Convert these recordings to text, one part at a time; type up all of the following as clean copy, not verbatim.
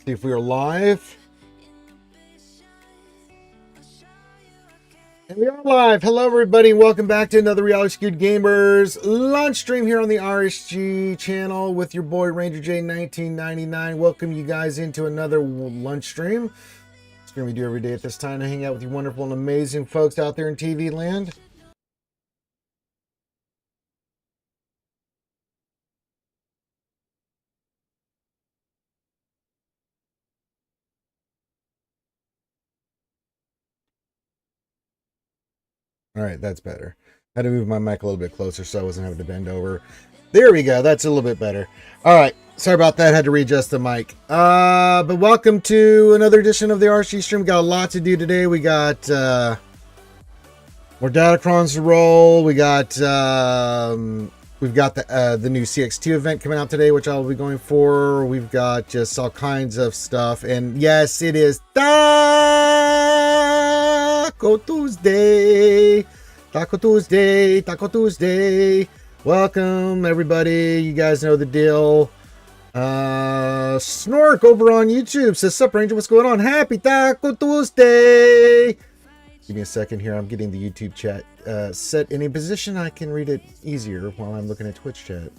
See if we are live. And we are live. Hello, everybody. Welcome back to another Reality Skewed Gamers lunch stream here on the RSG channel with your boy Ranger J 1999. Welcome you guys into another lunch stream. Stream we do every day at this time to hang out with you wonderful and amazing folks out there in TV land. All right, that's better. I had to move my mic a little bit closer so I wasn't having to bend over. There we go. That's a little bit better. All right. Sorry about that. Had to readjust the mic. But welcome to another edition of the RSG stream. We got a lot to do today. We got more Datacrons to roll. We've got the new CX2 event coming out today, which I'll be going for. We've got just all kinds of stuff. And yes, it is Taco Tuesday. Taco Tuesday. Taco Tuesday. Welcome, everybody. You guys know the deal. Snork over on YouTube says, "Sup, Ranger? What's going on? Happy Taco Tuesday." Give me a second here. I'm getting the YouTube chat set in a position I can read it easier while I'm looking at Twitch chat.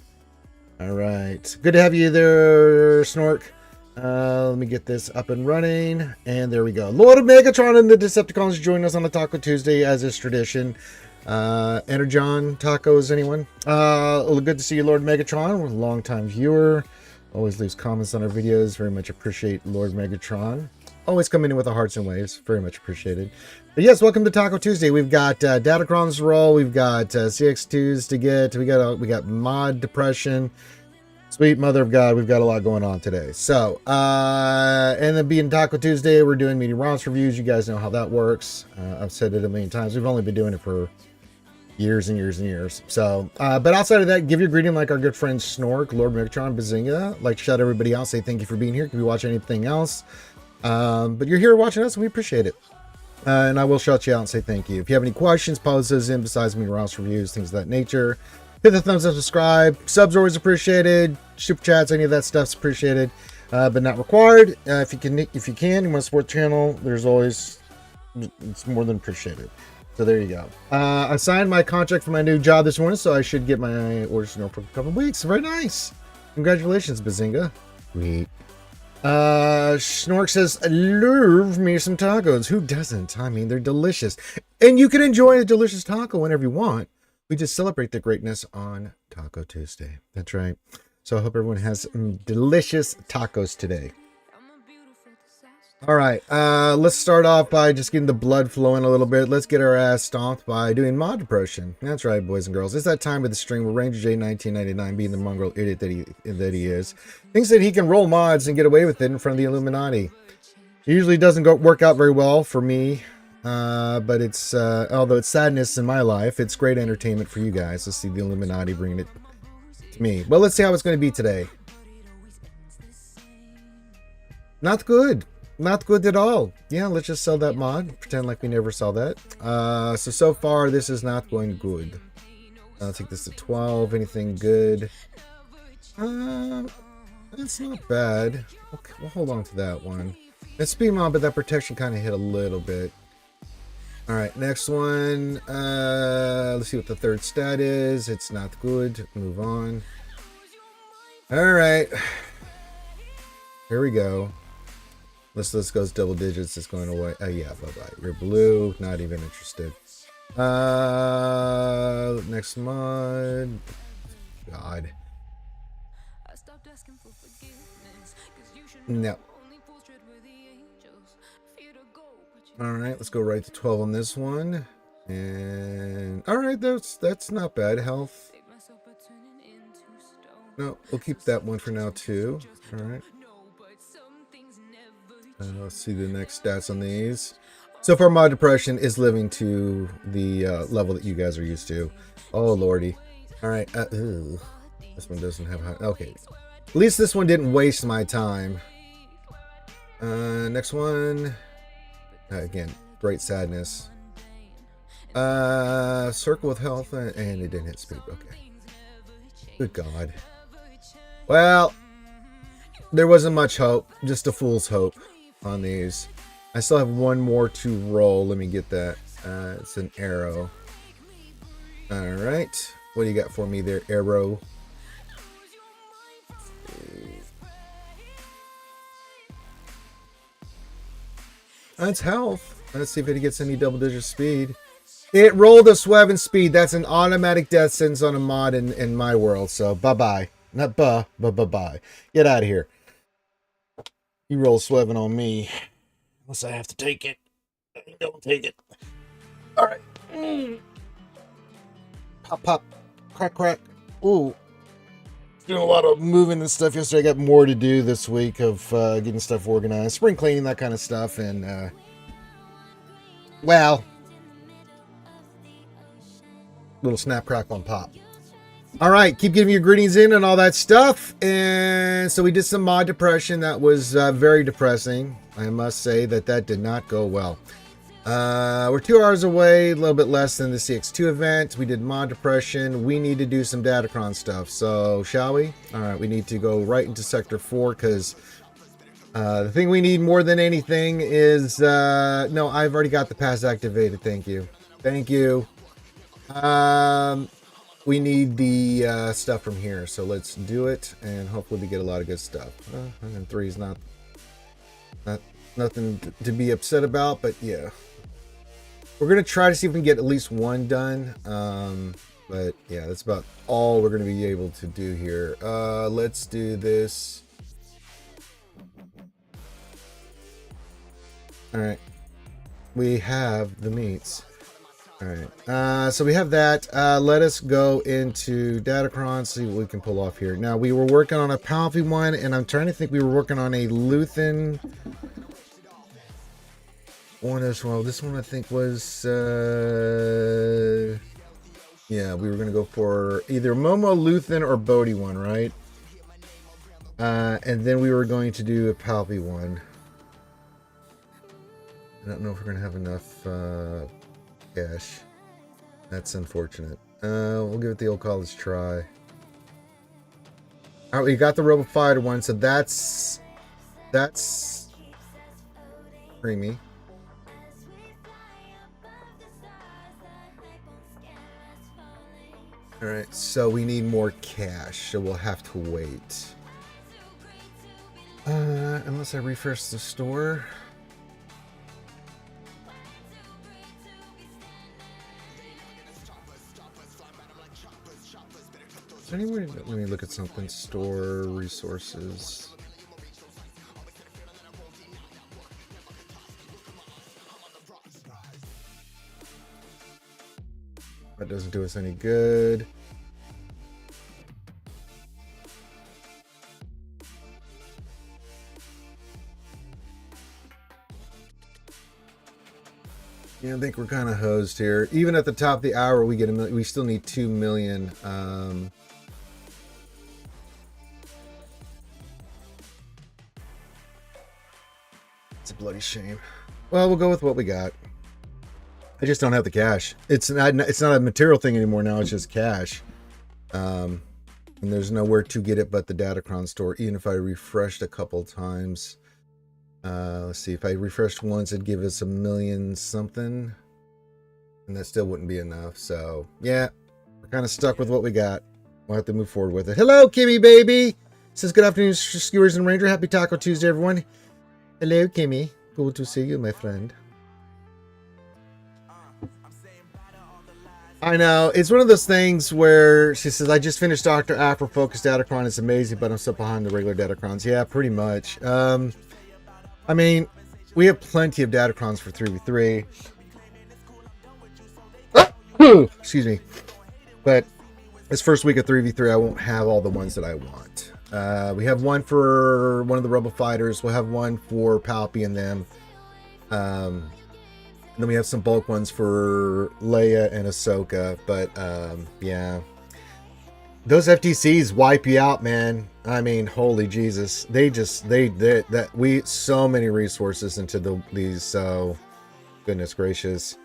All right. Good to have you there, Snork. Let me get this up and running. And there we go. Lord of Megatron and the Decepticons join us on a Taco Tuesday, as is tradition. Energon Tacos, anyone? Good to see you, Lord Megatron. We're a long-time viewer. Always leaves comments on our videos. Very much appreciate Lord Megatron. Always coming in with the hearts and waves. Very much appreciated. But yes, welcome to Taco Tuesday. We've got Datacrons to roll. We've got CX2s to get. We got mod depression. Sweet mother of God, we've got a lot going on today. So, and then being Taco Tuesday, we're doing mini ROMs reviews. You guys know how that works. I've said it a million times. We've only been doing it for years and years and years. So, but outside of that, give your greeting like our good friend Snork, Lord Megatron, Bazinga. Like, shout everybody out, say thank you for being here. Could be watching anything else. But you're here watching us, and we appreciate it. And I will shout you out and say thank you. If you have any questions, pose those in besides mini ROMs reviews, things of that nature. Hit the thumbs up, subscribe. Subs always appreciated. Super chats, any of that stuff's appreciated, but not required. If you can, you want to support the channel. There's always, it's more than appreciated. So there you go. I signed my contract for my new job this morning, so I should get my orders for a couple of weeks. Very nice. Congratulations, Bazinga. Sweet. Snork says, "I love me some tacos." Who doesn't? I mean, they're delicious, and you can enjoy a delicious taco whenever you want. We just celebrate the greatness on Taco Tuesday. That's right. So I hope everyone has some delicious tacos today. All right. Let's start off by just getting the blood flowing a little bit. Let's get our ass stomped by doing mod depression. That's right, boys and girls. It's that time of the stream where Ranger J 1999, being the mongrel idiot that he is, thinks that he can roll mods and get away with it in front of the Illuminati. It usually doesn't work out very well for me. But it's, although it's sadness in my life, it's great entertainment for you guys to see the Illuminati bringing it to me. Well, let's see how it's going to be today. Not good. Not good at all. Yeah, let's just sell that mod. Pretend like we never saw that. So far, this is not going good. I'll take this to 12. Anything good? That's not bad. Okay, we'll hold on to that one. It's speed mod, but that protection kind of hit a little bit. All right, next one. Let's see what the third stat is. It's not good. Move on. All right. Here we go. Let's go double digits. It's going away. Oh yeah, bye-bye. You're blue. Not even interested. Next mod. God. No. All right, let's go right to 12 on this one. And all right, that's not bad. Health. No, we'll keep that one for now too. All right. Let's see the next stats on these. So far, mod depression is living to the level that you guys are used to. Oh lordy. All right. This one doesn't have high. Okay. At least this one didn't waste my time. Next one. Again, great sadness. Circle with health, and it didn't hit speed. Okay. Good God. Well, There wasn't much hope, just a fool's hope on these. I still have one more to roll. Let me get that. It's an arrow. All right. What do you got for me there, arrow? That's health. Let's see if it gets any double-digit speed. It rolled a Swgoh in speed. That's an automatic death sentence on a mod in my world. So bye-bye. Not but bye-bye. Get out of here. You roll Swgoh on me. Unless I have to take it. Don't take it. All right. Pop, pop. Crack, crack. Ooh. Doing a lot of moving and stuff yesterday. I got more to do this week of getting stuff organized. Spring cleaning, that kind of stuff. And, well, little snap, crackle, and pop. All right, keep getting your greetings in and all that stuff. And so we did some mod depression. That was very depressing. I must say that did not go well. We're 2 hours away, a little bit less than the CX2 event. We did mod depression. We need to do some Datacron stuff. So, shall we? All right, we need to go right into Sector 4 because the thing we need more than anything is... no, I've already got the pass activated. Thank you. Thank you. We need the stuff from here. So let's do it, and hopefully we get a lot of good stuff. And 3 is not nothing to be upset about, but yeah. We're going to try to see if we can get at least one done. But yeah, that's about all we're going to be able to do here. Let's do this. All right. We have the meats. All right. So we have that. Let us go into Datacron, see what we can pull off here. Now, we were working on a Palpy one, and I'm trying to think we were working on a Luthen one as well. This one I think was yeah, we were gonna go for either Momo, Luthen, or Bodhi one, right? And then we were going to do a Palpy one. I don't know if we're gonna have enough cash. That's unfortunate. We'll give it the old college try. All right, we got the Robo Fighter one, so that's creamy. All right, so we need more cash, so we'll have to wait. Unless I refresh the store. Is there anywhere? Let me look at something. Store resources. That doesn't do us any good. Yeah, I think we're kind of hosed here. Even at the top of the hour, we get we still need 2 million. It's a bloody shame. Well, we'll go with what we got. I just don't have the cash. It's not a material thing anymore now. It's just cash. And there's nowhere to get it but the Datacron store. Even if I refreshed a couple times. Let's see. If I refreshed once, it'd give us 1 million something. And that still wouldn't be enough. So, yeah. We're kind of stuck with what we got. We'll have to move forward with it. Hello, Kimmy baby! Says good afternoon, Skewers and Ranger. Happy Taco Tuesday, everyone. Hello, Kimmy. Cool to see you, my friend. I know. It's one of those things where she says, I just finished Dr. Afro Focus Datacron. It's amazing, but I'm still behind the regular Datacrons. Yeah, pretty much. I mean, we have plenty of Datacrons for 3v3. Excuse me. But this first week of 3v3, I won't have all the ones that I want. We have one for one of the Rebel Fighters. We'll have one for Palpy and them. And then we have some bulk ones for Leia and Ahsoka. But, yeah. Those FTCs wipe you out, man. I mean, holy Jesus. So many resources into these, so goodness gracious.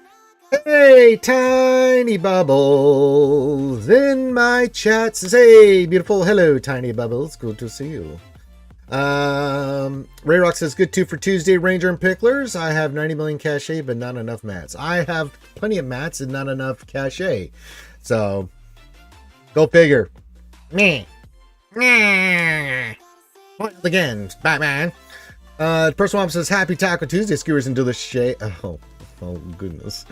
Hey, Tiny Bubbles in my chat says, hey, beautiful. Hello, Tiny Bubbles. Good to see you. Ray Rock says, good too for Tuesday, Ranger and Picklers. I have 90 million cachet, but not enough mats. I have plenty of mats and not enough cachet. So, go figure. Meh. Again, Batman. Person one says, happy Taco Tuesday, skewers and delicious. Oh, goodness.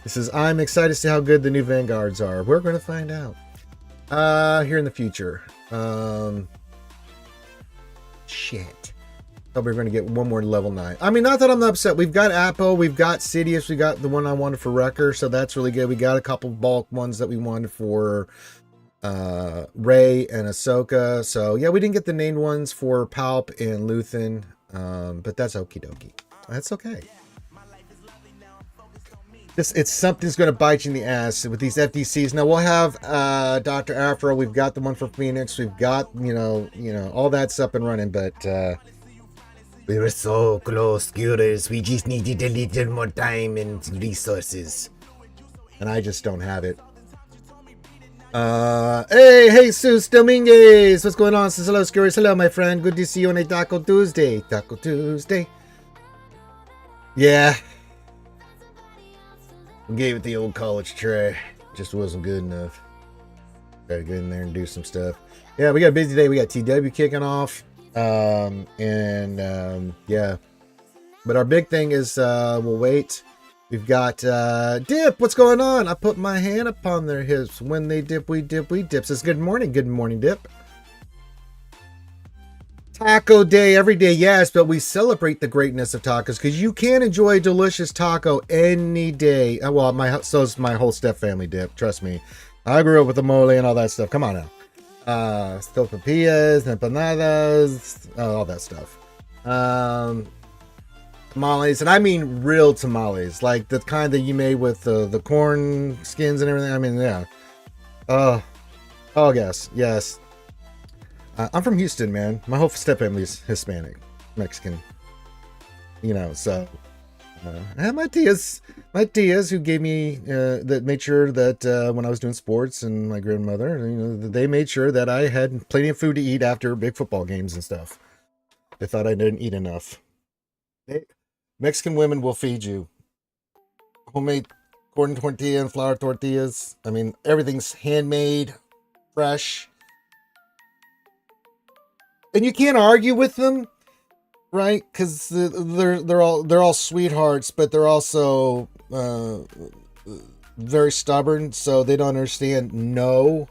It says, I'm excited to see how good the new Vanguards are. We're going to find out here in the future. Shit. Thought we were going to get one more level 9. I mean, not that I'm upset. We've got Appo, we've got Sidious, we got the one I wanted for Wrecker, so that's really good. We got a couple bulk ones that we wanted for Rey and Ahsoka. So yeah, we didn't get the named ones for Palp and Luthen, but that's okie dokie. That's okay. It's something's going to bite you in the ass with these FDCs. Now we'll have Dr. Afro. We've got the one for Phoenix. We've got you know all that's up and running. But we were so close, Curious. We just needed a little more time and resources, and I just don't have it. Hey, Jesus Dominguez, what's going on? Says hello, Curious. Hello, my friend. Good to see you on a Taco Tuesday. Taco Tuesday. Yeah. Gave it the old college try. Just wasn't good enough. Gotta get in there and do some stuff. Yeah, we got a busy day. We got TW kicking off. Yeah. But our big thing is we'll wait. We've got Dip. What's going on? I put my hand upon their hips. When they dip, we dip, we dip. Says good morning. Good morning, Dip. Taco day every day, yes, but we celebrate the greatness of tacos because you can enjoy a delicious taco any day. Well, so's my whole Steph family, Dip. Trust me, I grew up with the mole and all that stuff. Come on now, still papillas, empanadas, all that stuff. Tamales, and I mean real tamales, like the kind that you made with the corn skins and everything. I mean, yeah. Oh, yes. I'm from Houston, man. My whole step family's Hispanic, Mexican. So I had my tias who gave me that made sure that when I was doing sports, and my grandmother, they made sure that I had plenty of food to eat after big football games and stuff. They thought I didn't eat enough. Mexican women will feed you homemade corn tortilla and flour tortillas. I mean, everything's handmade, fresh. And you can't argue with them, right? Because they're all sweethearts, but they're also very stubborn, so they don't understand no.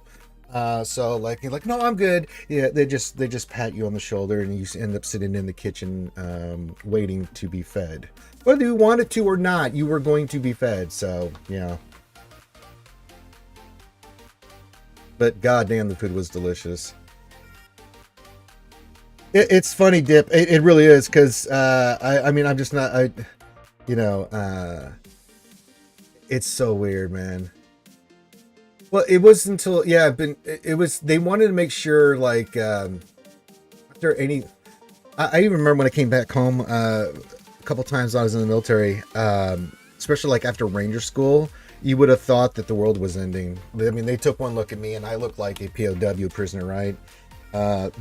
So you're like, no, I'm good. Yeah, they just pat you on the shoulder, and you end up sitting in the kitchen waiting to be fed. Whether you wanted to or not, you were going to be fed. So yeah. But goddamn, the food was delicious. It's funny, Dip. It really is, because I mean, I'm just not. It's so weird, man. Well, it was until it was. They wanted to make sure, like, after any. I even remember when I came back home a couple times when I was in the military, especially like after Ranger School. You would have thought that the world was ending. I mean, they took one look at me, and I looked like a POW prisoner, right? I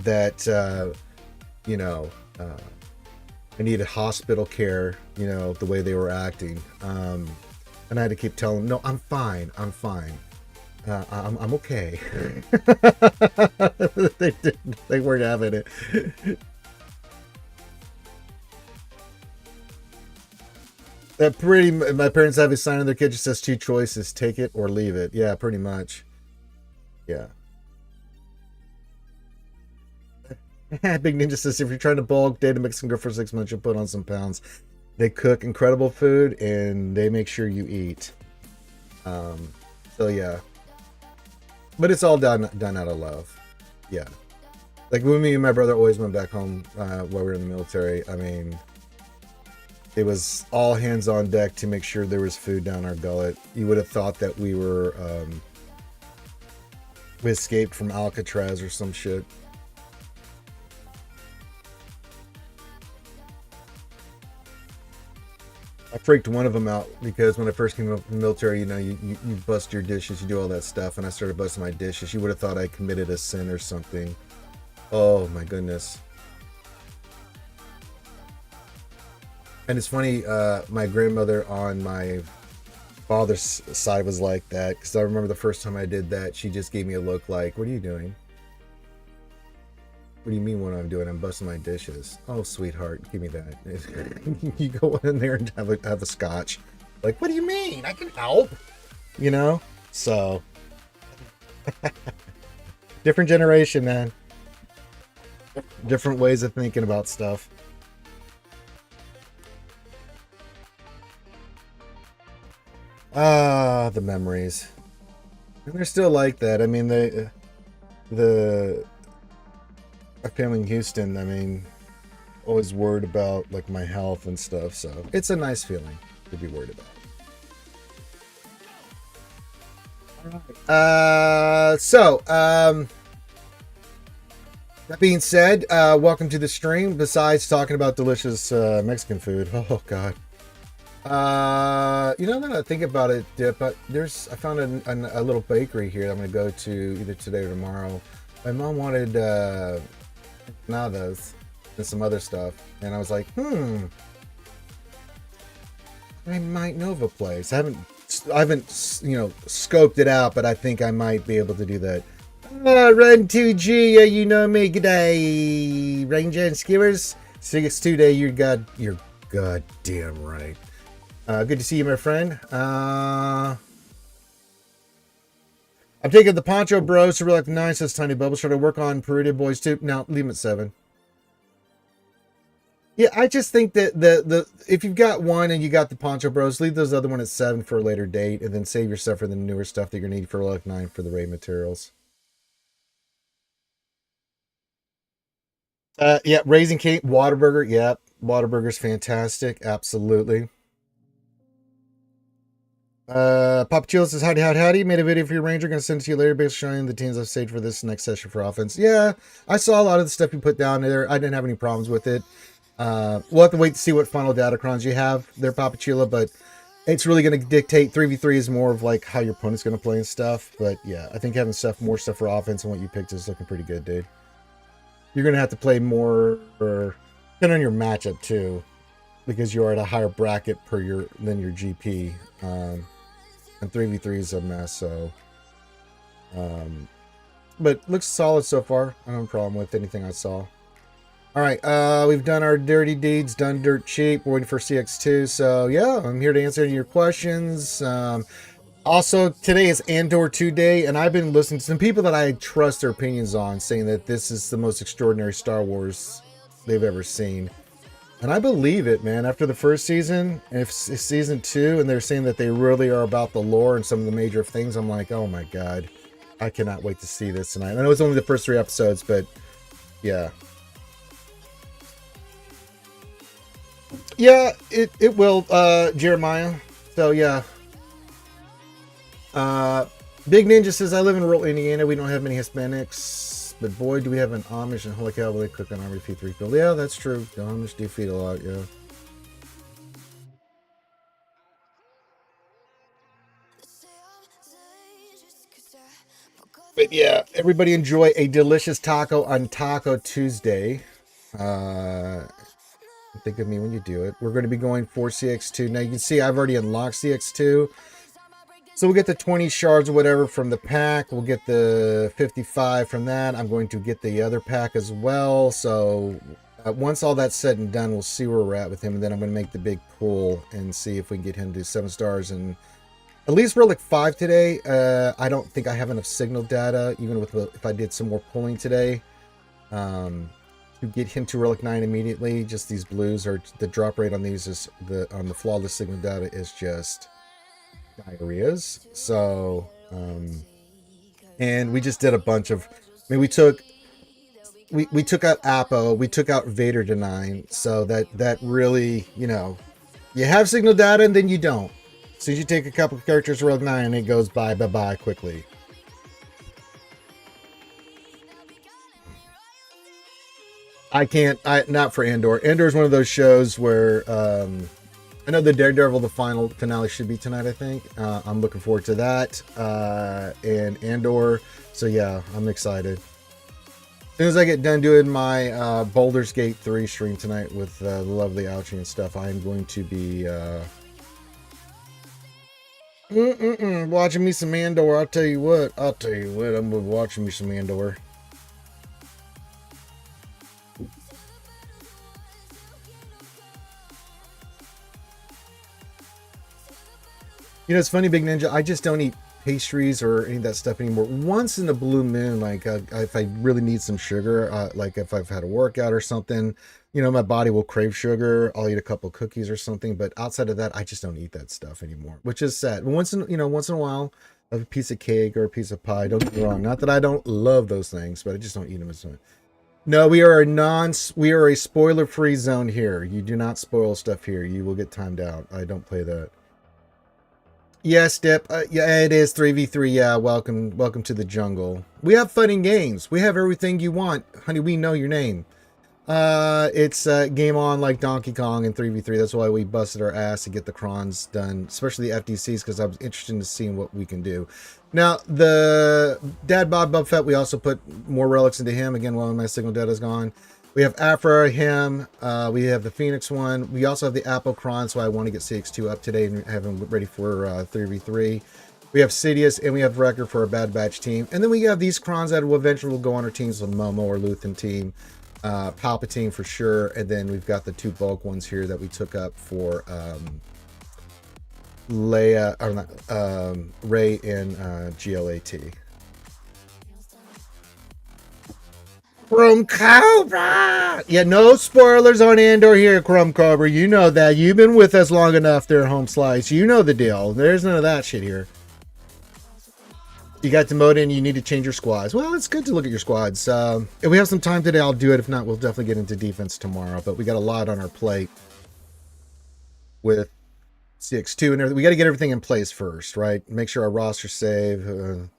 needed hospital care, the way they were acting. And I had to keep telling them, no, I'm fine. I'm okay. They weren't having it. My parents have a sign on their kitchen that says 2 choices, take it or leave it. Yeah, pretty much. Yeah. Big Ninja says, if you're trying to bulk, date a Mexican girl for 6 months, you'll put on some pounds. They cook incredible food, and they make sure you eat. So yeah. But it's all done out of love. Yeah. Like when me and my brother always went back home while we were in the military, I mean, it was all hands on deck to make sure there was food down our gullet. You would have thought that we escaped from Alcatraz or some shit. I freaked one of them out because when I first came up from the military, you bust your dishes, you do all that stuff, and I started busting my dishes. You would have thought I committed a sin or something. Oh my goodness. And it's funny, my grandmother on my father's side was like that, because I remember the first time I did that, she just gave me a look like, what are you doing? What do you mean what I'm doing? I'm busting my dishes. Oh, sweetheart, give me that. You go in there and have a scotch. Like, what do you mean? I can help. You know? So, different generation, man. Different ways of thinking about stuff. Ah, the memories. And they're still like that. I mean, my family in Houston, I mean, always worried about like my health and stuff. So it's a nice feeling to be worried about. That being said, welcome to the stream. Besides talking about delicious Mexican food, oh god. You know, now that I think about it, Dip, I found a little bakery here that I'm gonna go to either today or tomorrow. My mom wanted empanadas and some other stuff, and I was like, I might know of a place. I haven't scoped it out, but I think I might be able to do that. Run 2G, yeah, you know me. G'day, Ranger and Skewers. 6-2 day, you're goddamn right. Good to see you, my friend. I'm taking the Poncho Bros to Relic 9, says Tiny Bubble. Should I work on Peruvian Boys too? No, leave them at 7. Yeah, I just think that the if you've got one and you got the Poncho Bros, leave those other one at 7 for a later date, and then save yourself for the newer stuff that you're gonna need for Relic 9 for the raid materials. Yeah, Raising Cape, Whataburger. Yeah, Whataburger's fantastic. Absolutely. Papa Chill says, howdy. Made a video for your Ranger. Gonna send it to you later, based showing the teams I've saved for this next session for offense. Yeah, I saw a lot of the stuff you put down there. I didn't have any problems with it. We'll have to wait to see what final datacrons you have there, Papa Chila, but it's really going to dictate. 3v3 is more of like how your opponent's going to play and stuff. But yeah, I think having more stuff for offense and what you picked is looking pretty good, dude. You're going to have to play more, or depending on your matchup too, because you are at a higher bracket than your GP. And 3v3 is a mess, so. But looks solid so far. I don't have a problem with anything I saw. All right, we've done our dirty deeds, done dirt cheap. We're waiting for CX2. So yeah, I'm here to answer any of your questions. Also, today is Andor 2 day, and I've been listening to some people that I trust their opinions on, saying that this is the most extraordinary Star Wars they've ever seen. And I believe it, man. After the first season, and if it's season 2, and they're saying that they really are about the lore and some of the major things, I'm like, oh my god, I cannot wait to see this tonight. I know it's only the first 3 episodes, but yeah. Yeah, it will, Jeremiah. So yeah. Big Ninja says, I live in rural Indiana. We don't have many Hispanics, but boy, do we have an Amish, and holy cow, will they cook on our feed refill. Yeah, that's true. The Amish do feed a lot, yeah. But yeah, everybody enjoy a delicious taco on Taco Tuesday. Think of me when you do it. We're going to be going for CX2. Now you can see I've already unlocked CX2. So we'll get the 20 shards or whatever from the pack. We'll get the 55 from that. I'm going to get the other pack as well. So once all that's said and done, we'll see where we're at with him. And then I'm going to make the big pull and see if we can get him to 7 stars. And at least we're like 5 today. I don't think I have enough signal data, even with if I did some more pulling today. To get him to Relic 9 immediately. Just these blues, or the drop rate on these is on the flawless signal data is just diarrheas. So and we just did a bunch of, I mean, we took out Apo, we took out Vader to 9, so that really, you know, you have signal data and then you don't. So you take a couple of characters to Relic 9 and it goes bye quickly. Not for Andor. Andor is one of those shows where I know the Daredevil, the final finale should be tonight, I think. I'm looking forward to that. And Andor. So yeah, I'm excited. As soon as I get done doing my Baldur's Gate 3 stream tonight with the lovely Ouchie and stuff, I'm going to be watching me some Andor. I'll tell you what, I'm going to be watching me some Andor. You know, it's funny, Big Ninja, I just don't eat pastries or any of that stuff anymore. Once in a blue moon, like if I really need some sugar, like if I've had a workout or something, you know, my body will crave sugar. I'll eat a couple cookies or something, but outside of that, I just don't eat that stuff anymore, which is sad. But once in a while, a piece of cake or a piece of pie. Don't get me wrong, not that I don't love those things, but I just don't eat them as much. No, we are a spoiler-free zone here. You do not spoil stuff here. You will get timed out. I don't play that. Yes, Dip. Yeah, it is 3v3. Yeah, welcome to the jungle. We have fun and games. We have everything you want. Honey, we know your name. It's game on like Donkey Kong and 3v3. That's why we busted our ass to get the crons done, especially the FDCs, because I was interested in seeing what we can do. Now, the Dad Bod Bubfett, we also put more relics into him. Again, while my Signal Dead is gone. We have Afra, him. We have the Phoenix one. We also have the Apple Cron, so I want to get CX2 up today and have him ready for 3v3. We have Sidious, and we have Wrecker for our Bad Batch team. And then we have these Crons that will eventually go on our teams with Momo or Luthen team. Palpatine for sure. And then we've got the two bulk ones here that we took up for Leia, or not, Rey and GLAT. Chrome Cobra! Yeah, no spoilers on Andor here, Chrome Cobra. You know that. You've been with us long enough there, Home Slice. You know the deal. There's none of that shit here. You got demoted and you need to change your squads. Well, it's good to look at your squads. If we have some time today, I'll do it. If not, we'll definitely get into defense tomorrow. But we got a lot on our plate with CX2 and everything. We got to get everything in place first, right? Make sure our roster save.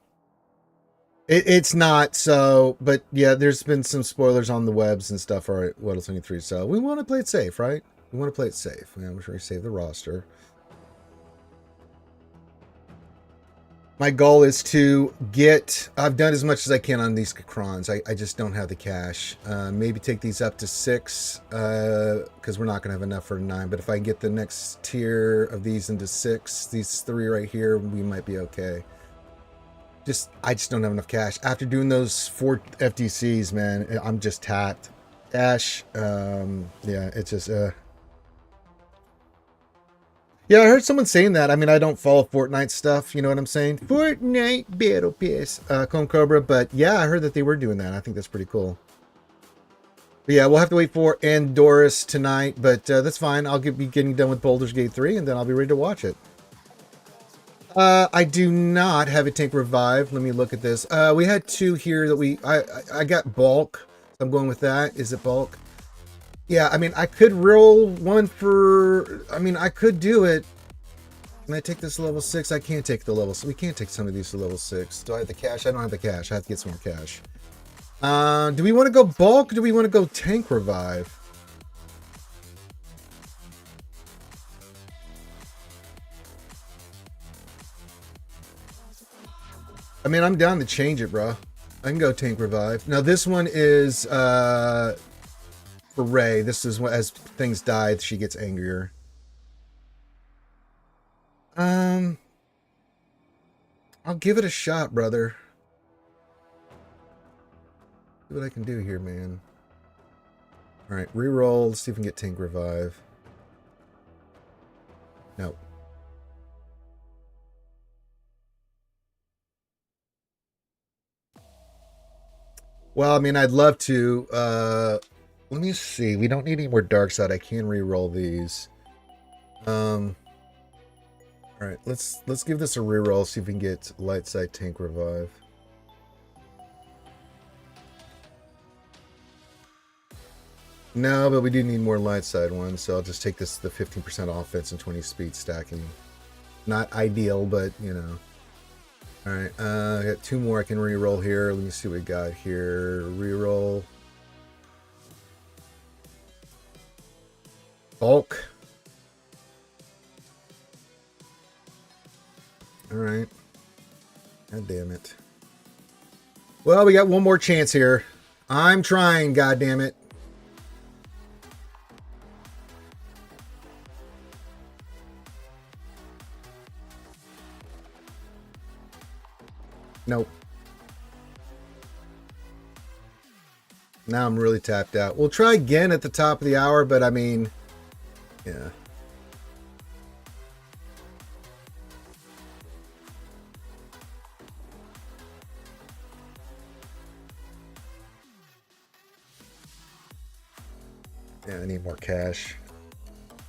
It's not so, but yeah, there's been some spoilers on the webs and stuff. All right, Weddle 23. So we want to play it safe, right? We want to play it safe. Yeah, we're sure we save the roster. My goal is to get. I've done as much as I can on these crons. I just don't have the cash. Maybe take these up to 6 because we're not gonna have enough for 9. But if I get the next tier of these into 6, these 3 right here, we might be okay. I just don't have enough cash. After doing those 4 FTCs, man, I'm just tapped. Cash, yeah, it's just, yeah, I heard someone saying that. I mean, I don't follow Fortnite stuff, you know what I'm saying? Fortnite Battle Pass, Clone Cobra, but yeah, I heard that they were doing that. I think that's pretty cool. But yeah, we'll have to wait for Andoris tonight, but that's fine. I'll be getting done with Baldur's Gate 3, and then I'll be ready to watch it. I do not have a tank revive. Let me look at this. We had 2 here that I got bulk. So I'm going with that. Is it bulk? Yeah, I mean, I could roll one for, I mean, I could do it. Can I take this to level 6? I can't take the level, so we can't take some of these to level 6. Do I have the cash? I don't have the cash. I have to get some more cash. Do we want to go bulk? Or do we want to go tank revive? I mean, I'm down to change it, bro. I can go tank revive. Now, this one is for Rey. This is what, as things die, she gets angrier. I'll give it a shot, brother. See what I can do here, man. All right, reroll. Let's see if we can get tank revive. Nope. Well, I mean, I'd love to. Let me see. We don't need any more dark side. I can re-roll these. All right, let's give this a re-roll. See if we can get light side tank revive. No, but we do need more light side ones, so I'll just take this the 15% offense and 20 speed stacking. Not ideal, but you know. Alright, I got 2 more I can re-roll here. Let me see what we got here. Re-roll. Bulk. Alright. God damn it. Well, we got one more chance here. I'm trying, goddammit. Nope. Now I'm really tapped out. We'll try again at the top of the hour, but I mean, yeah. Yeah, I need more cash. All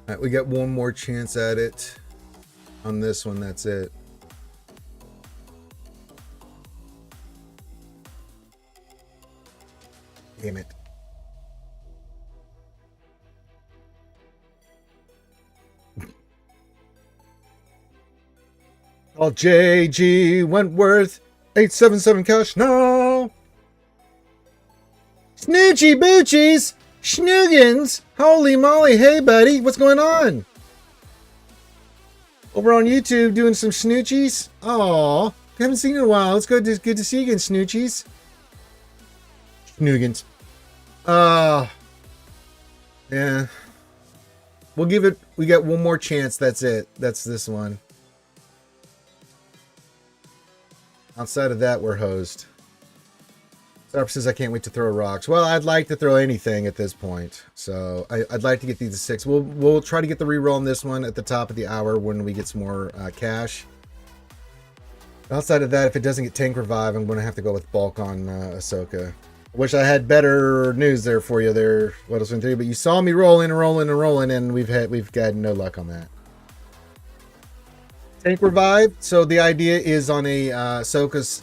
right, we got one more chance at it. On this one, that's it. Damn it. Call JG Wentworth 877 cash. No. Snoochie Boochies! Schnoogans! Holy moly, hey buddy, what's going on? Over on YouTube doing some snoochies? Aw, haven't seen you in a while. It's good to see you again, snoochies. Schnoogans. Yeah. We'll give it, we got one more chance, that's it. That's this one. Outside of that, we're hosed. Sarp says, I can't wait to throw rocks. Well, I'd like to throw anything at this point. So I'd like to get these to 6. We'll try to get the reroll on this one at the top of the hour when we get some more cash. Outside of that, if it doesn't get tank revive, I'm going to have to go with bulk on Ahsoka. Wish I had better news there for you there, what else went through, but you saw me rolling, and we've got no luck on that. Tank revive. So the idea is on a Ahsoka's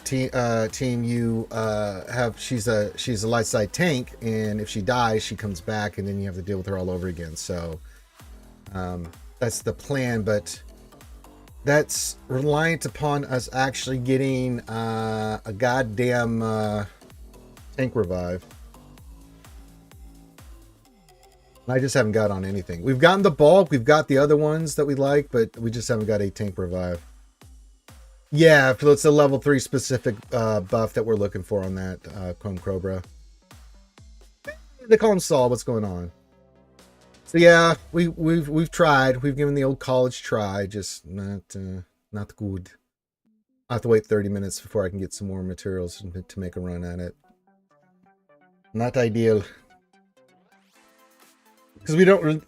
team, you have she's a light side tank, and if she dies, she comes back, and then you have to deal with her all over again. So that's the plan, but that's reliant upon us actually getting a goddamn tank revive. I just haven't got on anything. We've gotten the bulk, we've got the other ones that we like, but we just haven't got a tank revive. Yeah, it's a level 3 specific buff that we're looking for on that Chrome Cobra. They call him Saul. What's going on? So yeah, we've tried. We've given the old college try, just not good. I have to wait 30 minutes before I can get some more materials to make a run at it. Not ideal. Because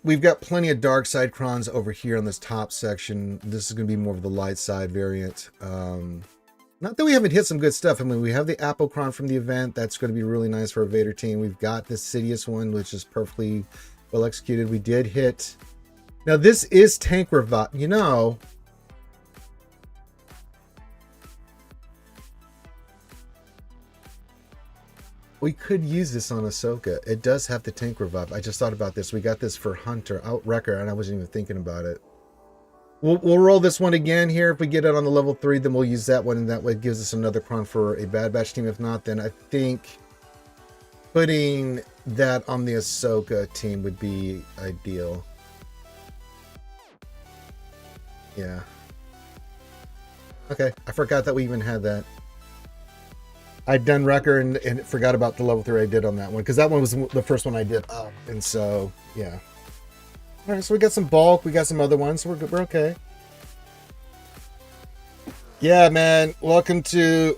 we've got plenty of dark side crons over here on this top section. This is going to be more of the light side variant. Not that we haven't hit some good stuff. I mean, we have the Apple cron from the event. That's going to be really nice for a Vader team. We've got the Sidious one, which is perfectly well executed. We did hit. Now, this is tank revive. You know, we could use this on Ahsoka. It does have the tank revive. I just thought about this. We got this for Hunter, Outwrecker, and I wasn't even thinking about it. We'll roll this one again here. If we get it on the level 3, then we'll use that one, and that way it gives us another cron for a Bad Batch team. If not, then I think putting that on the Ahsoka team would be ideal. Yeah. Okay, I forgot that we even had that. I'd done Wrecker and forgot about the level 3 I did on that one, because that one was the first one I did up, and so yeah. All right, so we got some bulk, we got some other ones, so we're good, we're okay. Yeah, man, welcome to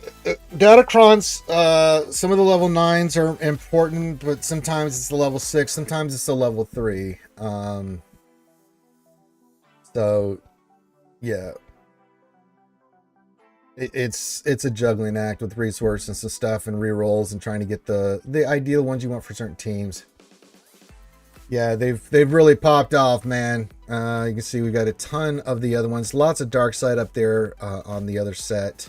Datacrons. Some of the level 9s are important, but sometimes it's the level 6, sometimes it's the level 3. So yeah. It's a juggling act with resources and stuff and rerolls and trying to get the ideal ones you want for certain teams. Yeah, they've really popped off, man. You can see we got a ton of the other ones. Lots of dark side up there on the other set.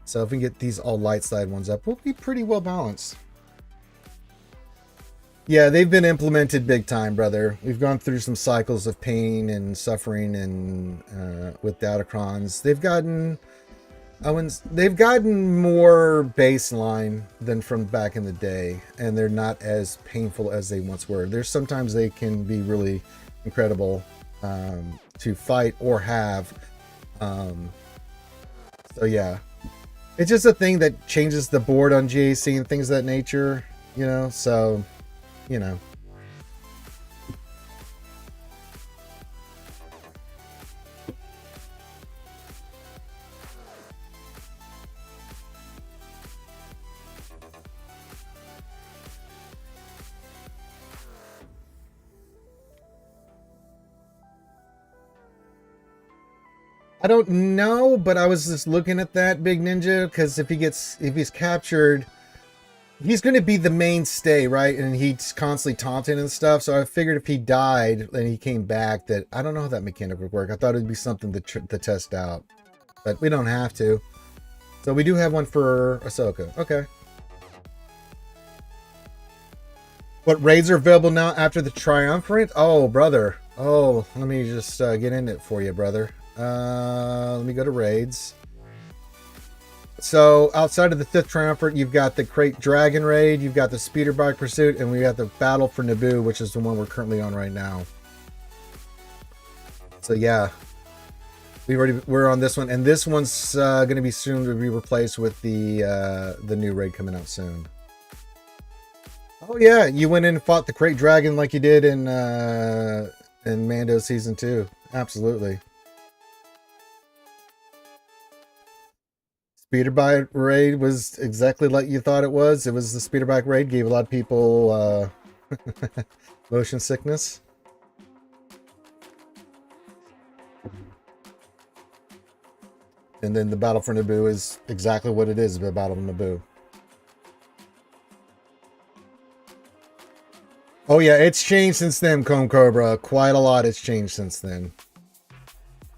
So if we can get these all light side ones up, we'll be pretty well balanced. Yeah, they've been implemented big time, brother. We've gone through some cycles of pain and suffering and with Datacrons. They've gotten more baseline than from back in the day, and they're not as painful as they once were. There's sometimes they can be really incredible to fight or have. So yeah, It's just a thing that changes the board on GAC and things of that nature, you know, so, you know. I don't know, but I was just looking at that Big Ninja because if he's captured, he's going to be the mainstay, right? And he's constantly taunting and stuff. So I figured if he died and he came back, that I don't know how that mechanic would work. I thought it'd be something to test out, but we don't have to. So we do have one for Ahsoka. Okay. What raids are available now after the Triumvirate? Oh, brother. Oh, let me just get in it for you, brother. Let me go to raids. So outside of the 5th Triumvirate, you've got the Crate Dragon raid, you've got the Speeder Bike Pursuit, and we got the Battle for Naboo, which is the one we're currently on right now. So yeah, we're on this one, and this one's going to be soon to be replaced with the new raid coming out soon. Oh yeah, you went in and fought the Crate Dragon like you did in Mando Season 2. Absolutely. Speeder Bike raid was exactly like you thought it was. It was the Speeder Bike raid. Gave a lot of people motion sickness. And then the Battle for Naboo is exactly what it is, the Battle of Naboo. Oh yeah, it's changed since then, Comb Cobra. Quite a lot has changed since then.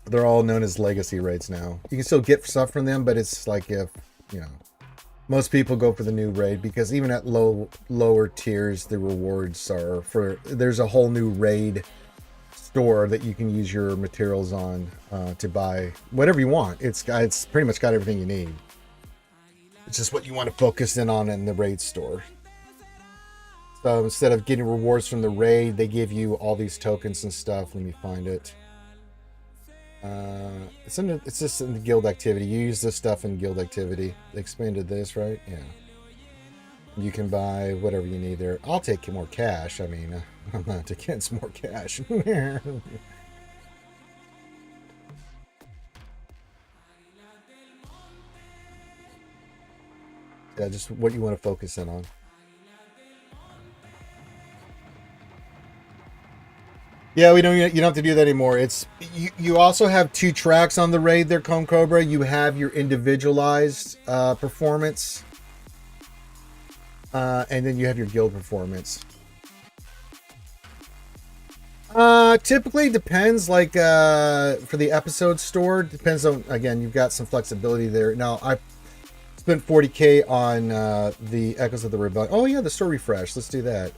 They're all known as legacy raids now. You can still get stuff from them, but it's like if, you know, most people go for the new raid because even at lower tiers, the rewards are for, there's a whole new raid store that you can use your materials on to buy whatever you want. It's pretty much got everything you need. It's just what you want to focus in on in the raid store. So instead of getting rewards from the raid, they give you all these tokens and stuff. Let me find it. It's just in the guild activity. You use this stuff in guild activity. They expanded this, right? Yeah. You can buy whatever you need there. I'll take more cash. I mean, I'm not against more cash. Yeah, just what you want to focus in on. Yeah, you don't have to do that anymore. It's you also have 2 tracks on the raid there, Comb Cobra. You have your individualized performance, and then you have your guild performance. Typically depends. Like for the episode store, depends on, again, you've got some flexibility there. Now I spent 40k on the Echoes of the Rebellion. Oh yeah, the store refresh. Let's do that.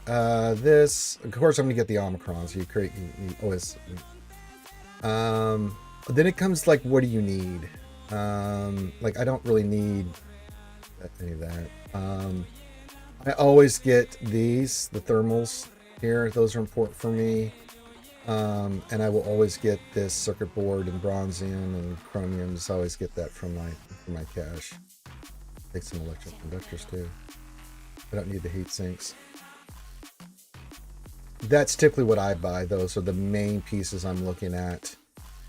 This, of course, I'm gonna get the Omicron. So you create always. Then it comes like, what do you need? Like I don't really need any of that. I always get these, the thermals here. Those are important for me. And I will always get this circuit board and bronzium and chromium. Just always get that from my cache. Take some electric conductors too. I don't need the heat sinks. That's typically what I buy. Those are the main pieces I'm looking at.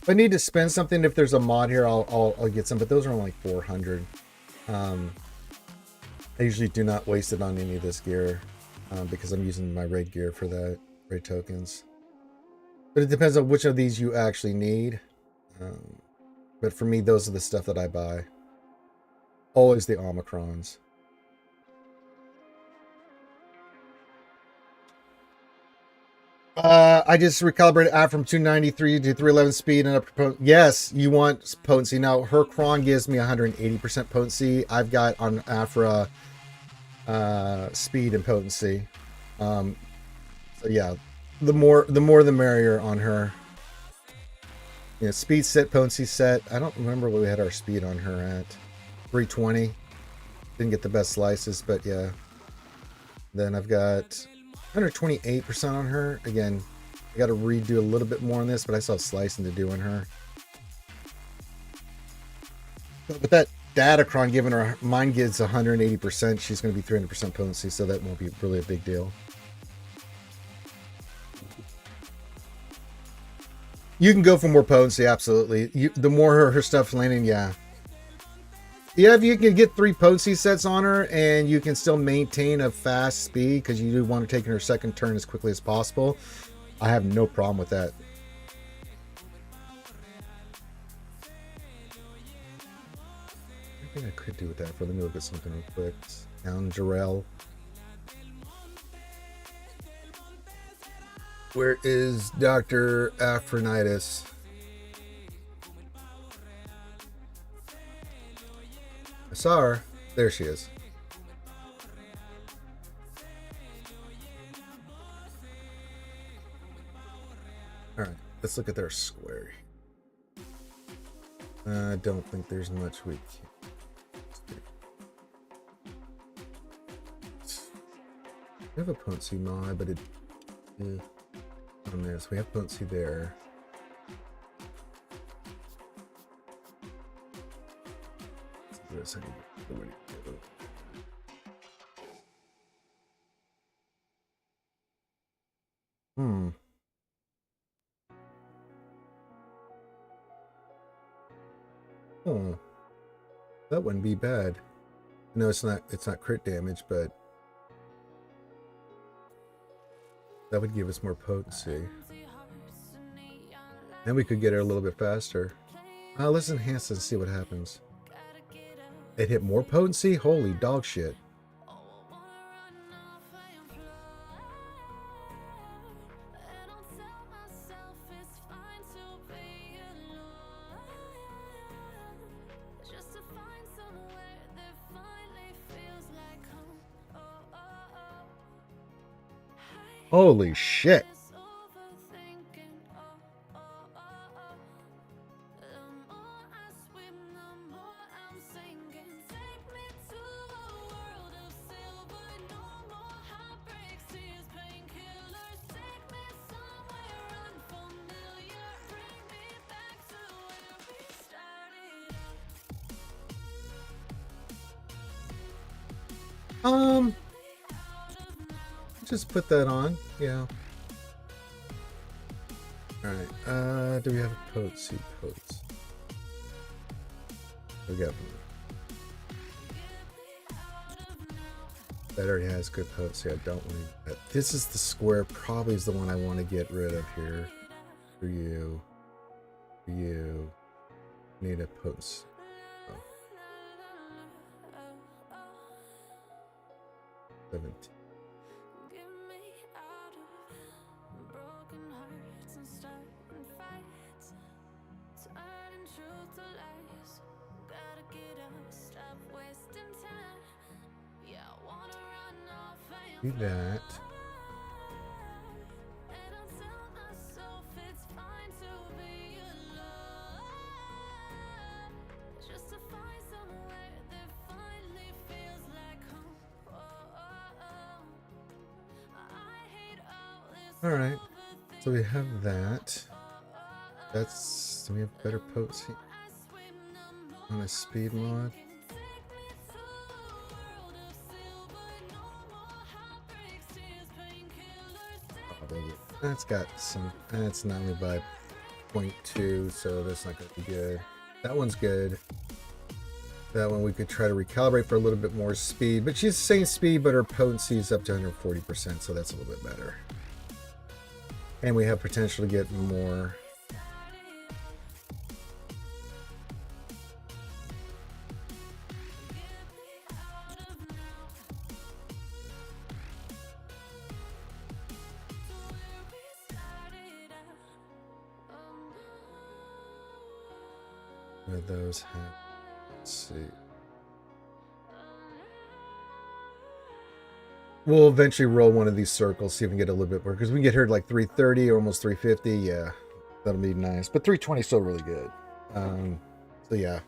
If I need to spend something, if there's a mod here, I'll get some. But those are only like 400. I usually do not waste it on any of this gear because I'm using my raid gear for that, raid tokens. But it depends on which of these you actually need. But for me, those are the stuff that I buy. Always the Omicrons. I just recalibrated App from 293 to 311 speed and up. Yes, you want potency. Now, her cron gives me 180% potency. I've got on Afra speed and potency. So yeah, the more the merrier on her. You know, speed set, potency set. I don't remember what we had our speed on her at. 320. Didn't get the best slices, but yeah. Then I've got 128% on her. Again, I got to redo a little bit more on this, but I still have slicing to do on her. But that Datacron giving her, mine gives 180%. She's going to be 300% potency, so that won't be really a big deal. You can go for more potency, absolutely. The more her stuff's landing, yeah. Yeah, if you can get 3 potency sets on her and you can still maintain a fast speed because you do want to take her second turn as quickly as possible, I have no problem with that. I think I could do with that. Let me look at something real quick. Down Jarrell. Where is Dr. Aphronitis? I saw her. There she is. Alright, let's look at their square. I don't think there's much we can. We have a potency mod, but it on this. We have potency there. Let's do this. What do you do? Oh, that wouldn't be bad. No, it's not. It's not crit damage, but that would give us more potency. And we could get her a little bit faster. Let's enhance it and see what happens. It hit more potency? Holy dog shit. Holy shit. Just put that on, yeah. Alright, do we have a potency? We got that already has good potency. I don't want that. This is the square, probably is the one I want to get rid of here. For you. Need a potency. 17. Do that. All right, so we have that. Do we have better potency on a speed mod? That's got some, that's not only by 0.2, so that's not going to be good. That one's good. That one we could try to recalibrate for a little bit more speed, but she's the same speed, but her potency is up to 140%, so that's a little bit better. And we have potential to get more. What do those have? Let's see. We'll eventually roll one of these circles, see if we can get a little bit more, because we can get her to like 330 or almost 350. Yeah, that'll be nice. But 320 is still really good. So yeah.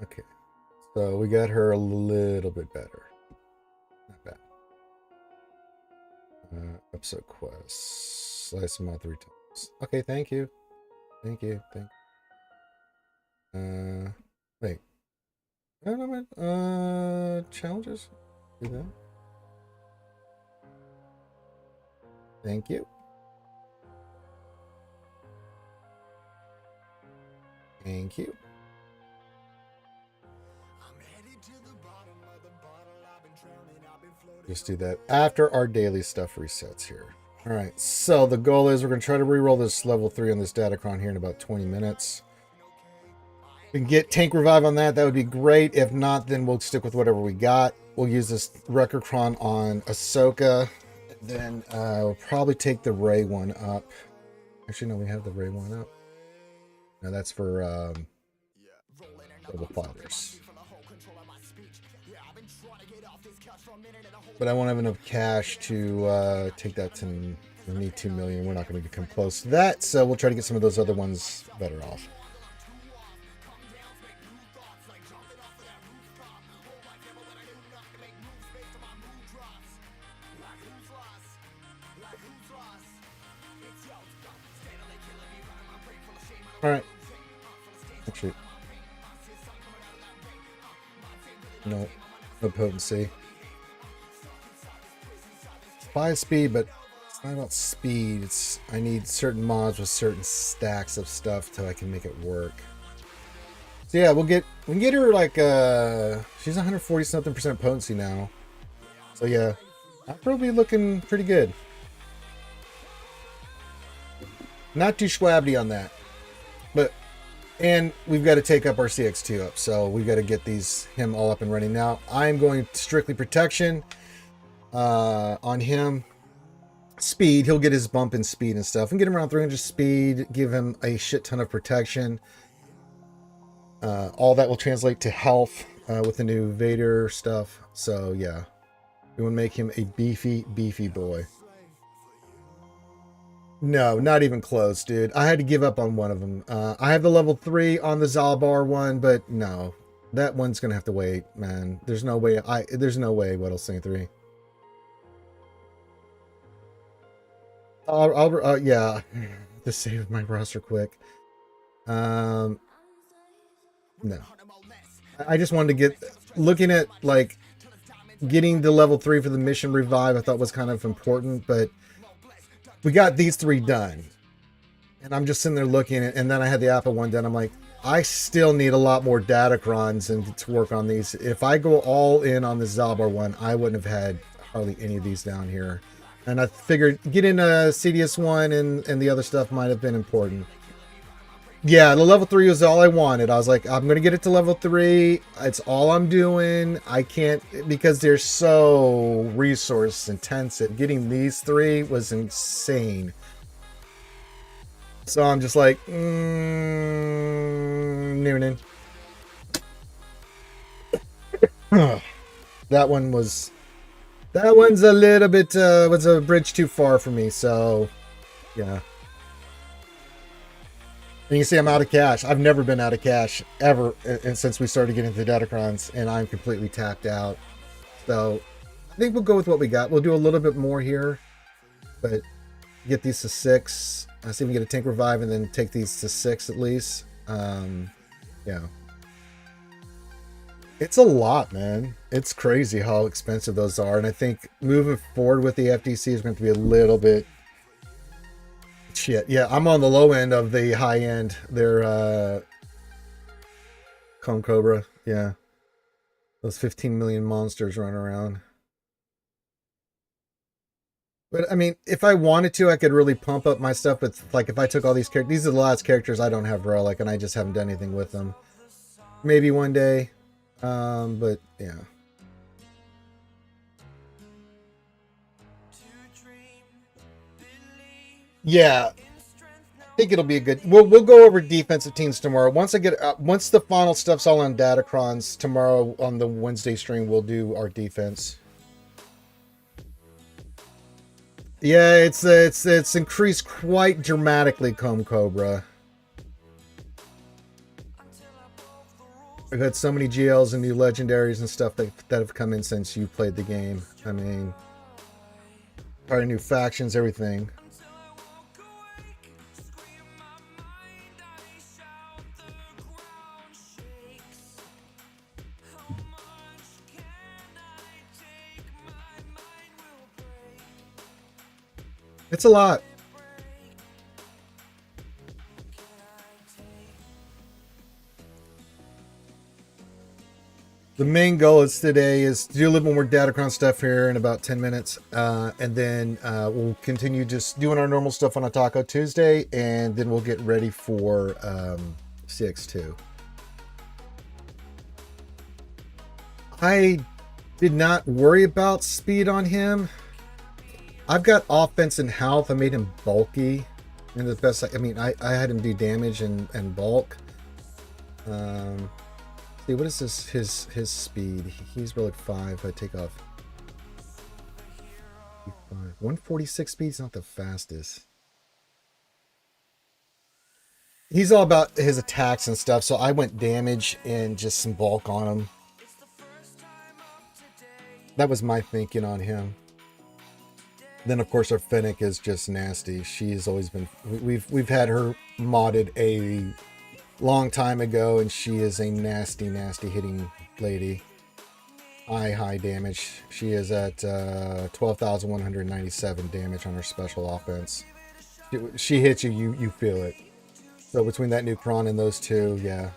Okay, so we got her a little bit better. Not bad. Episode quest. Slice them out 3 times. Okay, thank you. Thank you. Thank you. Wait. Challenges? Do that. Thank you. Thank you. Just do that after our daily stuff resets here. All right, so the goal is we're going to try to re-roll this level 3 on this Datacron here in about 20 minutes. If we can get tank revive on that, that would be great. If not, then we'll stick with whatever we got. We'll use this Recordcron on Ahsoka. Then we'll probably take the Rey one up. Actually, no, we have the Rey one up. No, that's for the fighters. But I won't have enough cash to take that to... We need 2 million. We're not going to come close to that, so we'll try to get some of those other ones better off. All right. Actually, no potency. Buy speed, but it's not about speed. It's I need certain mods with certain stacks of stuff so I can make it work. So yeah, we can get her like she's 140 something % potency now. So yeah, I'm probably looking pretty good. Not too schwabby on that. But and we've got to take up our CX2 up, so we've got to get him all up and running now. I'm going strictly protection on him. Speed, he'll get his bump in speed and stuff, and get him around 300 speed. Give him a shit ton of protection. All that will translate to health with the new Vader stuff. So yeah, we want to make him a beefy boy. No, not even close, dude. I had to give up on one of them. I have the level 3 on the Zalbar one, but no. That one's going to have to wait, man. There's no way. There's no way What'll Sing 3. Yeah. To save my roster quick. No. I just wanted to get... Looking at, like, getting the level 3 for the mission revive, I thought was kind of important, but... We got these 3 done, and I'm just sitting there looking, and then I had the Apple one done. I'm like, I still need a lot more Datacrons and to work on these. If I go all in on the Zalbar one, I wouldn't have had hardly any of these down here. And I figured getting a CDS one and the other stuff might have been important. Yeah, the level 3 was all I wanted. I was like, I'm going to get it to level 3. It's all I'm doing. I can't, because they're so resource intensive. Getting these 3 was insane. So I'm just like, Noonan. That one's a little bit, was a bridge too far for me. So, yeah. And you can see I'm out of cash. I've never been out of cash ever and since we started getting the Datacrons, and I'm completely tapped out. So I think we'll go with what we got. We'll do a little bit more here, but get these to 6. I see if we get a tank revive and then take these to 6 at least. Yeah. It's a lot, man. It's crazy how expensive those are. And I think moving forward with the FDC is going to be a little bit shit. Yeah, I'm on the low end of the high end. They're Cone Cobra. Yeah. Those 15 million monsters running around. But I mean, if I wanted to, I could really pump up my stuff. But like, if I took all these characters, these are the last characters I don't have Relic, and I just haven't done anything with them. Maybe one day. But yeah. Yeah, I think it'll be a good. We'll go over defensive teams tomorrow. Once the final stuff's all on Datacrons tomorrow on the Wednesday stream, we'll do our defense. Yeah, it's increased quite dramatically, Comb Cobra. I've had so many GLs and new legendaries and stuff that have come in since you played the game. I mean, probably new factions, everything. It's a lot. The main goal is today is to do a little more Datacron stuff here in about 10 minutes. And then we'll continue just doing our normal stuff on a Taco Tuesday. And then we'll get ready for CX2. I did not worry about speed on him. I've got offense and health. I made him bulky. And the best, I mean, I had him do damage and bulk. See, what is this? His speed. He's really 5. I take off 146 speed is not the fastest. He's all about his attacks and stuff, so I went damage and just some bulk on him. That was my thinking on him. Then of course our Fennec is just nasty. She's always been, we've had her modded a long time ago, and she is a nasty hitting lady. High damage. She is at 12,197 damage on her special offense. She hits you, you feel it. So between that new Kron and those two, yeah.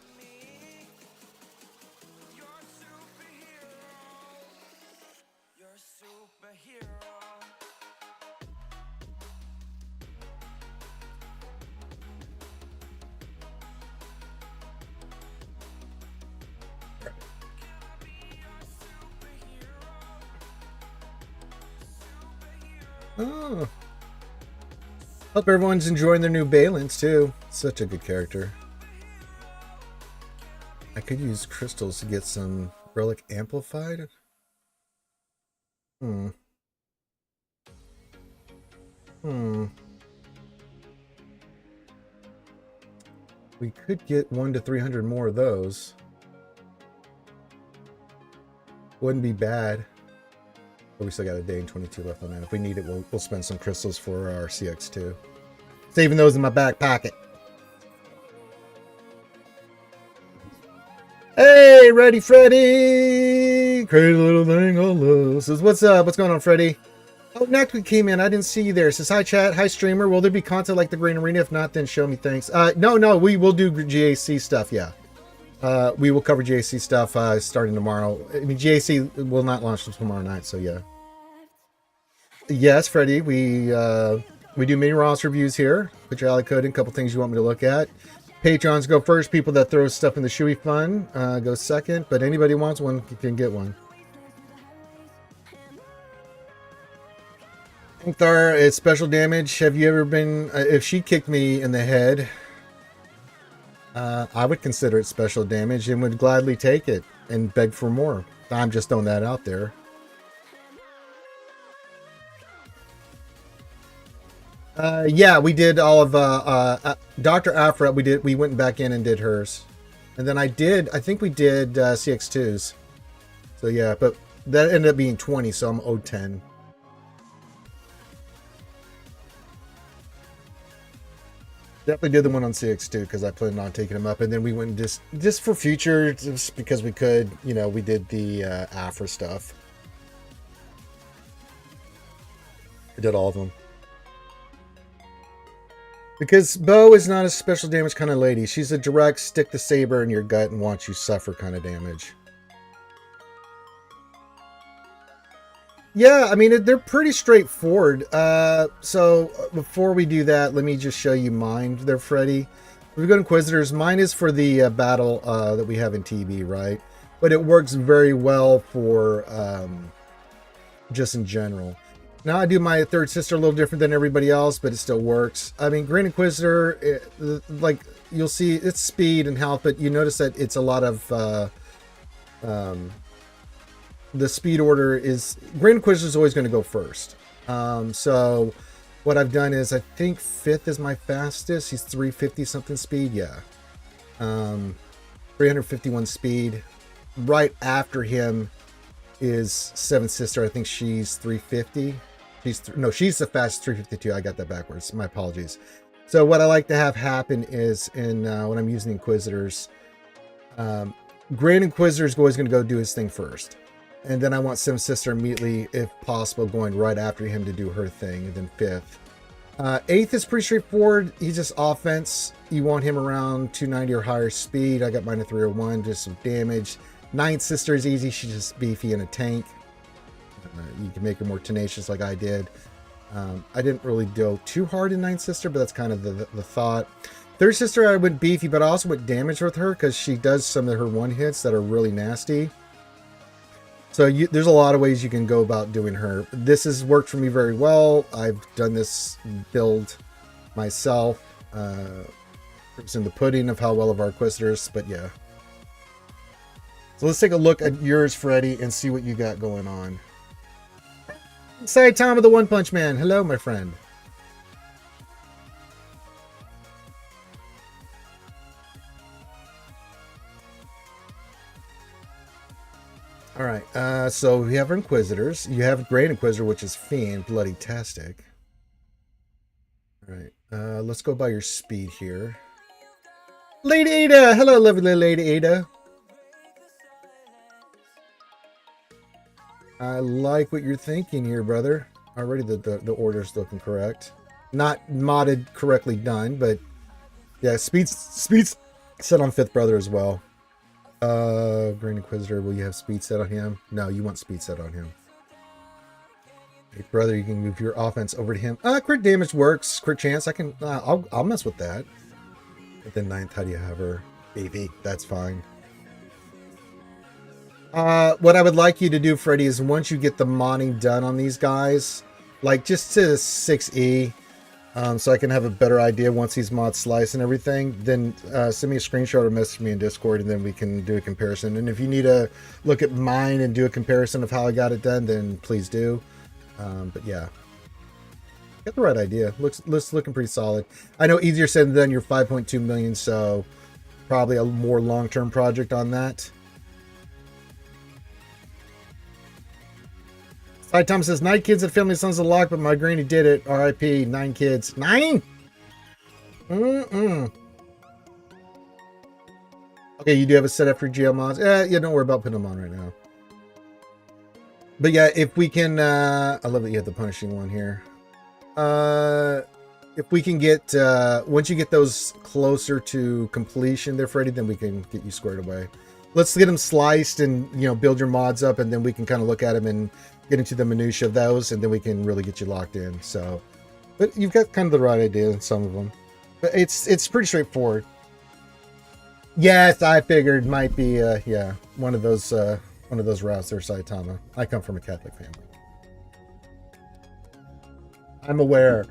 Oh. Hope everyone's enjoying their new Balance too. Such a good character. I could use crystals to get some relic amplified. We could get 1 to 300 more of those. Wouldn't be bad. But we still got a day and 22 left on that. If we need it, we'll spend some crystals for our CX2. Saving those in my back pocket. Hey, Ready Freddy! Crazy little thing on love. Says, what's up? What's going on, Freddy? Oh, Nactwood came in. I didn't see you there. Says, hi, chat. Hi, streamer. Will there be content like the Green Arena? If not, then show me. Thanks. No. We will do GAC stuff, yeah. We will cover GAC stuff starting tomorrow. I mean, GAC will not launch until tomorrow night, so yeah. Yes, Freddie, we do mini Ross reviews here. Put your ally code in, a couple things you want me to look at. Patrons go first. People that throw stuff in the Shoey Fund go second. But anybody who wants one can get one. Thar, it's special damage. Have you ever been... if she kicked me in the head... I would consider it special damage and would gladly take it and beg for more. I'm just throwing that out there. Yeah, we did all of Dr. Afra. We went back in and did hers, and then I think we did CX2s. So yeah, but that ended up being 20, so I'm owed 10. Definitely did the one on CX2 because I planned on taking them up, and then we went just for future, just because we could, you know, we did the Afra stuff. I did all of them. Because Bo is not a special damage kind of lady. She's a direct stick the saber in your gut and watch you suffer kind of damage. Yeah, I mean, they're pretty straightforward. So before we do that, let me just show you mine there, Freddy. We go to Inquisitors. Mine is for the battle that we have in TB, right? But it works very well for just in general. Now I do my third sister a little different than everybody else, but it still works. I mean, Grand Inquisitor, like you'll see, it's speed and health, but you notice that it's a lot of the speed order is Grand Inquisitor is always going to go first. So what I've done is I think 5th is my fastest. He's 350 something speed. Yeah. 351 speed. Right after him is 7th sister. I think she's 350. She's the fastest 352. I got that backwards. My apologies. So what I like to have happen is when I'm using Inquisitors, Grand Inquisitor is always going to go do his thing first. And then I want 7th sister immediately, if possible, going right after him to do her thing. And then 5th. Eighth is pretty straightforward. He's just offense. You want him around 290 or higher speed. I got mine at 301, just some damage. Ninth sister is easy. She's just beefy and a tank. You can make her more tenacious like I did. I didn't really go too hard in ninth sister, but that's kind of the thought. Third sister, I went beefy, but I also went damage with her because she does some of her one hits that are really nasty. So there's a lot of ways you can go about doing her. This has worked for me very well. I've done this build myself. It's in the pudding of how well of our Inquisitors, but yeah. So let's take a look at yours, Freddy, and see what you got going on. Say Tom of the One Punch Man. Hello, my friend. All right, so we have our Inquisitors. You have Great Inquisitor, which is Fiend, bloody-tastic. All right, let's go by your speed here. Lady Ada! Hello, lovely Lady Ada. I like what you're thinking here, brother. Already the order's looking correct. Not modded correctly done, but yeah, speed's set on fifth brother as well. Grand Inquisitor, will you have speed set on him? No, you want speed set on him. Hey, brother, you can move your offense over to him. Crit damage works. Crit chance, I can, I'll mess with that. But then ninth, how do you have her? Baby, that's fine. What I would like you to do, Freddy, is once you get the modding done on these guys, like just to 6E, so I can have a better idea once these mods slice and everything, then send me a screenshot or message me in Discord, and then we can do a comparison. And if you need to look at mine and do a comparison of how I got it done, then please do. But yeah, got the right idea. Looks looking pretty solid. I know easier said than done. You're 5.2 million, so probably a more long-term project on that. Hi, Tom says, 9 kids at Family Sons of Lock, but my granny did it. R.I.P. 9 kids. 9? Okay, you do have a set up for GL mods. Yeah, don't worry about putting them on right now. But yeah, if we can... I love that you have the punishing one here. If we can get... once you get those closer to completion there, Freddy, then we can get you squared away. Let's get them sliced and, you know, build your mods up, and then we can kind of look at them and get into the minutia of those, and then we can really get you locked in. So, but you've got kind of the right idea in some of them. But it's pretty straightforward. Yes, I figured might be yeah, one of those routes there, Saitama. I come from a Catholic family. I'm aware.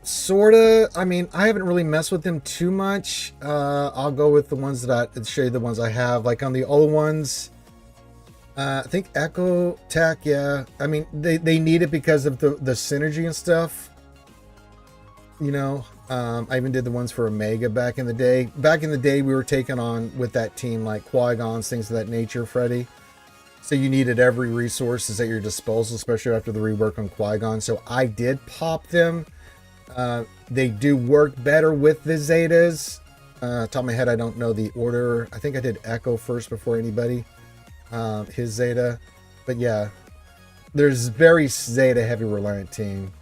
Sorta. I mean, I haven't really messed with them too much. I'll go with the ones that I show you, the ones I have. Like on the old ones, I think Echo Tech, yeah. I mean, they need it because of the synergy and stuff. You know, I even did the ones for Omega back in the day. Back in the day, we were taking on with that team like Qui-Gons, things of that nature, Freddy. So you needed every resources at your disposal, especially after the rework on Qui-Gon. So I did pop them. They do work better with the Zetas. Top of my head, I don't know the order. I think I did Echo first before anybody. His Zeta. But yeah, there's very Zeta heavy reliant team.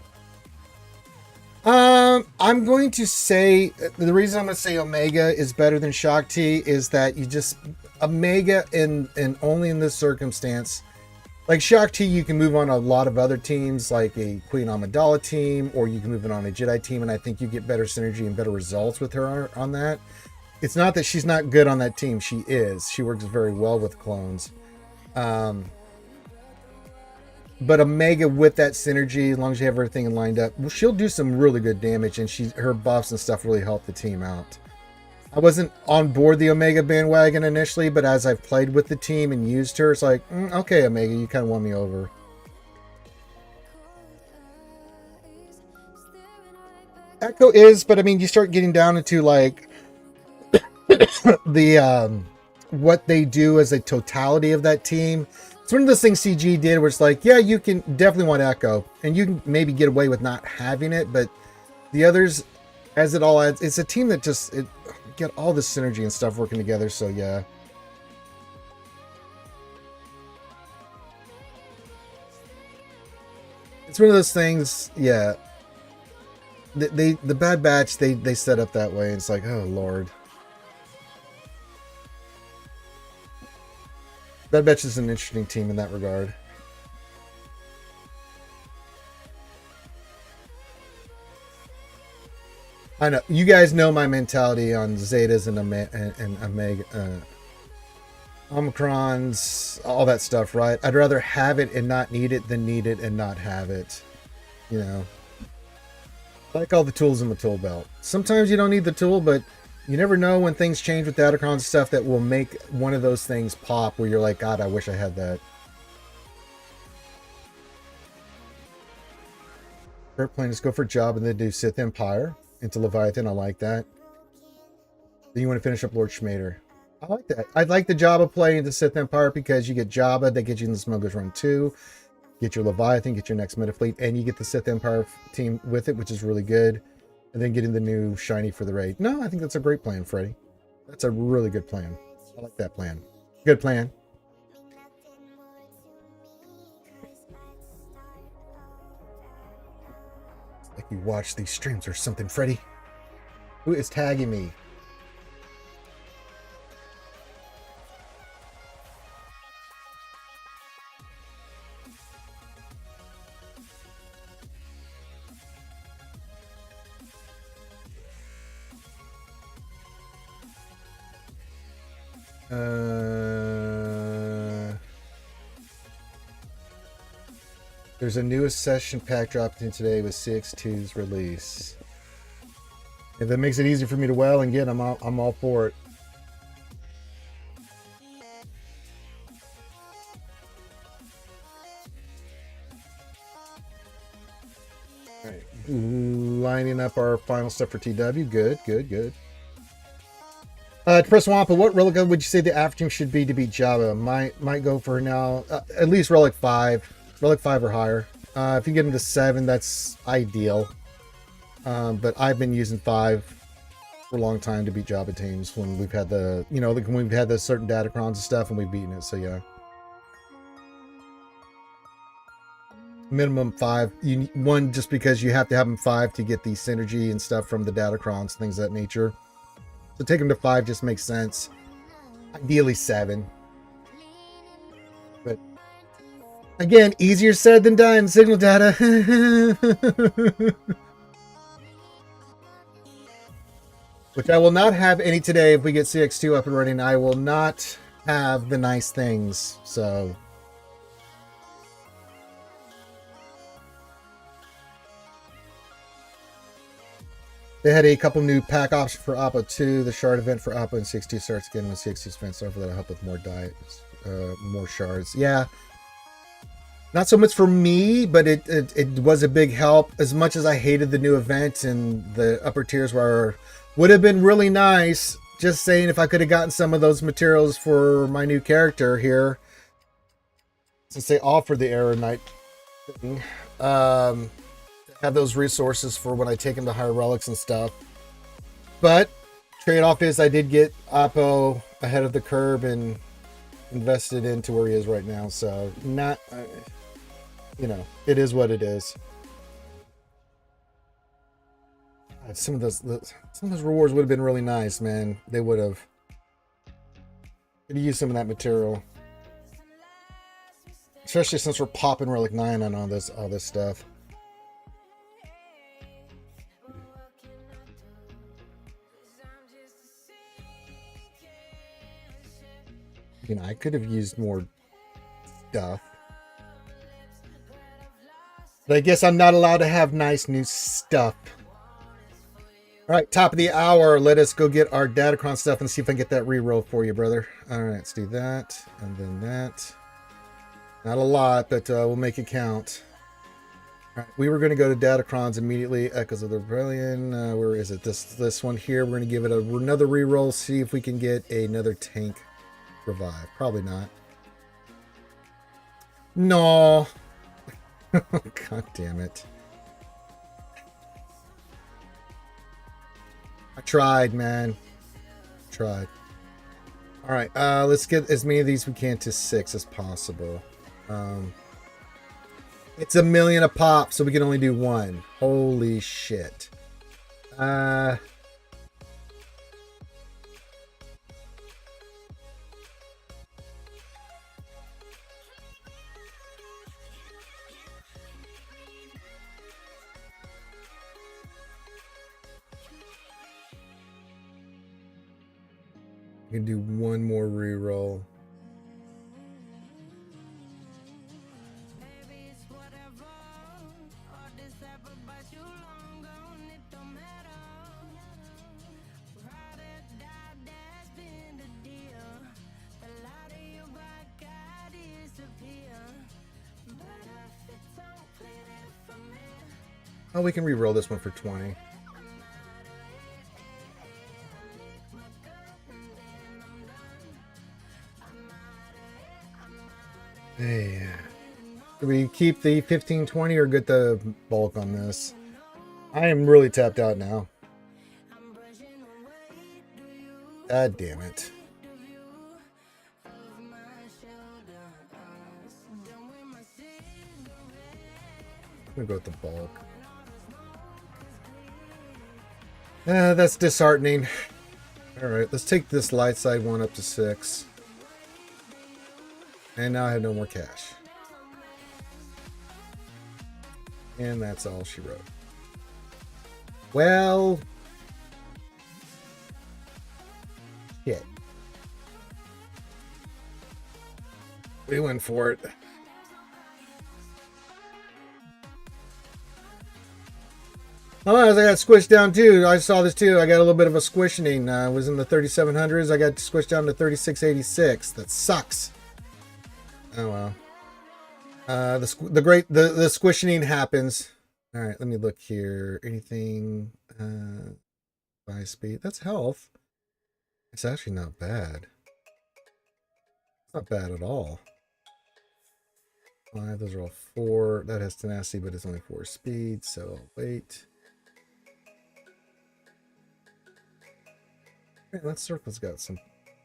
I'm going to say, the reason I'm going to say Omega is better than Shakti is that you just, Omega and only in this circumstance, like Shakti, you can move on a lot of other teams, like a Queen Amidala team, or you can move it on a Jedi team, and I think you get better synergy and better results with her on that. It's not that she's not good on that team. She is. She works very well with clones. But Omega with that synergy, as long as you have everything lined up, well, she'll do some really good damage, and her buffs and stuff really help the team out. I wasn't on board the Omega bandwagon initially, but as I've played with the team and used her, it's like, okay, Omega, you kind of won me over. Echo is, but I mean, you start getting down into like the what they do as a totality of that team. It's one of those things CG did where it's like, yeah, you can definitely want Echo, and you can maybe get away with not having it, but The others, as it all adds, it's a team that just get all this synergy and stuff working together. So yeah. It's one of those things, yeah. The Bad Batch, they set up that way. And it's like, oh Lord. Bad Batch is an interesting team in that regard. I know you guys know my mentality on Zetas and Omega, Omicrons, all that stuff, right? I'd rather have it and not need it than need it and not have it. You know, like all the tools in the tool belt. Sometimes you don't need the tool, but you never know when things change with Datacron stuff that will make one of those things pop where you're like, God, I wish I had that. Current plan is go for Job and then do Sith Empire into Leviathan. I like that. Then you want to finish up Lord Schmader. I like that. I like the Jabba play into Sith Empire because you get Jabba, that gets you in the Smuggler's Run 2. Get your Leviathan, get your next Metafleet, and you get the Sith Empire team with it, which is really good. And then getting the new shiny for the raid. No, I think that's a great plan, Freddy. That's a really good plan. I like that plan. Good plan. Like you watch these streams or something, Freddy. Who is tagging me? There's a newest session pack dropped in today with CX2's release. If that makes it easy for me to well and get, I'm all for it. All right, lining up our final stuff for TW. Good. To press Wampa, what relic would you say the after team should be to beat Jabba? Might go for now at least relic 5. Relic 5 or higher. If you get into 7, that's ideal. But I've been using 5 for a long time to beat Jabba teams when we've had the, like when we've had the certain Datacrons and stuff and we've beaten it. So yeah. Minimum 5. One, just because you have to have them 5 to get the synergy and stuff from the Datacrons, things of that nature. So take them to 5 just makes sense. Ideally 7. But again, easier said than done. Signal data. Which I will not have any today if we get CX2 up and running. I will not have the nice things. So they had a couple new pack options for Oppo 2. The shard event for Oppo and CX2 starts again when CX2 spends over. That'll help with more diet, more shards. Yeah. Not so much for me, but it was a big help. As much as I hated the new event and the upper tiers would have been really nice. Just saying, if I could have gotten some of those materials for my new character here, since they offer the Arrow Knight thing, have those resources for when I take him to higher relics and stuff. But trade-off is I did get Oppo ahead of the curve and invested into where he is right now. So not, it is what it is. Some of those rewards would have been really nice, man. They would have. Could use some of that material, especially since we're popping Relic 9 on all this stuff. I could have used more stuff. But I guess I'm not allowed to have nice new stuff. All right, top of the hour. Let us go get our Datacron stuff and see if I can get that reroll for you, brother. All right, let's do that. And then that. Not a lot, but we'll make it count. All right, we were going to go to Datacrons immediately. Echoes of the Rebellion. Where is it? This one here. We're going to give it another reroll. See if we can get another tank revive. Probably not. No. God damn it. I tried, man. Tried. All right, let's get as many of these we can to 6 as possible. It's $1 million a pop, so we can only do 1. Holy shit. We can do 1 more reroll. Oh, we can re-roll this one for 20. Hey. Do we keep the 15-20 or get the bulk on this? I am really tapped out now. God damn it. I'm gonna go with the bulk. That's disheartening. Alright, let's take this light side one up to 6. And now I have no more cash. And that's all she wrote. Well, shit. We went for it. Oh, I got squished down too. I saw this too. I got a little bit of a squishing. I was in the 3700s. I got squished down to 3686. That sucks. Oh well. The squishing happens. All right, let me look here. Anything by speed? That's health. It's actually not bad. It's not bad at all. 5, those are all 4. That has tenacity, but it's only 4 speed, so I'll wait. Okay, that circle's got some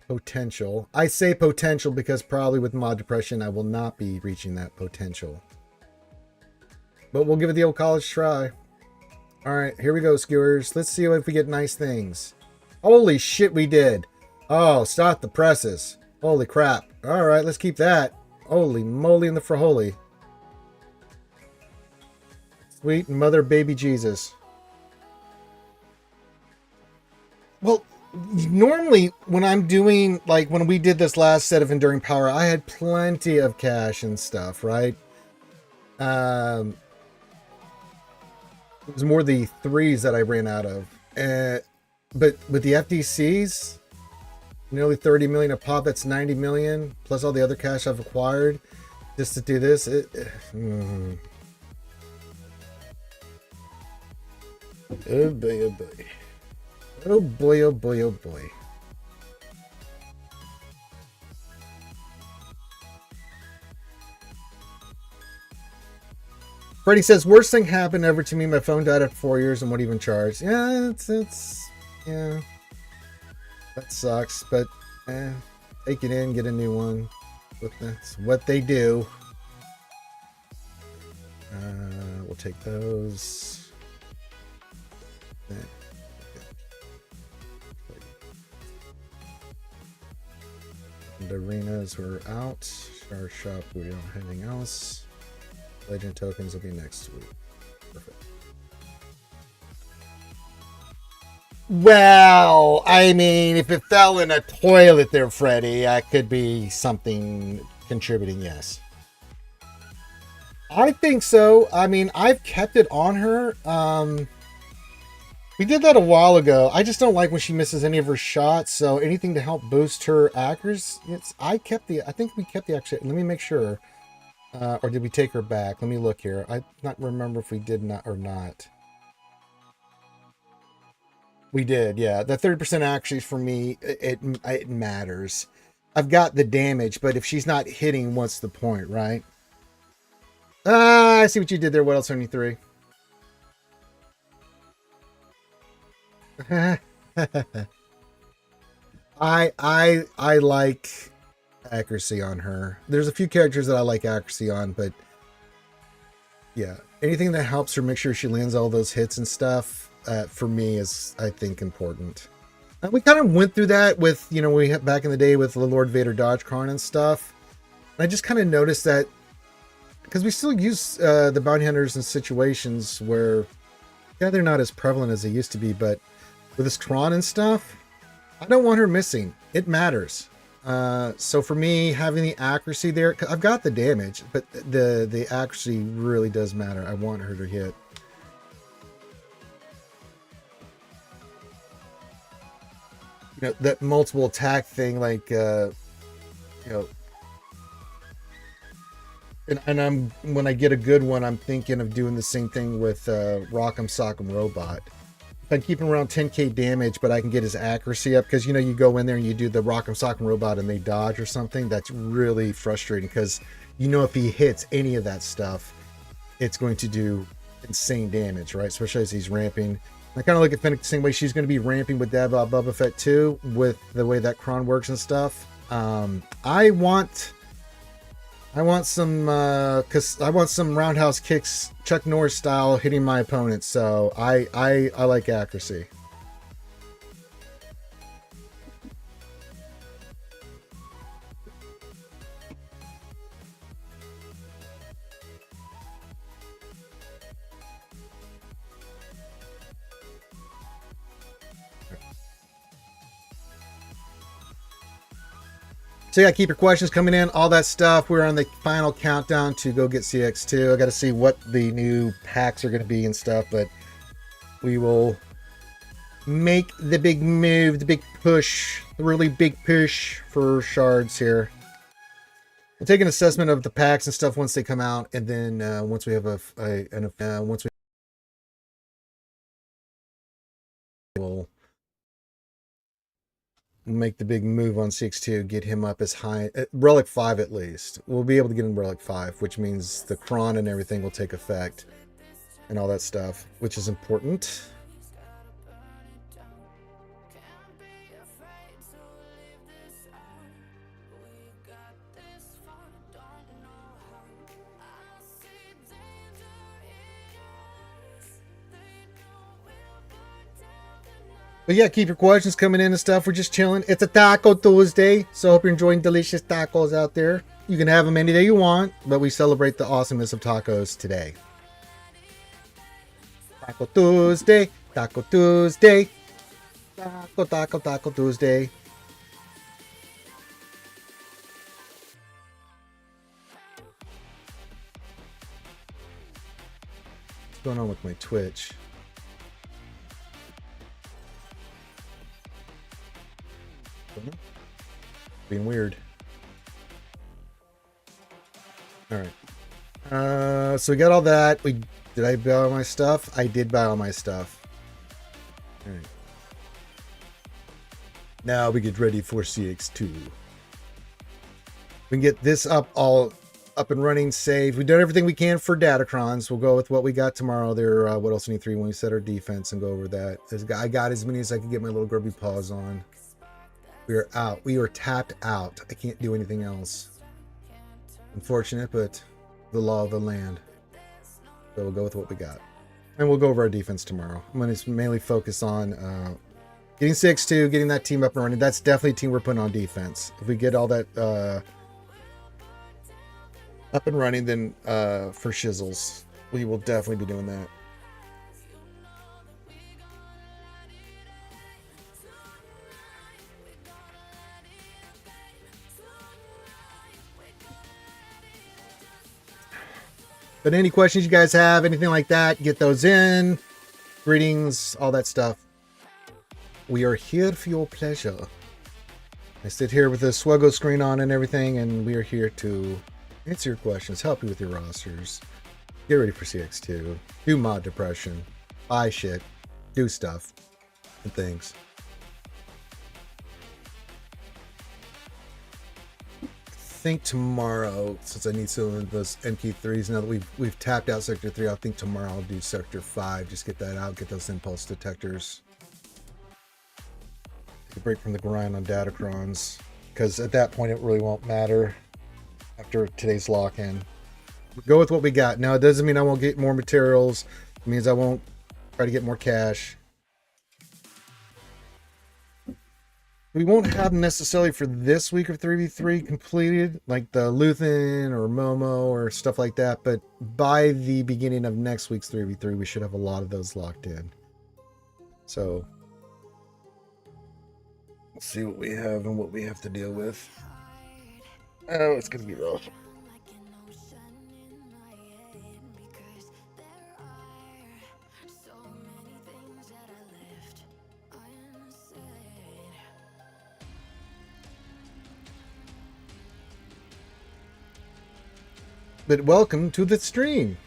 potential. I say potential because probably with mod depression I will not be reaching that potential. But we'll give it the old college try. Alright, here we go, skewers. Let's see if we get nice things. Holy shit, we did. Oh, stop the presses. Holy crap. Alright, let's keep that. Holy moly in the frijoles. Sweet mother baby Jesus. Well, normally when I'm doing, like when we did this last set of Enduring Power, I had plenty of cash and stuff, right? It was more the 3s that I ran out of. But with the FDCs, nearly 30 million a pop, that's 90 million, plus all the other cash I've acquired just to do this. Oh boy, oh boy. Oh boy, oh boy, oh boy. Freddie says, worst thing happened ever to me. My phone died after 4 years and won't even charge. Yeah, yeah. That sucks, but take it in, get a new one. But that's what they do. We'll take those. The arenas were out. Our shop, we don't have anything else. Legend tokens will be next week. Perfect. Well, I mean, if it fell in a toilet there, Freddy, that could be something contributing, yes. I think so. I mean, I've kept it on her. We did that a while ago. I just don't like when she misses any of her shots, so anything to help boost her accuracy. I think we kept the accuracy. Let me make sure. Or did we take her back? Let me look here. I not remember if we did not or not. We did, yeah. The 30% accuracy for me, it matters. I've got the damage, but if she's not hitting, what's the point, right? I see what you did there. What else, 73? I like accuracy on her. There's a few characters that I like accuracy on, but yeah, anything that helps her make sure she lands all those hits and stuff, for me is, I think, important. We kind of went through that with, you know, we had back in the day with the Lord Vader dodge Karn and stuff. And I just kind of noticed that because we still use the bounty hunters in situations where, yeah, they're not as prevalent as they used to be, but with this Kron and stuff, I don't want her missing. It matters. So for me, having the accuracy there, I've got the damage, but the accuracy really does matter. I want her to hit. You know, that multiple attack thing, like, you know, and when I get a good one, I'm thinking of doing the same thing with Rock'em Sock'em Robot. If I keep him around 10k damage, but I can get his accuracy up, because, you know, you go in there and you do the Rock'em Sock'em Robot and they dodge or something. That's really frustrating, because, you know, if he hits any of that stuff, it's going to do insane damage, right? Especially as he's ramping. I kind of look at Fennec the same way. She's going to be ramping with Boba Fett too, with the way that Kron works and stuff. I want some roundhouse kicks, Chuck Norris style, hitting my opponents. So I like accuracy. So yeah, keep your questions coming in, all that stuff. We're on the final countdown to go get CX2. I got to see what the new packs are going to be and stuff, but we will make the big move, the big push, the really big push for shards here. We'll take an assessment of the packs and stuff once they come out, and then once we have we'll make the big move on CX2, get him up as high, Relic 5 at least. We'll be able to get him Relic 5, which means the Kron and everything will take effect and all that stuff, which is important. But yeah, keep your questions coming in and stuff. We're just chilling. It's a Taco Tuesday, so I hope you're enjoying delicious tacos out there. You can have them any day you want, but we celebrate the awesomeness of tacos today. Taco Tuesday, Taco Tuesday, Taco Tuesday. What's going on with my Twitch? Being weird. All right. So we got all that. Did I buy all my stuff? I did buy all my stuff. All right. Now we get ready for CX2. We can get this up and running, saved. We've done everything we can for Datacrons. We'll go with what we got tomorrow. There, what else we need 3 when we set our defense and go over that. I got as many as I can get my little grubby paws on. We are out. We are tapped out. I can't do anything else. Unfortunate, but the law of the land. So we'll go with what we got. And we'll go over our defense tomorrow. I'm going to mainly focus on getting 6-2, getting that team up and running. That's definitely a team we're putting on defense. If we get all that up and running, then for shizzles, we will definitely be doing that. But any questions you guys have, anything like that, get those in. Greetings, all that stuff. We are here for your pleasure. I sit here with the Swgoh screen on and everything, and we are here to answer your questions, help you with your rosters, get ready for CX2, do mod depression, buy shit, do stuff, and things. I think tomorrow, since I need some of those MK3s, now that we've tapped out Sector 3, I think tomorrow I'll do Sector 5, just get that out, get those impulse detectors. break from the grind on Datacrons, because at that point it really won't matter after today's lock-in. Go with what we got. Now, it doesn't mean I won't get more materials. It means I won't try to get more cash. We won't have necessarily for this week of 3v3 completed, like the Luthen or Momo or stuff like that, but by the beginning of next week's 3v3, we should have a lot of those locked in. So, let's see what we have and what we have to deal with. Oh, it's going to be rough. But welcome to the stream.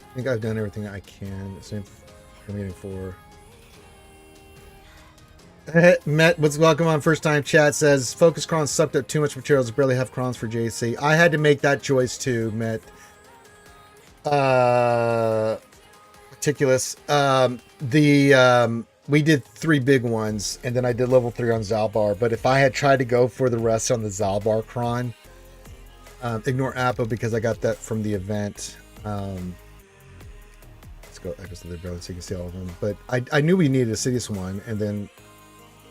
I think I've done everything I can. Same for meeting 4. Met, what's welcome on first time chat says Focus Cron sucked up too much materials, barely have crons for JC. I had to make that choice too, Met. Meticulous. We did 3 big ones, and then I did level 3 on Zalbar. But if I had tried to go for the rest on the Zalbar cron, ignore Apple because I got that from the event. Let's go Echoes of the Brother so you can see all of them. But I knew we needed a Sidious one, and then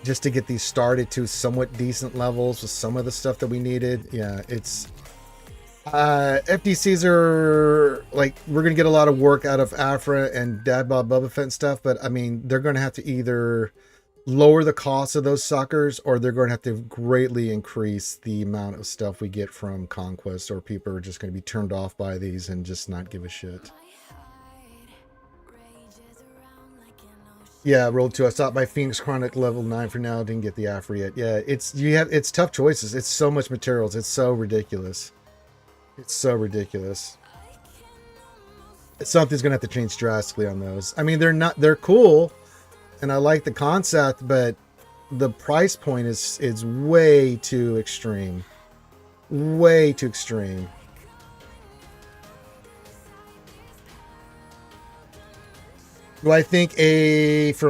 just to get these started to somewhat decent levels with some of the stuff that we needed. Yeah, it's FDCs are like, we're gonna get a lot of work out of Afra and Dad Bob Bubba Fett and stuff, but I mean, they're gonna have to either lower the cost of those suckers, or they're going to have to greatly increase the amount of stuff we get from Conquest, or people are just going to be turned off by these and just not give a shit. Yeah, rolled 2. I stopped by Phoenix Chronic level 9 for now. Didn't get the Afra yet. Yeah, it's tough choices. It's so much materials. It's so ridiculous. It's so ridiculous. Something's gonna have to change drastically on those. I mean, they're cool, and I like the concept, but the price point is way too extreme. Way too extreme. Do I think there's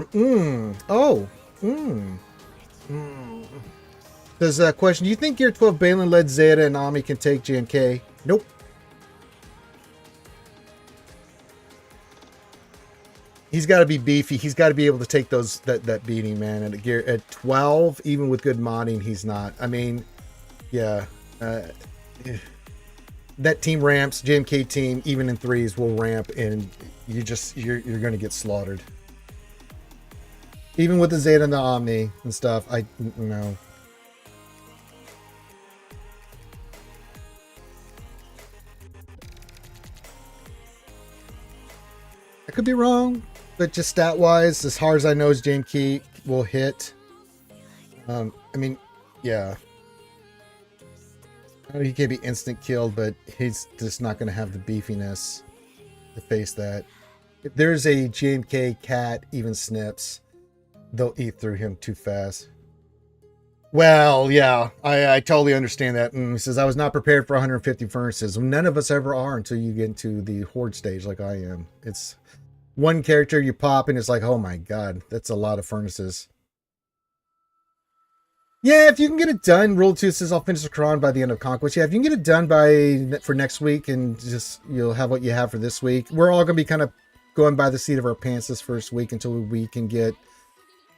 a question. Do you think Gear 12 Balin led Zeta and Ami can take JMK? Nope. He's got to be beefy. He's got to be able to take that beating, man. At 12, even with good modding, he's not. I mean, yeah. That team ramps, JMK team, even in 3s, will ramp, and you're going to get slaughtered. Even with the Zeta and the Omni and stuff, no. I could be wrong, but just stat-wise, as hard as I know, JMK will hit. I mean, yeah. I know he can't be instant killed, but he's just not going to have the beefiness to face that. If there's a JMK cat, even snips, they'll eat through him too fast. Well, yeah, I totally understand that. He says, I was not prepared for 150 furnaces. None of us ever are until you get into the Horde stage like I am. It's one character you pop and it's like, oh my god, that's a lot of furnaces. Yeah, if you can get it done, Rule 2 says I'll finish the Quran by the end of Conquest. Yeah, if you can get it done for next week and just you'll have what you have for this week. We're all going to be kind of going by the seat of our pants this first week until we can get...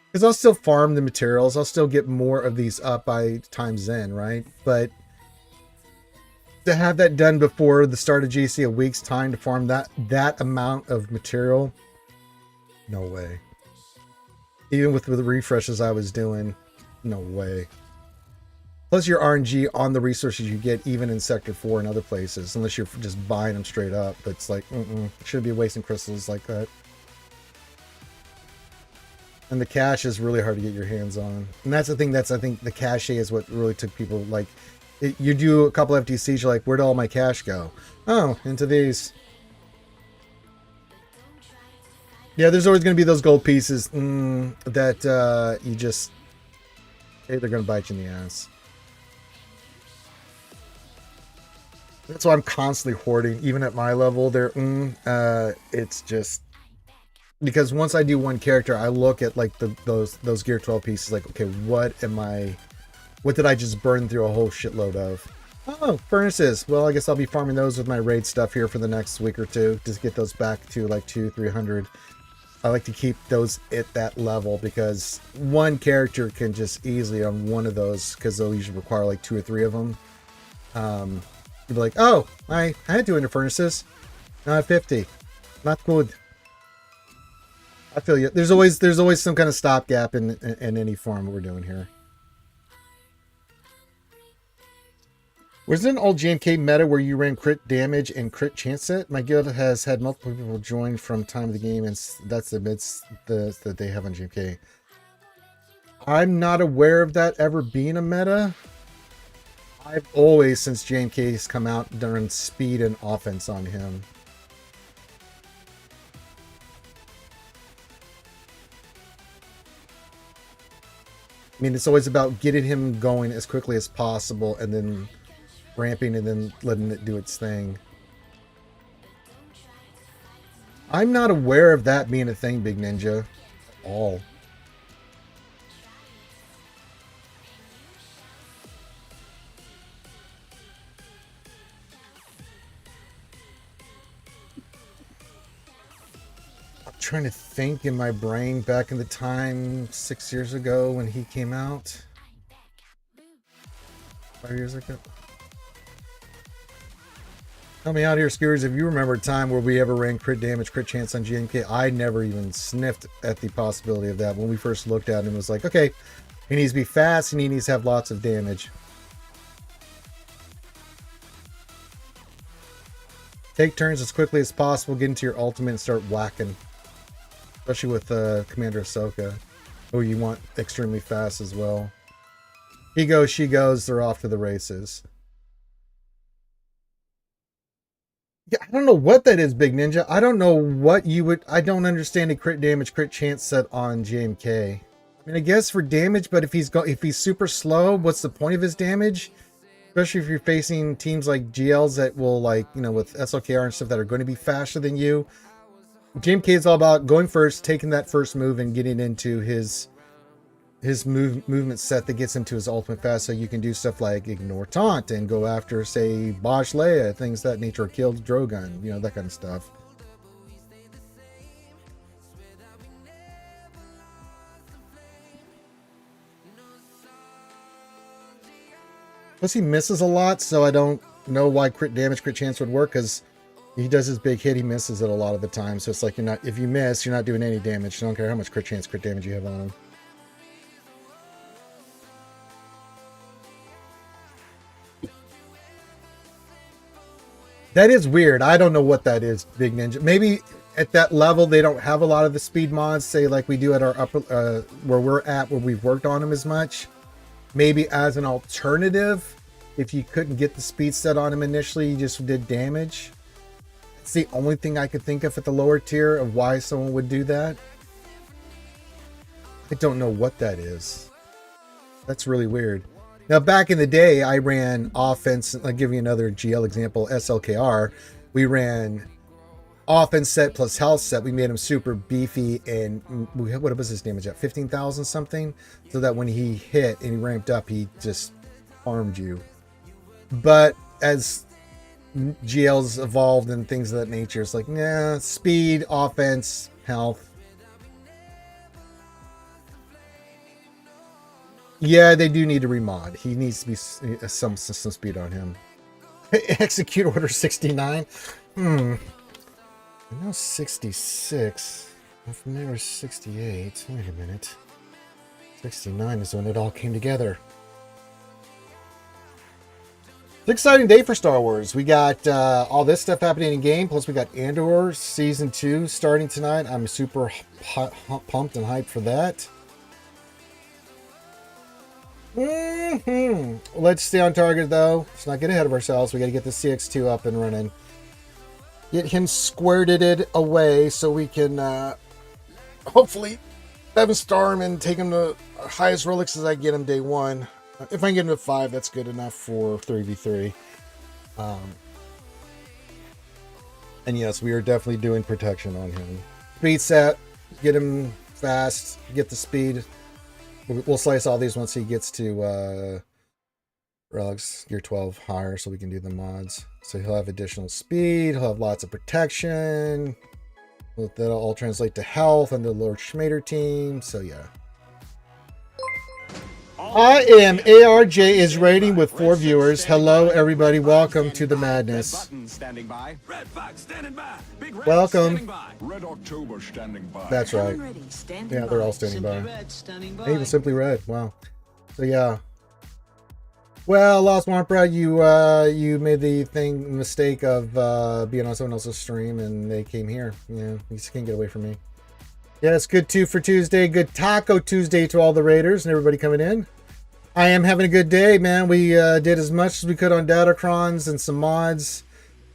Because I'll still farm the materials. I'll still get more of these up by time's end, right? But to have that done before the start of GC, a week's time to farm that amount of material, no way. Even with the refreshes I was doing, no way. Plus your RNG on the resources you get even in Sector 4 and other places, unless you're just buying them straight up. But it's like, shouldn't be wasting crystals like that. And the cache is really hard to get your hands on. And that's the thing, I think the cache is what really took people, like, you do a couple FTCs, you're like, where'd all my cash go? Oh, into these. Yeah, there's always going to be those gold pieces that you just... Hey, they're going to bite you in the ass. That's why I'm constantly hoarding, even at my level. There, it's just because once I do one character, I look at like those Gear 12 pieces, like, okay, what did I just burn through a whole shitload of? Oh, furnaces. Well, I guess I'll be farming those with my raid stuff here for the next week or two, just get those back to like 200-300. I like to keep those at that level because one character can just easily on one of those, because they'll usually require like 2 or 3 of them. You'd be like, oh, I had 200 furnaces. Now I have 50. Not good. I feel you. There's always some kind of stopgap in any farm we're doing here. Was there an old GMK meta where you ran crit damage and crit chance set? My guild has had multiple people join from time of the game, and that's amidst that they have on GMK. I'm not aware of that ever being a meta. I've always, since GMK has come out, done speed and offense on him. I mean, it's always about getting him going as quickly as possible and then ramping and then letting it do its thing. I'm not aware of that being a thing, Big Ninja. At all. I'm trying to think in my brain back in the time 6 years ago when he came out. 5 years ago. Help me out here, Skewers. If you remember a time where we ever ran crit damage, crit chance on GMK, I never even sniffed at the possibility of that. When we first looked at him, it was like, okay, he needs to be fast and he needs to have lots of damage. Take turns as quickly as possible, get into your ultimate and start whacking. Especially with Commander Ahsoka, who you want extremely fast as well. He goes, she goes, they're off to the races. Yeah, I don't know what that is, Big Ninja. I don't know what you would... I don't understand a crit damage, crit chance set on JMK. I mean, I guess for damage, but if he's super slow, what's the point of his damage? Especially if you're facing teams like GLs that will, like, you know, with SLKR and stuff that are going to be faster than you. JMK is all about going first, taking that first move, and getting into his movement set that gets him to his ultimate fast, so you can do stuff like ignore taunt and go after, say, Bosch Leia, things that nature, or kill Drogon, you know, that kind of stuff. Plus he misses a lot, so I don't know why crit damage, crit chance would work, because he does his big hit, he misses it a lot of the time, so it's like, if you miss, you're not doing any damage. I don't care how much crit chance, crit damage you have on him. That is weird. I don't know what that is, Big Ninja. Maybe at that level they don't have a lot of the speed mods, say like we do at our upper, where we're at, where we've worked on them as much. Maybe as an alternative, if you couldn't get the speed set on him initially, you just did damage. It's the only thing I could think of at the lower tier of why someone would do that. I don't know what that is. That's really weird. Now, back in the day, I ran offense. I'll give you another GL example, SLKR. We ran offense set plus health set. We made him super beefy, and what was his damage at? 15,000 something? So that when he hit and he ramped up, he just farmed you. But as GLs evolved and things of that nature, it's like, nah, speed, offense, health. Yeah, they do need to remod. He needs to be some speed on him. Execute order 69. I know 66. I'm familiar with 68. Wait a minute. 69 is when it all came together. It's an exciting day for Star Wars. We got all this stuff happening in game, plus we got Andor Season 2 starting tonight. I'm super pumped and hyped for that. Let's stay on target, though. Let's not get ahead of ourselves. We got to get the CX2 up and running. Get him squirted away so we can hopefully 7-star him and take him to highest relics as I get him day one. If I can get him to 5, that's good enough for 3v3. And yes, we are definitely doing protection on him. Speed set, get him fast, get the speed. We'll slice all these once he gets to relics gear 12 higher, so we can do the mods. So he'll have additional speed, he'll have lots of protection. That'll all translate to health and the Lord Schmader team. So yeah. I am ARJ is rating with 4 viewers. Hello everybody, welcome to the madness. Welcome. Red October standing by. That's right. Yeah, they're all standing by. Even Simply Red. Wow. So yeah. Well, Lost Womprad, you made the mistake of being on someone else's stream, and they came here. Yeah, you just can't get away from me. Yeah, it's good too for Tuesday. Good Taco Tuesday to all the Raiders and everybody coming in. I am having a good day, man. We did as much as we could on Datacrons and some mods.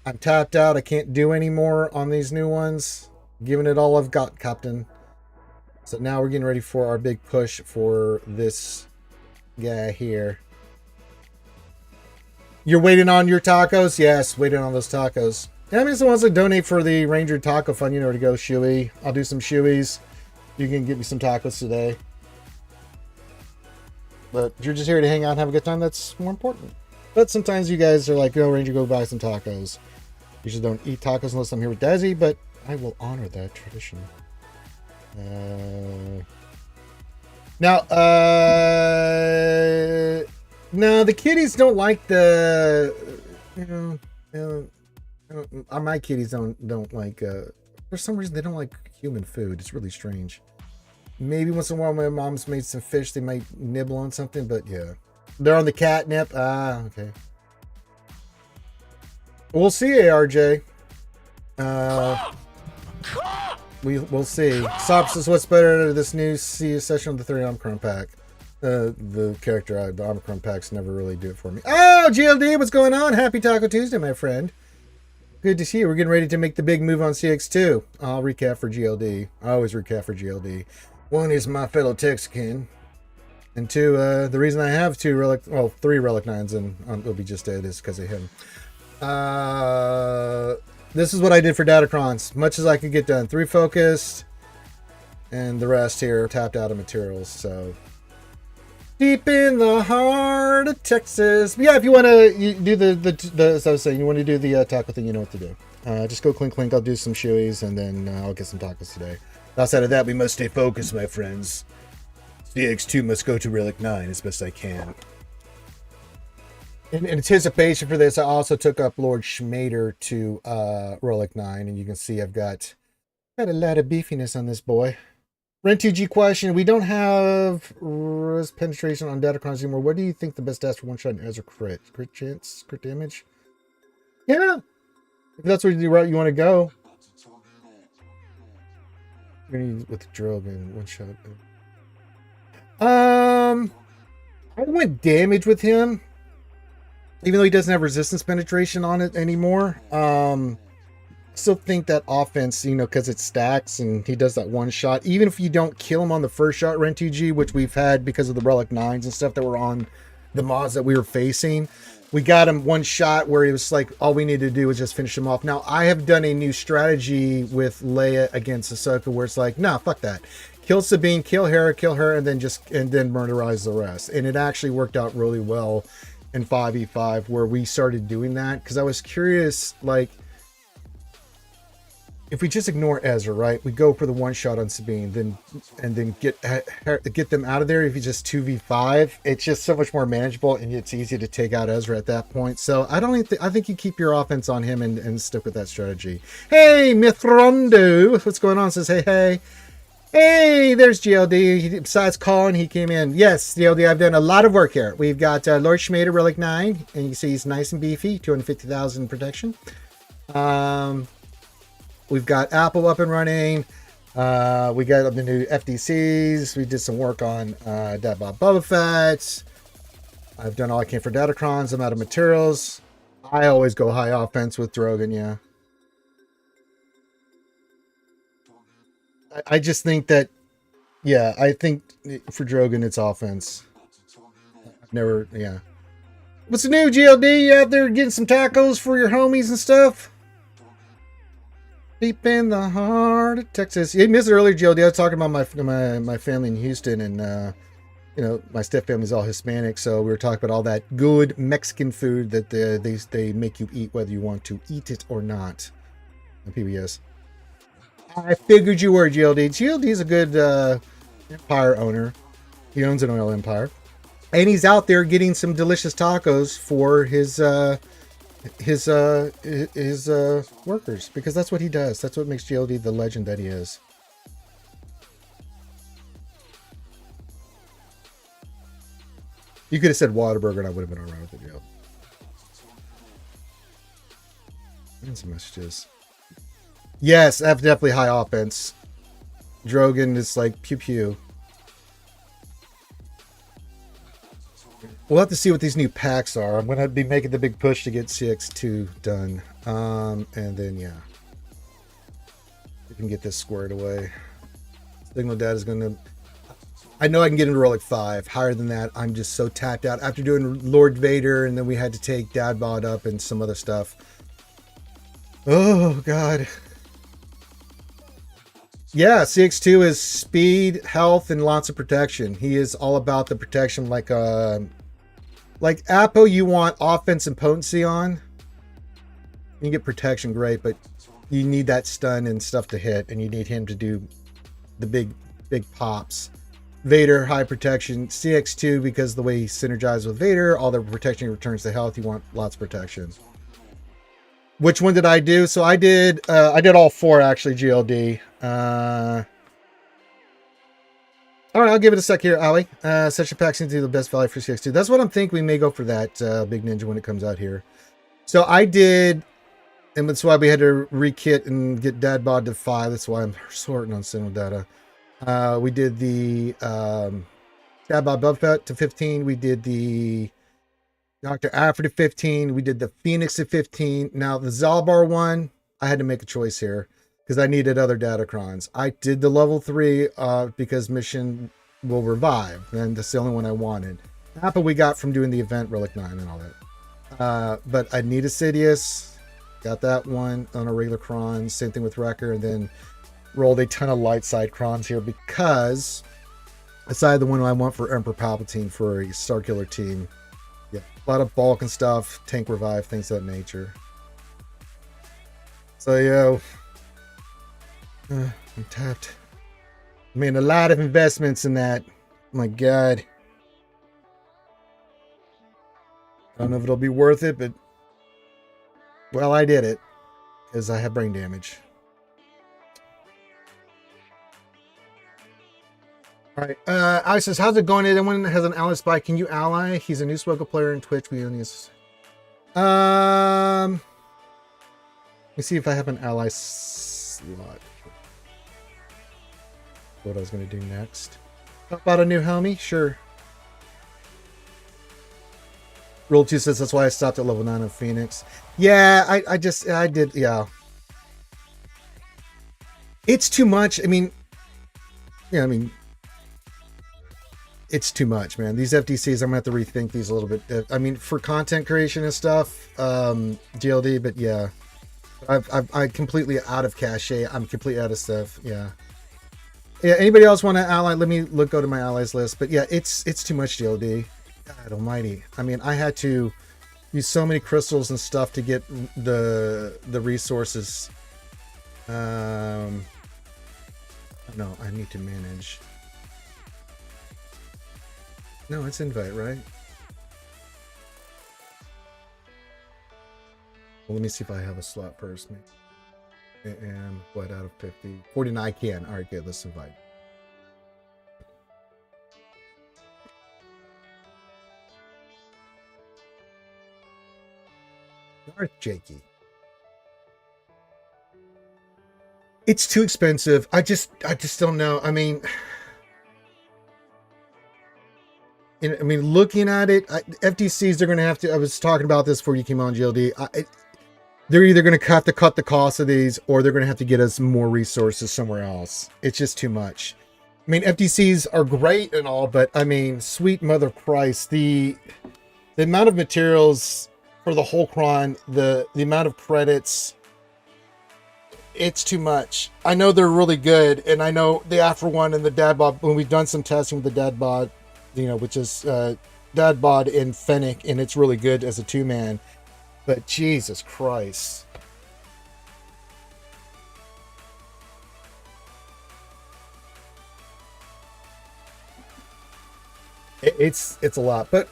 I'm tapped out. I can't do any more on these new ones. Giving it all I've got, Captain. So now we're getting ready for our big push for this guy here. You're waiting on your tacos? Yes, waiting on those tacos. That means the ones that donate for the Ranger Taco Fund, you know where to go, Shuey. I'll do some Shueys. You can get me some tacos today. But if you're just here to hang out and have a good time, that's more important. But sometimes you guys are like, oh, Ranger, go buy some tacos. You just don't eat tacos unless I'm here with Desi, but I will honor that tradition. No, the kitties don't like the, my kitties don't like, for some reason they don't like human food. It's really strange. Maybe once in a while my mom's made some fish, they might nibble on something, but yeah. They're on the catnip. Ah, okay. We'll see, ARJ. We'll see. Sop says, what's better to this new session of the 3 Omicron pack? The character, the Omicron packs never really do it for me. Oh, GLD, what's going on? Happy Taco Tuesday, my friend. Good to see you. We're getting ready to make the big move on CX2. I'll recap for GLD. I always recap for GLD. 1 is my fellow Texican. And 2, the reason I have 3 Relic 9s and it'll be just dead is because of him. This is what I did for Datacrons. Much as I could get done. 3 focused. And the rest here tapped out of materials. So deep in the heart of Texas. But yeah, if you want to do the as I was saying, you want to do the taco thing, you know what to do. Just go clink clink. I'll do some shoeys and then I'll get some tacos today. Outside of that, we must stay focused, my friends. CX2 must go to Relic 9 as best I can. In anticipation for this, I also took up Lord Schmader to Relic 9, and you can see I've got a lot of beefiness on this boy. Ren2G question, we don't have penetration on Datacrons anymore. What do you think the best stats for one shot as a crit? Crit chance? Crit damage? Yeah. If that's what you want to go. You're going to use with Drogue and one shot. I went damage with him. Even though he doesn't have resistance penetration on it anymore. Still think that offense, because it stacks and he does that one shot. Even if you don't kill him on the first shot, Ren2G, which we've had because of the Relic 9s and stuff that were on the mods that we were facing. We got him one shot where he was like, all we needed to do was just finish him off. Now, I have done a new strategy with Leia against Ahsoka where it's like, nah, fuck that. Kill Sabine, kill her, and then murderize the rest. And it actually worked out really well in 5v5 where we started doing that. Because I was curious, like, if we just ignore Ezra, right? We go for the one shot on Sabine, and then get them out of there. If you just 2v5, it's just so much more manageable, and it's easy to take out Ezra at that point. So I think you keep your offense on him and stick with that strategy. Hey, Mithrondo, what's going on? Says hey. Hey, there's GLD. Besides calling, he came in. Yes, GLD, I've done a lot of work here. We've got Lord Schmader, Relic 9, and you can see he's nice and beefy, 250,000 protection. We've got Apple up and running. We got the new FDCs. We did some work on Dad Bob Boba Fett. I've done all I can for Datacrons. I'm out of materials. I always go high offense with Drogon, yeah. I just think that, yeah, I think for Drogon it's offense. I've never, yeah. What's the new, GLD? You out there getting some tacos for your homies and stuff? Deep in the heart of Texas. You missed it earlier, GLD. I was talking about my family in Houston, and you know, my step family's all Hispanic, so we were talking about all that good Mexican food that they make you eat, whether you want to eat it or not. PBS. I figured you were, GLD. GLD's a good empire owner. He owns an oil empire, and he's out there getting some delicious tacos for his workers, because that's what he does. That's what makes GLD the legend that he is. You could have said Whataburger and I would have been alright with the deal. And some messages. Yes, I have definitely high offense. Drogon is like pew pew. We'll have to see what these new packs are. I'm going to be making the big push to get CX2 done. And then, yeah. We can get this squared away. Signal data is going to... I know I can get into Relic 5. Higher than that, I'm just so tapped out. After doing Lord Vader, and then we had to take Dadbod up and some other stuff. Oh, God. Yeah, CX2 is speed, health, and lots of protection. He is all about the protection like Apo, you want offense and potency on. You get protection, great, but you need that stun and stuff to hit, and you need him to do the big pops. Vader, high protection. CX2, because the way he synergizes with Vader, all the protection returns to health. You want lots of protection. Which one did I do? So I did all four, actually, GLD. All right, I'll give it a sec here, Ali. Session packs into the best value for CX2. That's what I'm thinking. We may go for that Big Ninja when it comes out here. So I did, and that's why we had to rekit and get Dadbod to 5. That's why I'm sorting on signal data. We did the Dadbod Buffett to 15. We did the Dr. Afra to 15. We did the Phoenix to 15. Now the Zalbar one, I had to make a choice here, because I needed other Datacrons. I did the level 3 because mission will revive, and that's the only one I wanted. Apple we got from doing the event Relic 9 and all that. But I need Sidious. Got that one on a regular cron. Same thing with Wrecker, and then rolled a ton of light side crons here because I decided the one I want for Emperor Palpatine for a Starkiller team. Yeah, a lot of bulk and stuff, tank revive, things of that nature. So, yo. I'm tapped. I made a lot of investments in that. My God. I don't know if it'll be worth it, but well, I did it because I have brain damage. All right. Ali says, how's it going? Anyone has an ally spy? Can you ally? He's a new Swgoh player in Twitch. We only use... Let me see if I have an ally slot. What I was going to do next. How about a new homie? Sure. Rule 2 says that's why I stopped at level 9 of Phoenix. Yeah, I did, yeah. It's too much. I mean, yeah, it's too much, man. These FDCs, I'm going to have to rethink these a little bit. I mean, for content creation and stuff, GLD, but yeah. I'm completely out of cache. I'm completely out of stuff, yeah. Yeah, anybody else want to ally? Let me go to my allies list. But yeah, it's too much, GLD. God almighty. I mean, I had to use so many crystals and stuff to get the resources. No, I need to manage. No, it's invite, right? Well, let me see if I have a slot first. And what out of 50? 49, I can. All right, good. Let's invite. Darth Jakey. It's too expensive. I just don't know. I mean, looking at it, FTCs, they're going to have to, I was talking about this before you came on, GLD. They're either going to have to cut the cost of these, or they're going to have to get us more resources somewhere else. It's just too much. I mean, FTCs are great and all, but I mean, sweet mother of Christ, the amount of materials for the whole cron, the amount of credits, it's too much. I know they're really good, and I know the Afro one and the Dad Bod, when we've done some testing with the Dad Bod, which is Dad Bod in Fennec, and it's really good as a 2-man. But Jesus Christ. It's a lot. But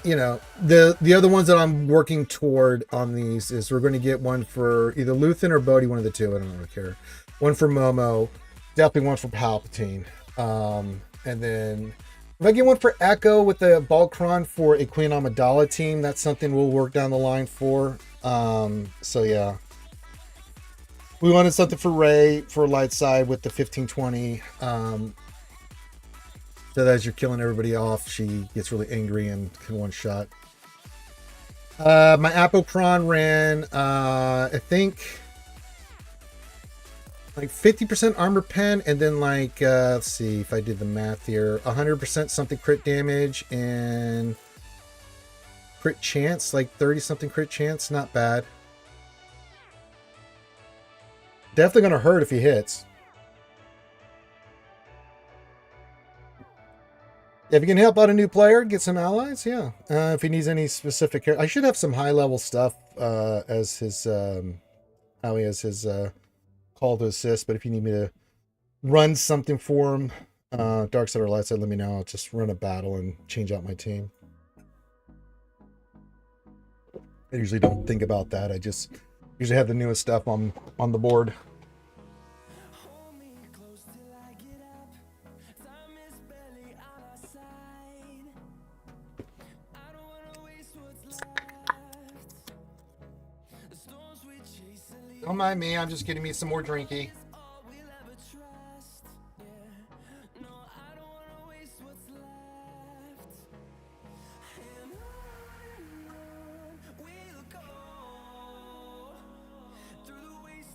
the other ones that I'm working toward on these is we're going to get one for either Luthen or Bodhi, one of the two. I don't really care. One for Momo, definitely one for Palpatine. And then if I get one for Echo with the Balkron for a Queen Amidala team, that's something we'll work down the line for. So yeah, we wanted something for Rey for light side with the 1520. So that as you're killing everybody off, she gets really angry and can one shot. My Apocron ran, I think, like 50% armor pen, and then like, let's see if I did the math here, 100% something crit damage and crit chance, like 30 something crit chance. Not bad. Definitely gonna hurt if he hits. If you can help out a new player, get some allies, yeah. If he needs any specific, I should have some high level stuff as his how he has his call to assist. But if you need me to run something for him, dark side or light side, let me know. I'll just run a battle and change out my team. I usually don't think about that. I just usually have the newest stuff on the board. Don't mind me, I'm just getting me some more drinky.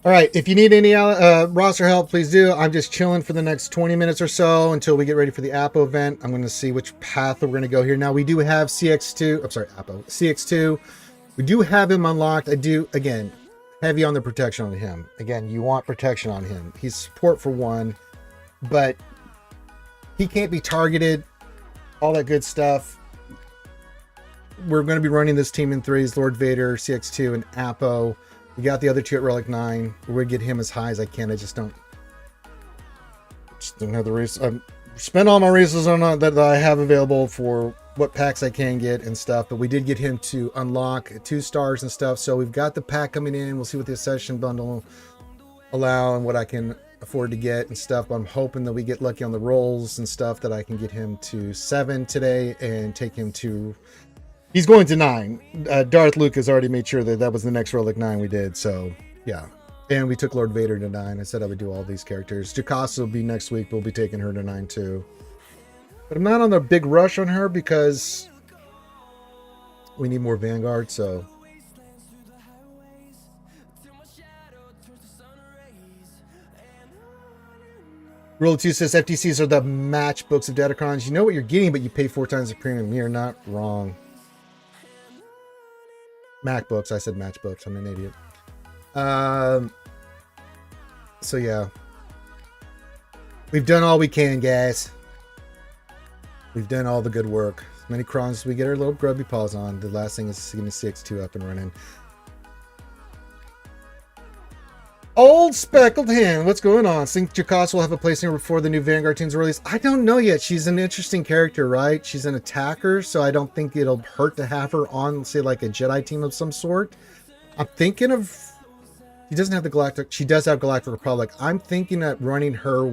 All right, if you need any roster help, please do. I'm just chilling for the next 20 minutes or so until we get ready for the Apo event. I'm going to see which path we're going to go here. Now, we do have CX2. I'm sorry, Apo. CX2. We do have him unlocked. I do, again, heavy on the protection on him. Again, you want protection on him. He's support for 1, but he can't be targeted. All that good stuff. We're going to be running this team in 3s, Lord Vader, CX2, and Apo. We got the other 2 at Relic 9. We're going to get him as high as I can. I just don't have the resources. I spent all my resources on that I have available for what packs I can get and stuff, but we did get him to unlock 2 stars and stuff. So we've got the pack coming in. We'll see what the Accession bundle allow and what I can afford to get and stuff. But I'm hoping that we get lucky on the rolls and stuff, that I can get him to 7 today and take him to... He's going to 9. Darth Luke has already made sure that was the next Relic 9 we did. So yeah. And we took Lord Vader to 9. I said I would do all these characters. Jocasta will be next week. We'll be taking her to 9 too. But I'm not on the big rush on her because we need more Vanguard, so. Rule 2 says FTCs are the match books of Datacrons. You know what you're getting, but you pay 4 times the premium. You're not wrong. MacBooks. I said matchbooks. I'm an idiot. So yeah. We've done all we can, guys. We've done all the good work. As many crons as we get our little grubby paws on. The last thing is getting 6-2 up and running. Old Speckled Hen, what's going on? Think Jocasta will have a place here before the new Vanguard team's release? I don't know yet. She's an interesting character, right? She's an attacker, so I don't think it'll hurt to have her on, say, like a Jedi team of some sort. I'm thinking of... She doesn't have the Galactic... She does have Galactic Republic. I'm thinking of running her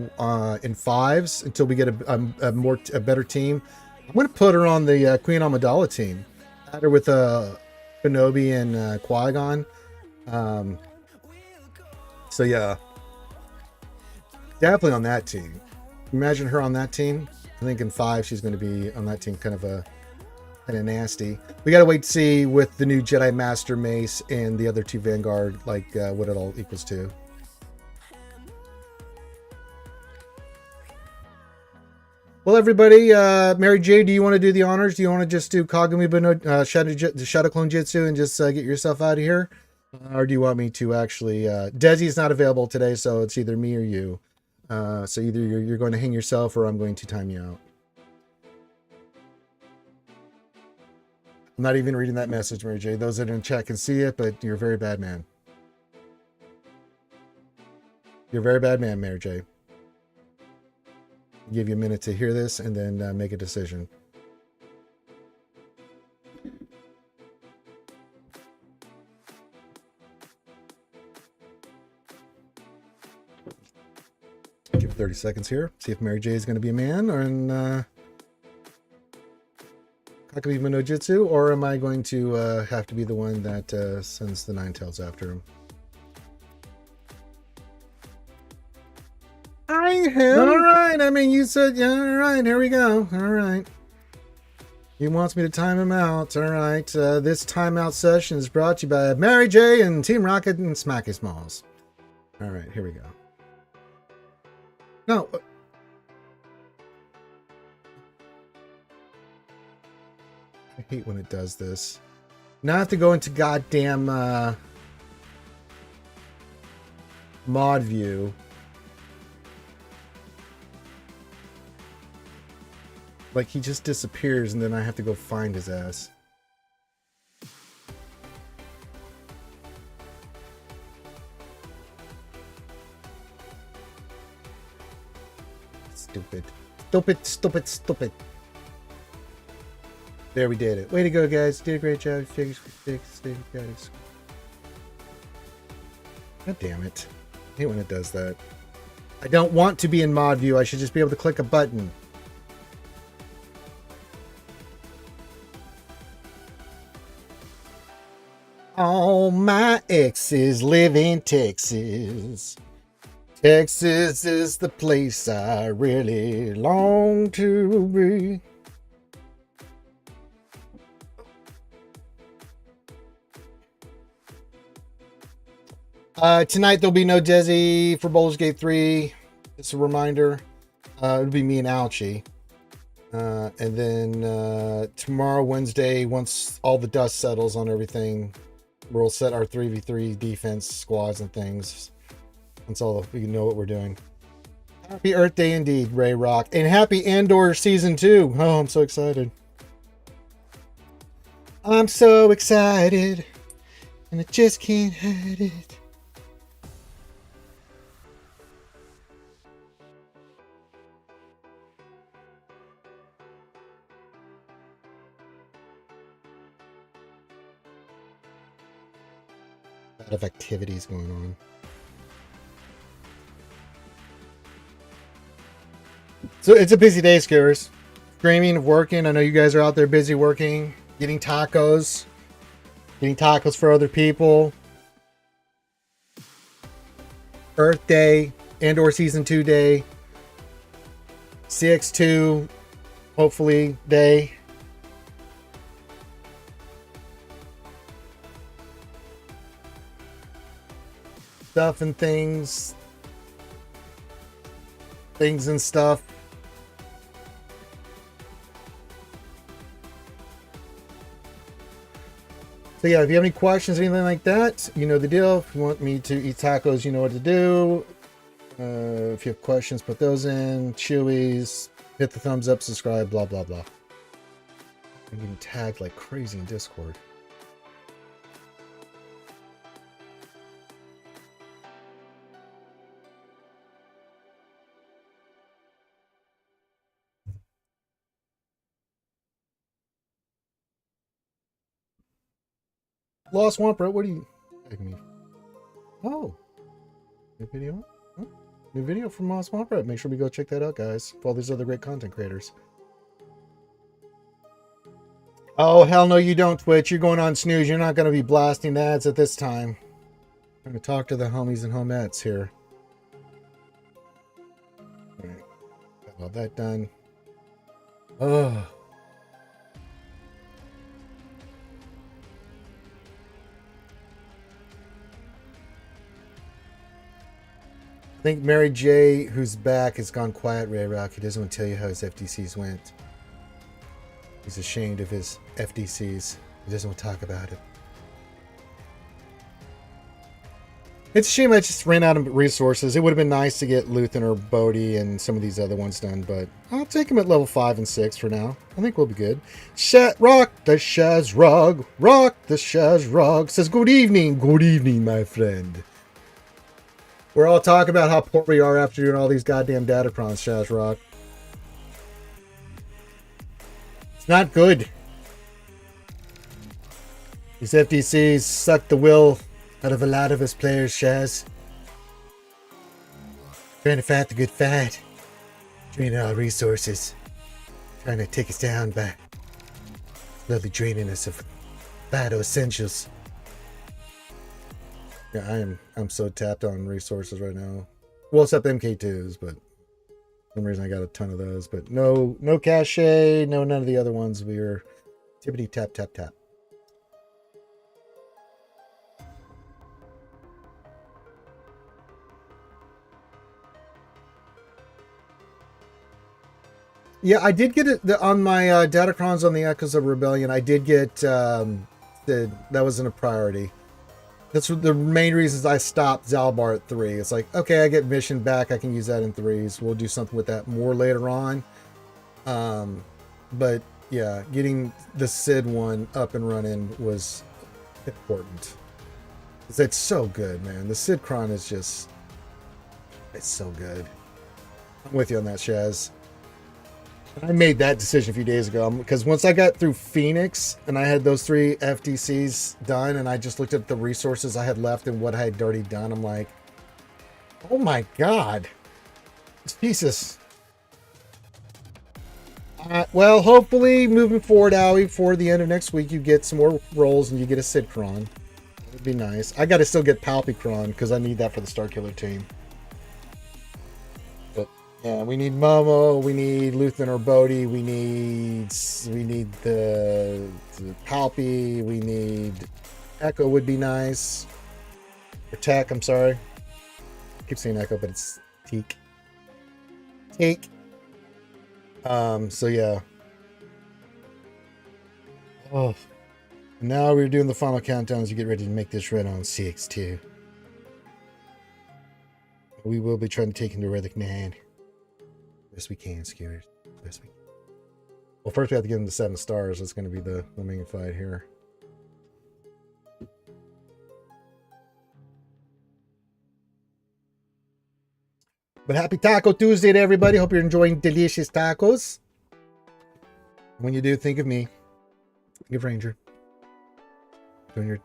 in 5s until we get a better team. I'm going to put her on the Queen Amidala team. Add her with Kenobi and Qui-Gon. So yeah, definitely on that team. Imagine her on that team. I think in 5 she's going to be on that team, kind of nasty. We got to wait to see with the new Jedi Master Mace and the other 2 Vanguard, like what it all equals to. Well, everybody, Mary J, do you want to do the honors? Do you want to just do Kagami Shadow Clone Jitsu and just get yourself out of here? Or do you want me to actually... Desi's not available today, so it's either me or you. So either you're going to hang yourself or I'm going to time you out. I'm not even reading that message, Mary J. Those that are in chat can see it, but you're a very bad man. You're a very bad man, Mary J. I'll give you a minute to hear this and then make a decision. Give it 30 seconds here. See if Mary J is going to be a man or in Kakabi no Jutsu, or am I going to have to be the one that sends the Nine Tails after him? I am. All right. I mean, you said, yeah, all right. Here we go. All right. He wants me to time him out. All right. This timeout session is brought to you by Mary J and Team Rocket and Smacky Smalls. All right. Here we go. No. I hate when it does this. Now I have to go into goddamn mod view. Like, he just disappears and then I have to go find his ass. Stupid. Stupid, stupid, stupid. There, we did it. Way to go, guys. Did a great job. God damn it. I hate when it does that. I don't want to be in mod view. I should just be able to click a button. All my exes live in Texas. Texas is the place I really long to be. Tonight there'll be no Desi for Baldur's Gate 3. Just a reminder. It'll be me and Ouchie. And then tomorrow, Wednesday, once all the dust settles on everything, we'll set our 3v3 defense squads and things. That's all we know what we're doing. Happy Earth Day indeed, Ray Rock. And happy Andor Season 2. Oh, I'm so excited. I'm so excited. And I just can't hide it. A lot of activities going on. So it's a busy day, Skewers. Screaming, working. I know you guys are out there busy working, getting tacos for other people. Earth Day, Andor Season 2 Day, CX2, hopefully, day. Stuff and things and stuff. So yeah, if you have any questions or anything like that, you know the deal. If you want me to eat tacos, you know what to do. If you have questions, put those in. Chewies, hit the thumbs up, subscribe, blah, blah, blah. I'm getting tagged like crazy in Discord. Lost Swamp, bro. What are you tagging me? Oh, new video. Huh? New video from Lost Swamp, bro. Make sure we go check that out, guys. For all these other great content creators. Oh, hell no, you don't, Twitch. You're going on snooze. You're not going to be blasting ads at this time. I'm going to talk to the homies and homettes here. All right. Got all that done. Oh. I think Mary J, who's back, has gone quiet, Ray Rock. He doesn't want to tell you how his FDCs went. He's ashamed of his FDCs. He doesn't want to talk about it. It's a shame I just ran out of resources. It would have been nice to get Luthen or Bodhi and some of these other ones done, but I'll take them at level 5 and 6 for now. I think we'll be good. Rock the Shaz Rug. Rock the Shaz Rug says, good evening, my friend. We're all talking about how poor we are after doing all these goddamn datacrons, Shaz Rock. It's not good. These FTCs suck the will out of a lot of us players, Shaz. Trying to fight the good fight. Draining our resources. Trying to take us down by slowly draining us of vital essentials. Yeah, I'm so tapped on resources right now. Well, except MK2s, but for some reason I got a ton of those. But no cache, none of the other ones. We were tippity tap tap tap. Yeah, I did get it on my datacrons on the Echoes of Rebellion. I did get that wasn't a priority. That's the main reasons I stopped Zalbar at 3. It's like, okay, I get mission back. I can use that in 3s. We'll do something with that more later on. But yeah, getting the Sid one up and running was important. It's so good, man. The Sid Cron is just, it's so good. I'm with you on that, Shaz. I made that decision a few days ago because once I got through Phoenix and I had those 3 FTCs done and I just looked at the resources I had left and what I had already done, I'm like, oh my God. Jesus. Well, hopefully moving forward, Owie, for the end of next week, you get some more rolls and you get a Sidcron. That would be nice. I got to still get Palpicron because I need that for the Starkiller team. Yeah, we need Momo, we need Luthen or Bodhi, we need the Palpy, we need Echo would be nice. Or Tech, I'm sorry. I keep saying Echo, but it's Teak. Teak. So yeah. Oh. Now we're doing the final countdowns to get ready to make this run on CX2. We will be trying to take him to Relic 9. Best we can, Skewers. Best we can. Well, first we have to get him to 7 stars. That's going to be the main fight here. But happy Taco Tuesday to everybody. Hope you're enjoying delicious tacos. When you do, think of me. Think of Ranger. Doing your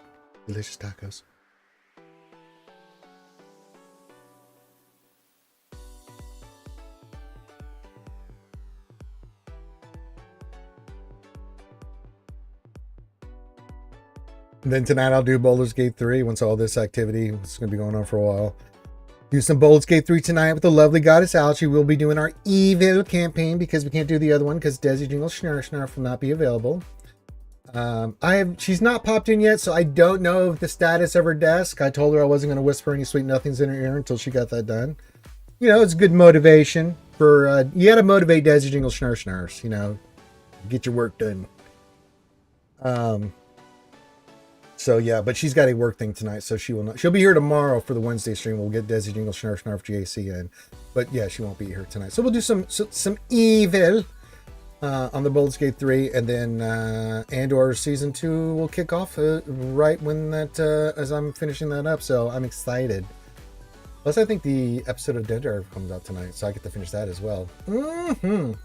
delicious tacos. And then tonight I'll do Baldur's Gate 3 once all this activity is going to be going on for a while. Do some Baldur's Gate 3 tonight with the lovely goddess Alchie. We'll be doing our evil campaign because we can't do the other one because Desi Jingle Snarf will not be available. She's not popped in yet, so I don't know the status of her desk. I told her I wasn't going to whisper any sweet nothings in her ear until she got that done. You know, it's good motivation for, you got to motivate Desi Jingle Snarf, you know, get your work done. So yeah, but she's got a work thing tonight, so she will not. She'll be here tomorrow for the Wednesday stream. We'll get Desi Jingle Snarf GAC in, but yeah, she won't be here tonight. So we'll do some evil on the Baldur's Gate 3, and then Andor season 2 will kick off right when that as I'm finishing that up. So I'm excited. Plus, I think the episode of Daredevil comes out tonight, so I get to finish that as well.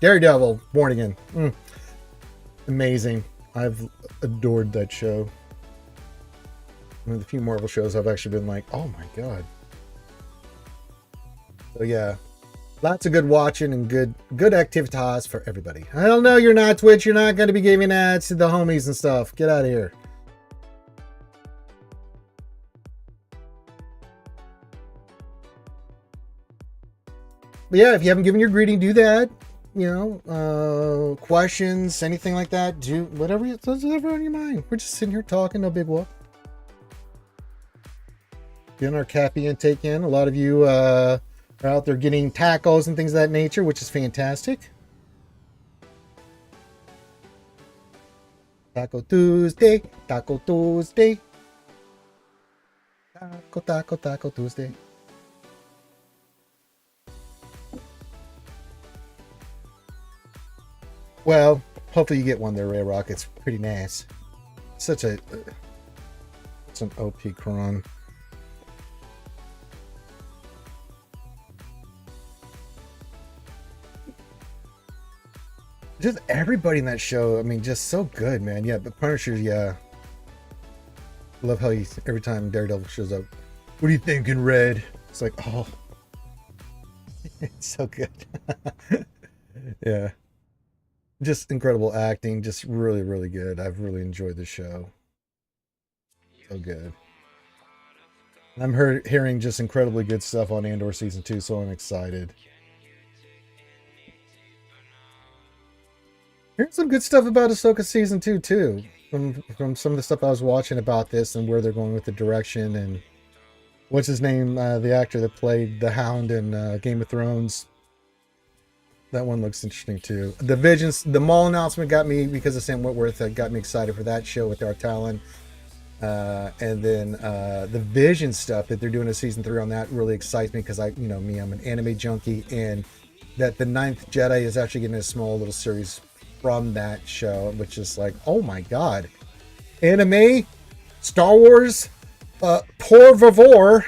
Daredevil, Born Again, amazing. I've adored that show. One of the few Marvel shows I've actually been like, oh my God. So yeah, lots of good watching and good activities for everybody. I don't know, you're not Twitch. You're not going to be giving ads to the homies and stuff. Get out of here. But yeah, if you haven't given your greeting, do that. You know, questions, anything like that. Do whatever on your mind. We're just sitting here talking, no big whoop. Getting our caffeine intake in. A lot of you are out there getting tacos and things of that nature, which is fantastic. Taco Tuesday, Taco Tuesday. Taco Tuesday. Well, hopefully you get one there, Ray Rock. It's pretty nice. Such a... It's an OP cron. Just everybody in that show, I mean, just so good, man. Yeah, but Punisher, yeah. Love how he, every time Daredevil shows up, what are you thinking, Red? It's like, oh. It's so good. Yeah. Just incredible acting, just really, really good. I've really enjoyed the show. So good. I'm hearing just incredibly good stuff on Andor Season 2, so I'm excited. Here's some good stuff about Ahsoka Season 2, too. From some of the stuff I was watching about this and where they're going with the direction. And what's his name? The actor that played the Hound in Game of Thrones. That one looks interesting, too. The Visions, the Maul announcement got me, because of Sam Witwer, that got me excited for that show with Darth Talon. And then the Vision stuff that they're doing in Season 3 on that really excites me, because I'm an anime junkie, and that the Ninth Jedi is actually getting a small little series from that show, which is like, oh my god, anime, Star Wars, por favor.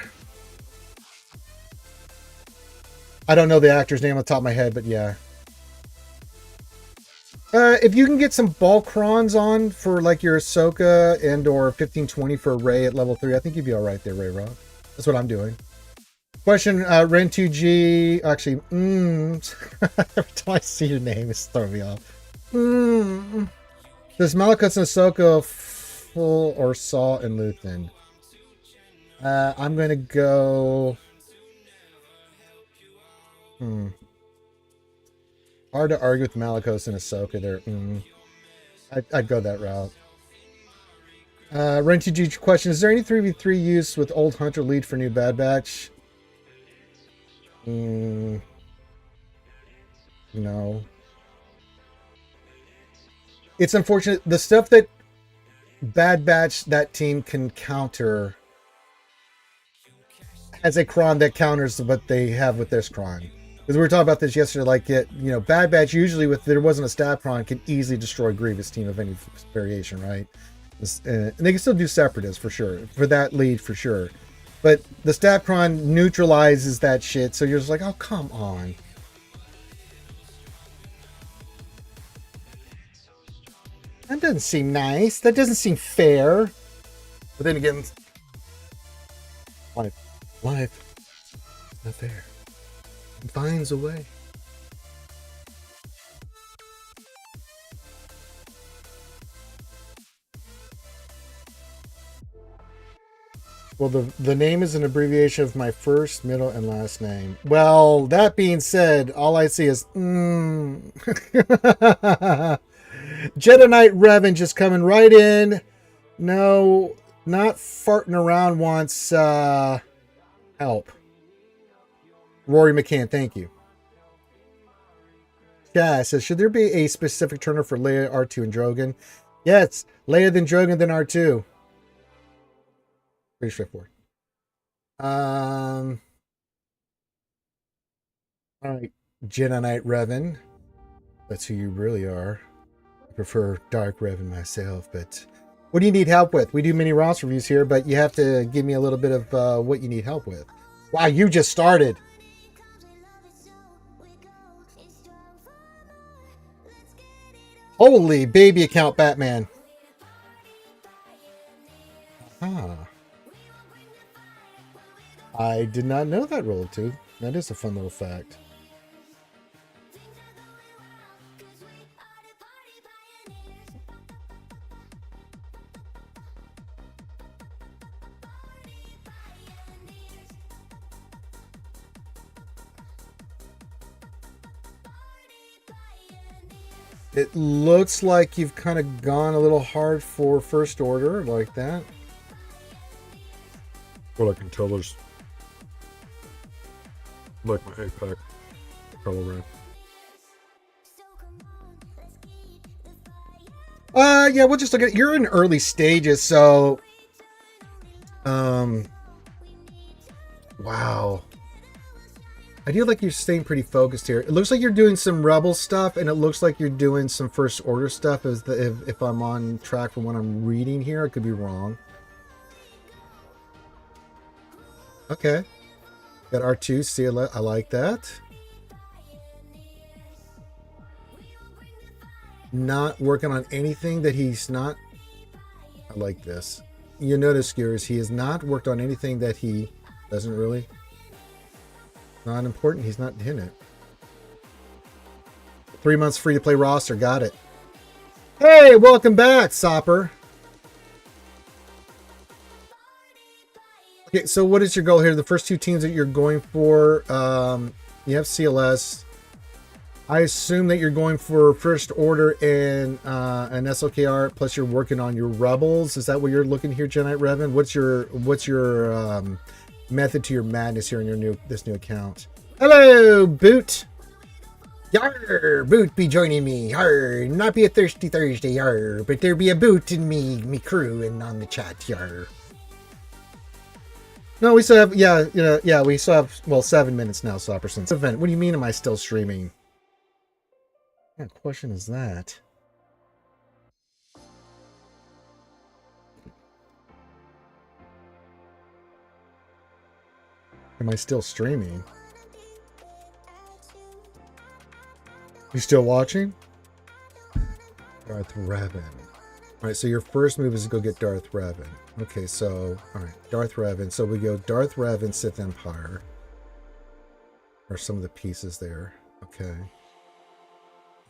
I don't know the actor's name on the top of my head, but yeah. If you can get some bulk crons on for like your Ahsoka and or 1520 for Rey at level 3, I think you'd be all right there, Ray Rock. That's what I'm doing. Question, Ren2G, actually, every time I see your name, it's throwing me off. Does Malakos and Ahsoka full or Saw and Luthen? I'm gonna go. Hard to argue with Malakos and Ahsoka there. I'd go that route. Ren2G question: is there any 3v3 use with old Hunter lead for new Bad Batch? No. It's unfortunate. The stuff that Bad Batch, that team can counter, has a cron that counters what they have with this cron. Because we were talking about this yesterday, like, Bad Batch usually, if there wasn't a stab cron, can easily destroy Grievous team of any variation, right? And they can still do Separatists, for sure. For that lead, for sure. But the stab cron neutralizes that shit, so you're just like, oh, come on. That doesn't seem nice. That doesn't seem fair. But then again, life, not fair. It finds a way. Well, the name is an abbreviation of my first, middle, and last name. Well, that being said, all I see is Jedi Knight Revan just coming right in. No, not farting around, wants help. Rory McCann, thank you. Yeah, says, should there be a specific turner for Leia, R2, and Drogon? Yes, Leia, then Drogon, then R2. Pretty straightforward. All right, Jedi Knight Revan. That's who you really are. I prefer Dark Revan myself, but what do you need help with? We do mini Ross reviews here, but you have to give me a little bit of what you need help with. Wow, you just started. Holy baby account Batman. I did not know that, Roll2. That is a fun little fact. It looks like you've kind of gone a little hard for First Order, like that. Well, I can tell there's like my APAC color red. Yeah, we'll just look at it. You're in early stages, so Wow. I do like you're staying pretty focused here. It looks like you're doing some rebel stuff, and it looks like you're doing some first order stuff. If I'm on track from what I'm reading here, I could be wrong. Okay. Got R2, CLS. I like that. Not working on anything that he's not. I like this. You notice, viewers, he has not worked on anything that he doesn't really. Not important. He's not hitting it. 3 months free to play roster. Got it. Hey, welcome back, Sopper. Okay, so what is your goal here? The first two teams that you're going for, you have CLS. I assume that you're going for First Order and an SLKR, plus you're working on your Rebels. Is that what you're looking here, Genite Revan? What's your method to your madness here in this new account? Hello, Boot. Yar, Boot be joining me. Yar, not be a thirsty Thursday. Yar, but there be a Boot in me crew and on the chat. Yar. No, we still have, we still have, well, 7 minutes now, Sopper, since event. What do you mean, am I still streaming? What question is that? Am I still streaming? You still watching? Darth Revan. Alright, so your first move is to go get Darth Revan. Okay, so, alright, Darth Revan. So we go Darth Revan, Sith Empire. Or some of the pieces there. Okay.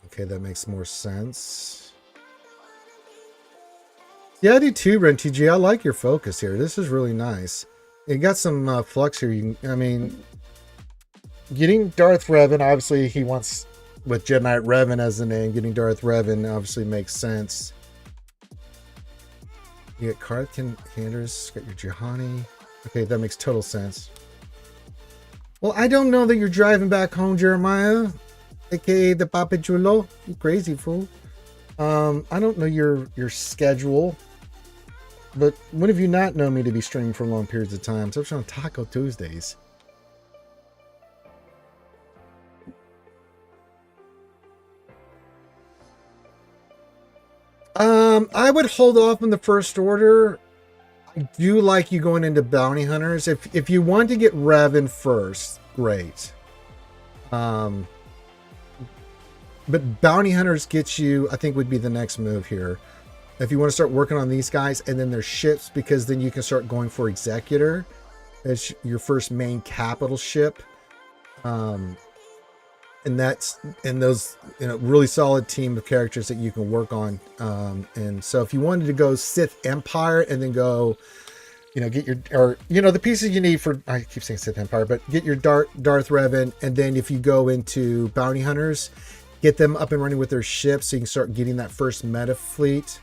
Okay, that makes more sense. Yeah, I do too, RenTG. I like your focus here. This is really nice. You got some flux here. I mean, getting Darth Revan, obviously he wants, with Genite Revan as the name, getting Darth Revan obviously makes sense. You get Karth Kanders, got your Juhani. Okay, that makes total sense. Well, I don't know that you're driving back home, Jeremiah, aka the Papa Chulo. You crazy fool. I don't know your schedule, but when have you not known me to be streaming for long periods of time, especially on Taco Tuesdays? I would hold off on the First Order. I do like you going into Bounty Hunters. If you want to get Revan first, great. But Bounty Hunters gets you, I think, would be the next move here. If you want to start working on these guys, and then their ships, because then you can start going for Executor as your first main capital ship. And those, really solid team of characters that you can work on. And so if you wanted to go Sith Empire and then go, get your, the pieces you need for, I keep saying Sith Empire, but get your Darth Revan. And then if you go into Bounty Hunters, get them up and running with their ships so you can start getting that first meta fleet.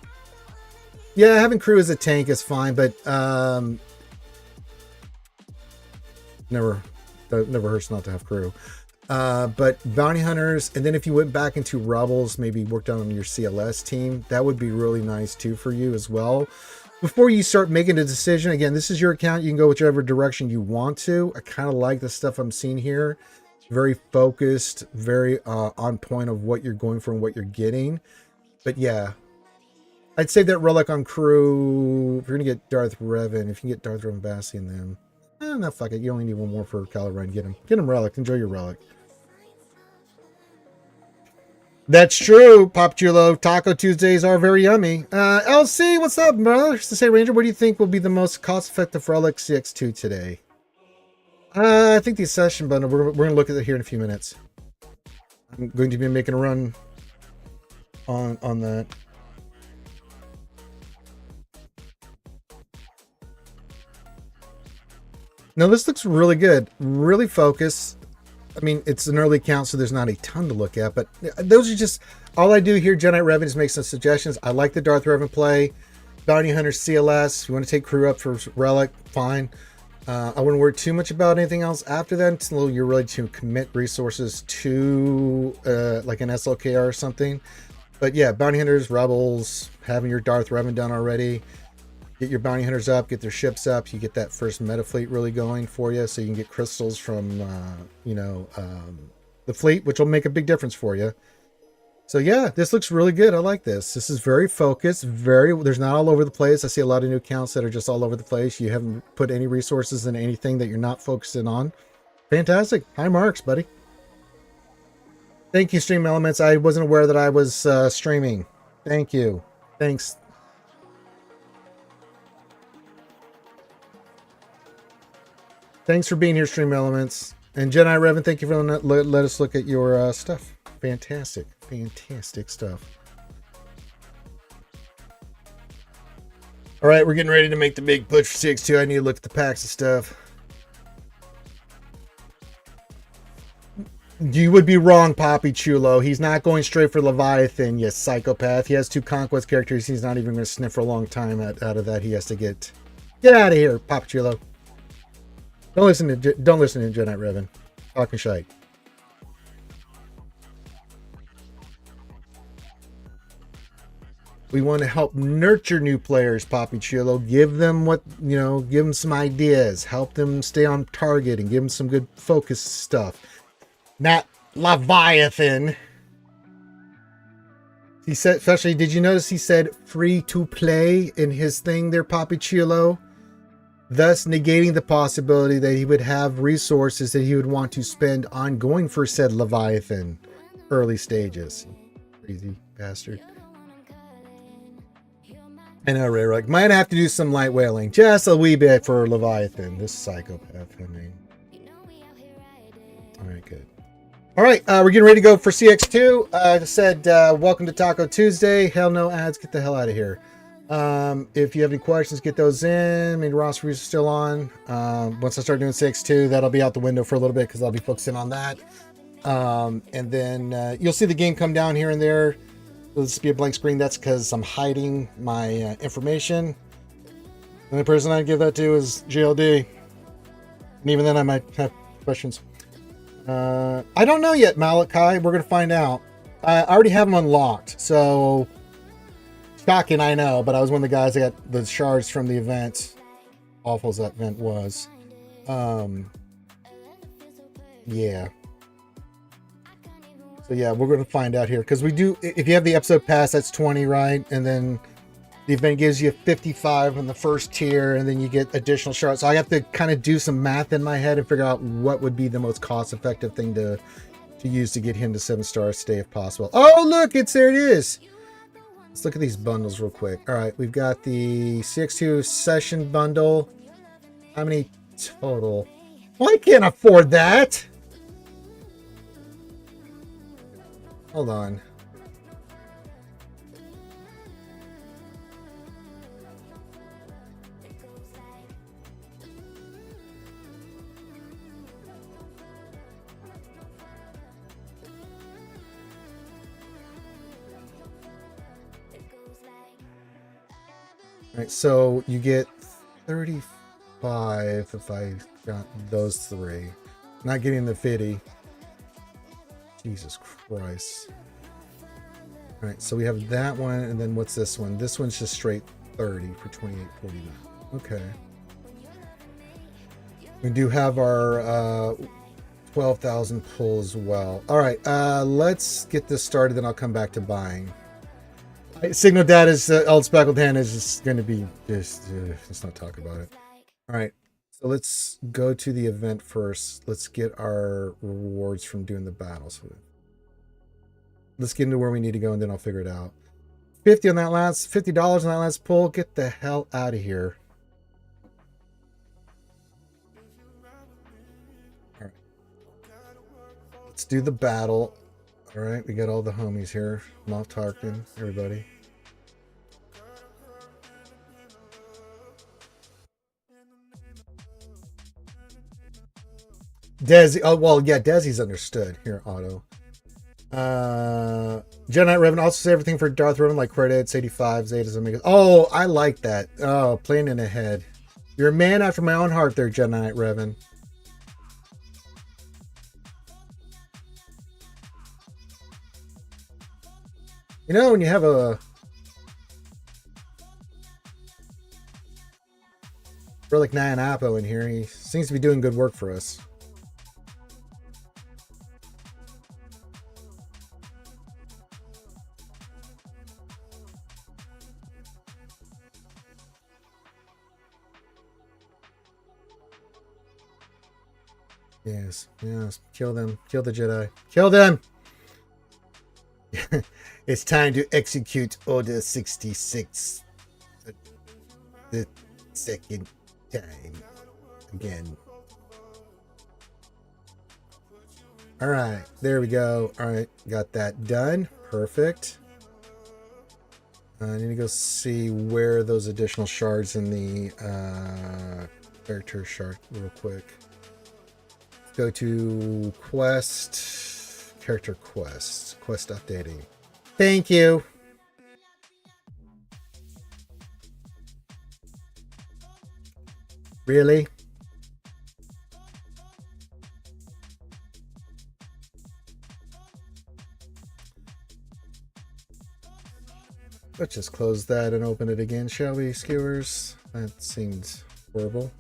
Yeah, having crew as a tank is fine, but never hurts not to have crew. But Bounty Hunters, and then if you went back into Rebels, maybe worked on your CLS team, that would be really nice too for you as well. Before you start making a decision, again, this is your account. You can go whichever direction you want to. I kind of like the stuff I'm seeing here. It's very focused, very on point of what you're going for and what you're getting. But yeah, I'd say that relic on crew, if you're going to get Darth Revan, if you can get Darth Revan Bassian, then no, fuck it. You only need one more for Kylo Ren. Get him relic. Enjoy your relic. That's true, Pop Chulo. Taco Tuesdays are very yummy. LC, what's up, brother? To say, Ranger, what do you think will be the most cost-effective relic CX2 today? I think the Accession bundle. We're going to look at it here in a few minutes. I'm going to be making a run on that. No, this looks really good. Really focused. I mean, it's an early count, so there's not a ton to look at, but those are just, all I do here, Genite Revan, is make some suggestions. I like the Darth Revan play. Bounty Hunter CLS, if you want to take crew up for Relic, fine. I wouldn't worry too much about anything else after that until you're ready to commit resources to like an SLKR or something. But yeah, Bounty Hunters, Rebels, having your Darth Revan done already. Get your bounty hunters up, get their ships up. You get that first meta fleet really going for you, so you can get crystals from, the fleet, which will make a big difference for you. So yeah, this looks really good. I like this. This is very focused, there's not all over the place. I see a lot of new accounts that are just all over the place. You haven't put any resources in anything that you're not focusing on. Fantastic. High marks, buddy. Thank you, Stream Elements. I wasn't aware that I was streaming. Thank you. Thanks. Thanks for being here, Stream Elements. And Jedi Revan, thank you for let us look at your stuff. Fantastic. Fantastic stuff. All right, we're getting ready to make the big push for CX2. I need to look at the packs and stuff. You would be wrong, Poppy Chulo. He's not going straight for Leviathan, you psychopath. He has 2 Conquest characters. He's not even going to sniff for a long time out of that. He has to get out of here, Poppy Chulo. Don't listen to Jedi Revan. Talking shite. We want to help nurture new players, Poppy Chulo. Give them give them some ideas. Help them stay on target and give them some good focus stuff. Not Leviathan. He said, especially, did you notice he said free to play in his thing there, Poppy Chulo? Thus negating the possibility that he would have resources that he would want to spend on going for said Leviathan early stages. Crazy bastard. I know, Ray Rock. Might have to do some light whaling. Just a wee bit for Leviathan. This psychopath, I mean. Alright, good. Alright, we're getting ready to go for CX2. I said, welcome to Taco Tuesday. Hell no ads. Get the hell out of here. If you have any questions, get those in. Maybe roster reviews are still on. Once I start doing CX2, that'll be out the window for a little bit because I'll be focusing on that. And then you'll see the game come down here and there. It'll just be a blank screen. That's because I'm hiding my information. The only person I give that to is JLD. And even then I might have questions. I don't know yet, Malachi. We're going to find out. I already have them unlocked. So, shocking, I know. But I was one of the guys that got the shards from the event. Awful as that event was. Yeah. So yeah, we're going to find out here. Because we do, if you have the episode pass, that's 20, right? And then the event gives you 55 in the first tier. And then you get additional shards. So I have to kind of do some math in my head and figure out what would be the most cost-effective thing to use to get him to 7 stars today if possible. Oh, look, there it is. Let's look at these bundles real quick. All right, we've got the CX2 session bundle. How many total? Well, I can't afford that. Hold on. All right, so you get 35 if I got those 3. Not getting the 50. Jesus Christ. All right, so we have that one, and then what's this one? This one's just straight 30 for 28.49. Okay. We do have our 12,000 pull as well. All right, let's get this started, then I'll come back to buying. Signal Data's old speckled hand is just going to be just let's not talk about it. All right, so let's go to the event first. Let's get our rewards from doing the battles. Let's get into where we need to go, and then I'll figure it out. $50 on that last pull. Get the hell out of here. All right, let's do the battle. All right, we got all the homies here. Moff Tarkin, everybody. Desi, oh, well, yeah, Desi's understood. Here, Otto. Jedi Revan also says everything for Darth Revan, like credits, 85, Zetas, Omegas. Oh, I like that. Oh, planning ahead. You're a man after my own heart there, Jedi Revan. You know, when you have Relic Nyan in here. He seems to be doing good work for us. Yes, yes. Kill them. Kill the Jedi. Kill them! It's time to execute Order 66. The second time. Again. Alright, there we go. Alright, got that done. Perfect. I need to go see where those additional shards in the character shard real quick. Go to quest, character quest updating. Thank you. Really? Let's just close that and open it again, shall we, skewers? That seems horrible.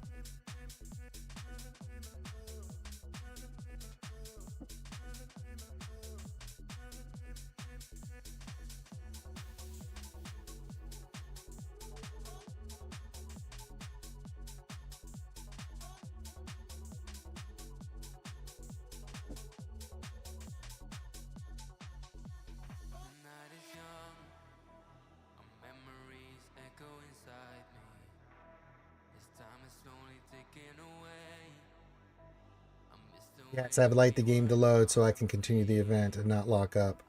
Yes, I've liked the game to load so I can continue the event and not lock up.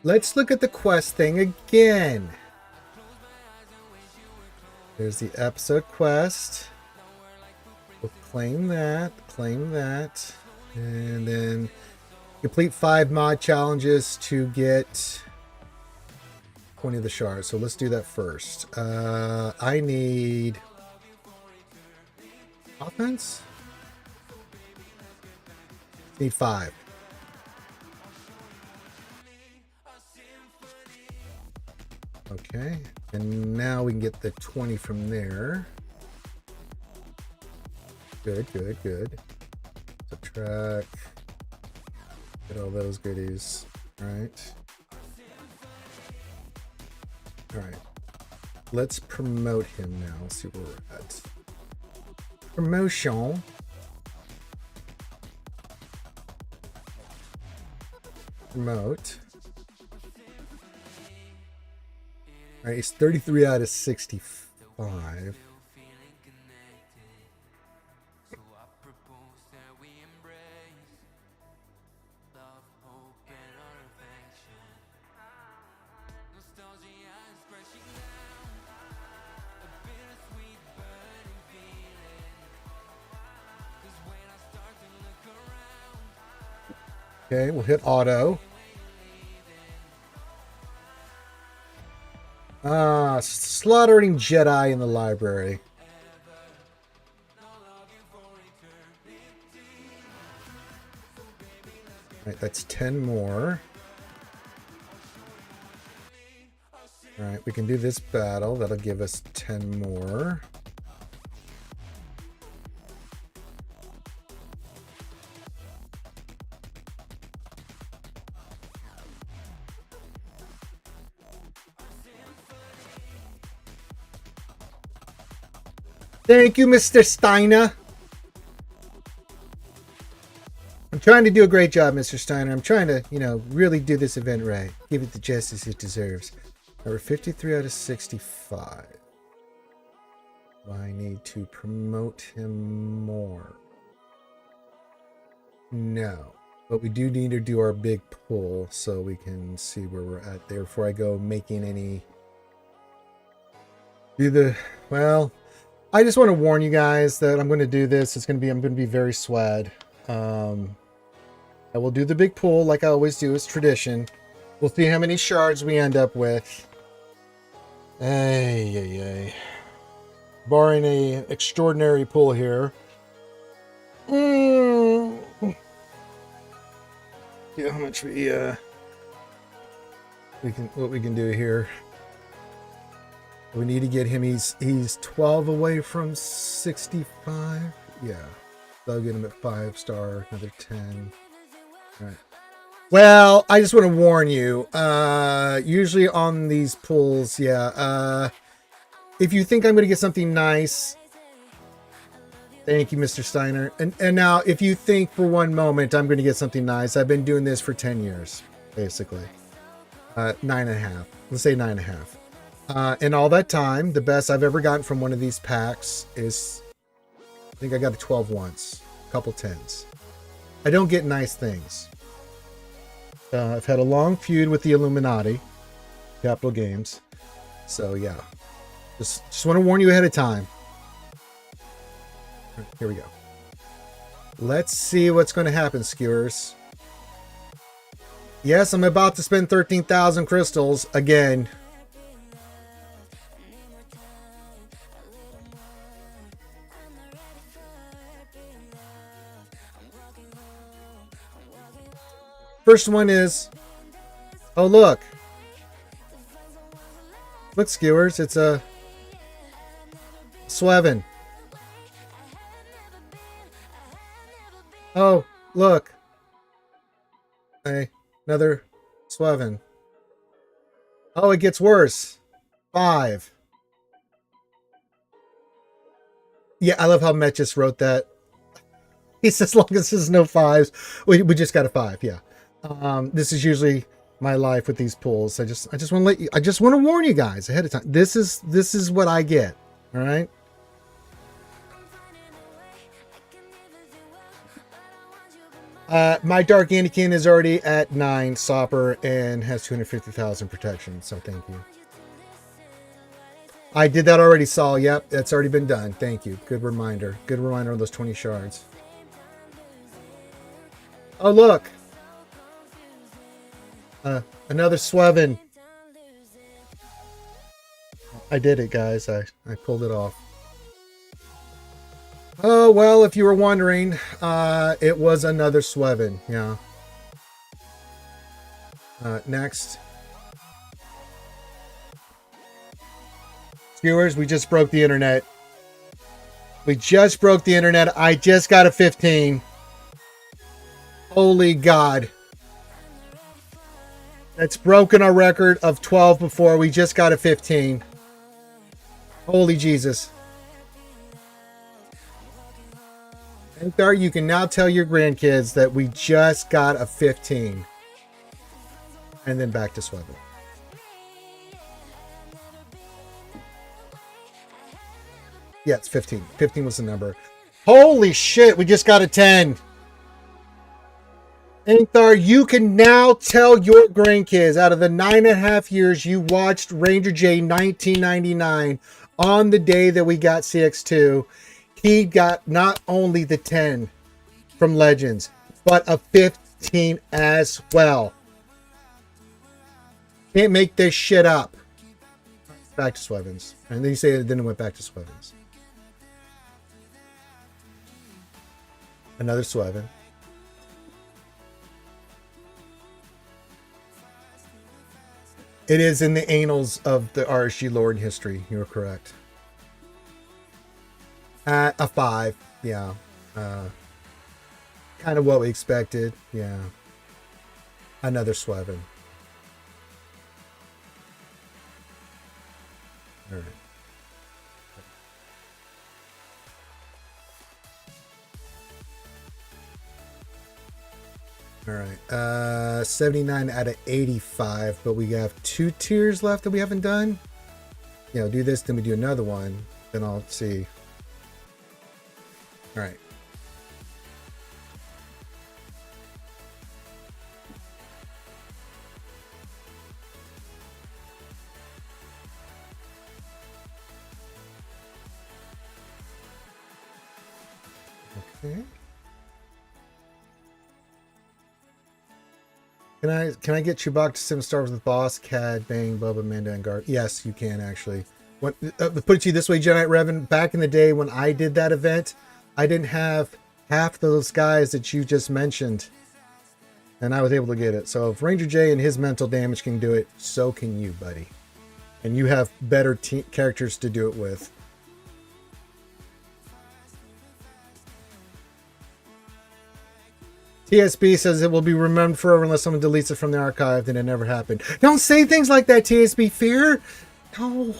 Let's look at the quest thing again. There's the episode quest. We'll claim that, and then complete 5 mod challenges to get 20 of the shards. So let's do that first. I need offense. Need 5. Okay, and now we can get the 20 from there. Good. Subtract. Get all those goodies. All right. Let's promote him now. Let's see where we're at. Promotion. Promote. All right, he's 33 out of 65. Okay, we'll hit auto. Slaughtering Jedi in the library. Alright, that's 10 more. Alright, we can do this battle. That'll give us 10 more. Thank you, Mr. Steiner. I'm trying to do a great job, Mr. Steiner. I'm trying to, really do this event right. Give it the justice it deserves. We're 53 out of 65. I need to promote him more. No. But we do need to do our big pull so we can see where we're at there before I go making any... I just want to warn you guys that I'm going to do this. I'm going to be very swag. I will do the big pull like I always do. It's tradition. We'll see how many shards we end up with. Barring a extraordinary pull here. See how much what we can do here. We need to get him. He's 12 away from 65. Yeah. So I'll get him at 5-star, another 10. All right. Well, I just want to warn you. Usually on these pulls, yeah. If you think I'm going to get something nice, thank you, Mr. Steiner. And now, if you think for one moment I'm going to get something nice, I've been doing this for 10 years, basically. 9.5. Let's say 9.5. In all that time, the best I've ever gotten from one of these packs is, I think I got a 12 once, a couple 10s. I don't get nice things. I've had a long feud with the Illuminati, Capital Games. So yeah, just want to warn you ahead of time. Here we go. Let's see what's going to happen, skewers. Yes, I'm about to spend 13,000 crystals again. First one is, oh look. Look, skewers, it's a Swevin. Oh, look. Hey, another Swevin. Oh, it gets worse. 5. Yeah, I love how Met just wrote that. He says, as long as there's no 5s, we just got a 5. Yeah. This is usually my life with these pulls. I just want to let you. I just want to warn you guys ahead of time. This is what I get. All right. My Dark Anakin is already at 9 Sopper and has 250,000 protection. So thank you. I did that already, Saul. Yep, that's already been done. Thank you. Good reminder. Good reminder on those 20 shards. Oh look. Another Swevin. I did it, guys. I pulled it off. Oh, well, if you were wondering, it was another Swevin. Yeah. Next. Viewers, we just broke the internet. We just broke the internet. I just got a 15. Holy God. That's broken our record of 12 before. We just got a 15. Holy Jesus. And there, you can now tell your grandkids that we just got a 15. And then back to Swevin. Yeah, it's 15. 15 was the number. Holy shit, we just got a 10. Inkthar, you can now tell your grandkids out of the 9.5 years you watched Ranger J 1999 on the day that we got CX2, he got not only the 10 from Legends, but a 15 as well. Can't make this shit up. Back to Swevins. And then you say it then it went back to Swevins. Another Swevin. It is in the annals of the RSG lore and history. You're correct. A 5. Yeah. Kind of what we expected. Yeah. Another Swevin. All right. All right, 79 out of 85, but we have 2 tiers left that we haven't done. You know, do this, then we do another one, then I'll see. All right. Okay. Can I get Chewbacca to 7 stars with Boss, Cad, Bang, Bubba, Manda, and Guard? Yes, you can actually. Put it to you this way, Jedi Revan. Back in the day when I did that event, I didn't have half those guys that you just mentioned, and I was able to get it. So if Ranger J and his mental damage can do it, so can you, buddy. and you have better characters to do it with. TSB says it will be remembered forever unless someone deletes it from the archive, then it never happened. Don't say things like that, TSB Fear. No.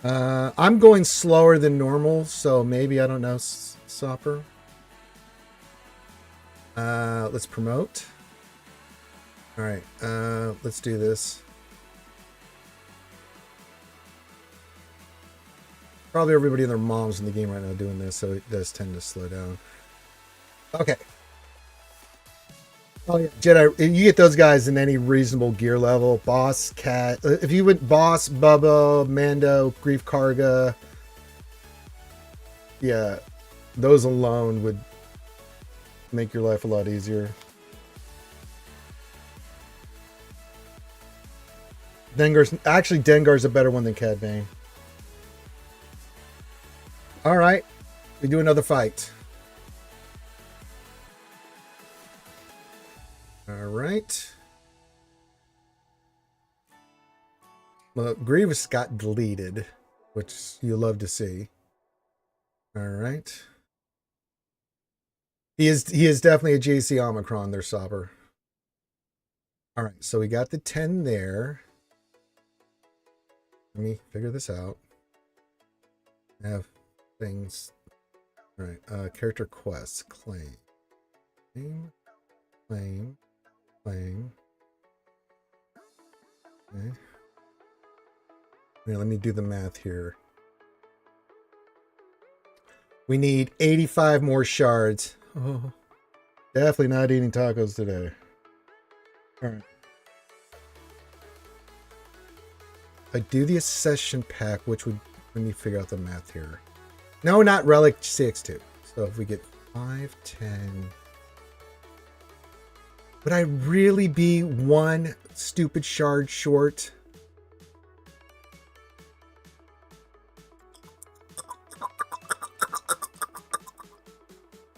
I'm going slower than normal, so maybe, I don't know, Sopper. Let's promote. All right, let's do this. Probably everybody and their moms in the game right now doing this, so it does tend to slow down. Okay. Oh yeah, Jedi. You get those guys in any reasonable gear level. Boss, Cat. If you went Boss, Bubba, Mando, Grief Karga, yeah, those alone would make your life a lot easier. Dengar's a better one than Cad Bane. All right, we do another fight. All right. Well, Grievous got deleted, which you love to see. All right. He is definitely a JC Omicron there, Sauber. All right, so we got the 10 there. Let me figure this out. I have things. All right, character quests, claim. Okay. Yeah, let me do the math here. We need 85 more shards. Oh, definitely not eating tacos today. All right. I do the accession pack, which would, let me figure out the math here. No, not relic CX2. So if we get 5, 10. Would I really be one stupid shard short?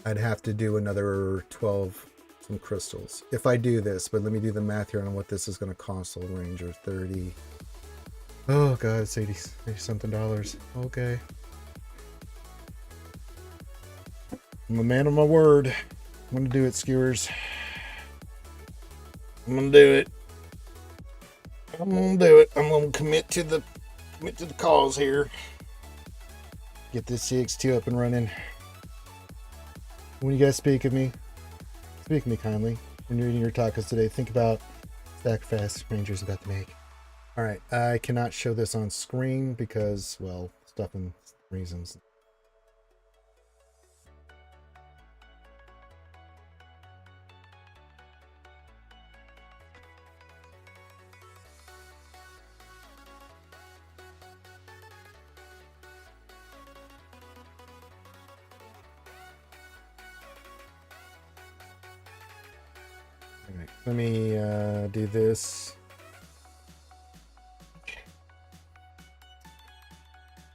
I'd have to do another 12 some crystals if I do this, but let me do the math here on what this is going to cost. Old Ranger 30. Oh god, it's 80 something dollars. Okay, I'm a man of my word. I'm gonna do it, skewers. I'm gonna do it. I'm gonna commit to the cause here. Get this CX2 up and running. When you guys speak of me kindly. When you're eating your tacos today, think about sacrifice Ranger's about to make. All right, I cannot show this on screen because, well, stuff and reasons. All right, let me do this.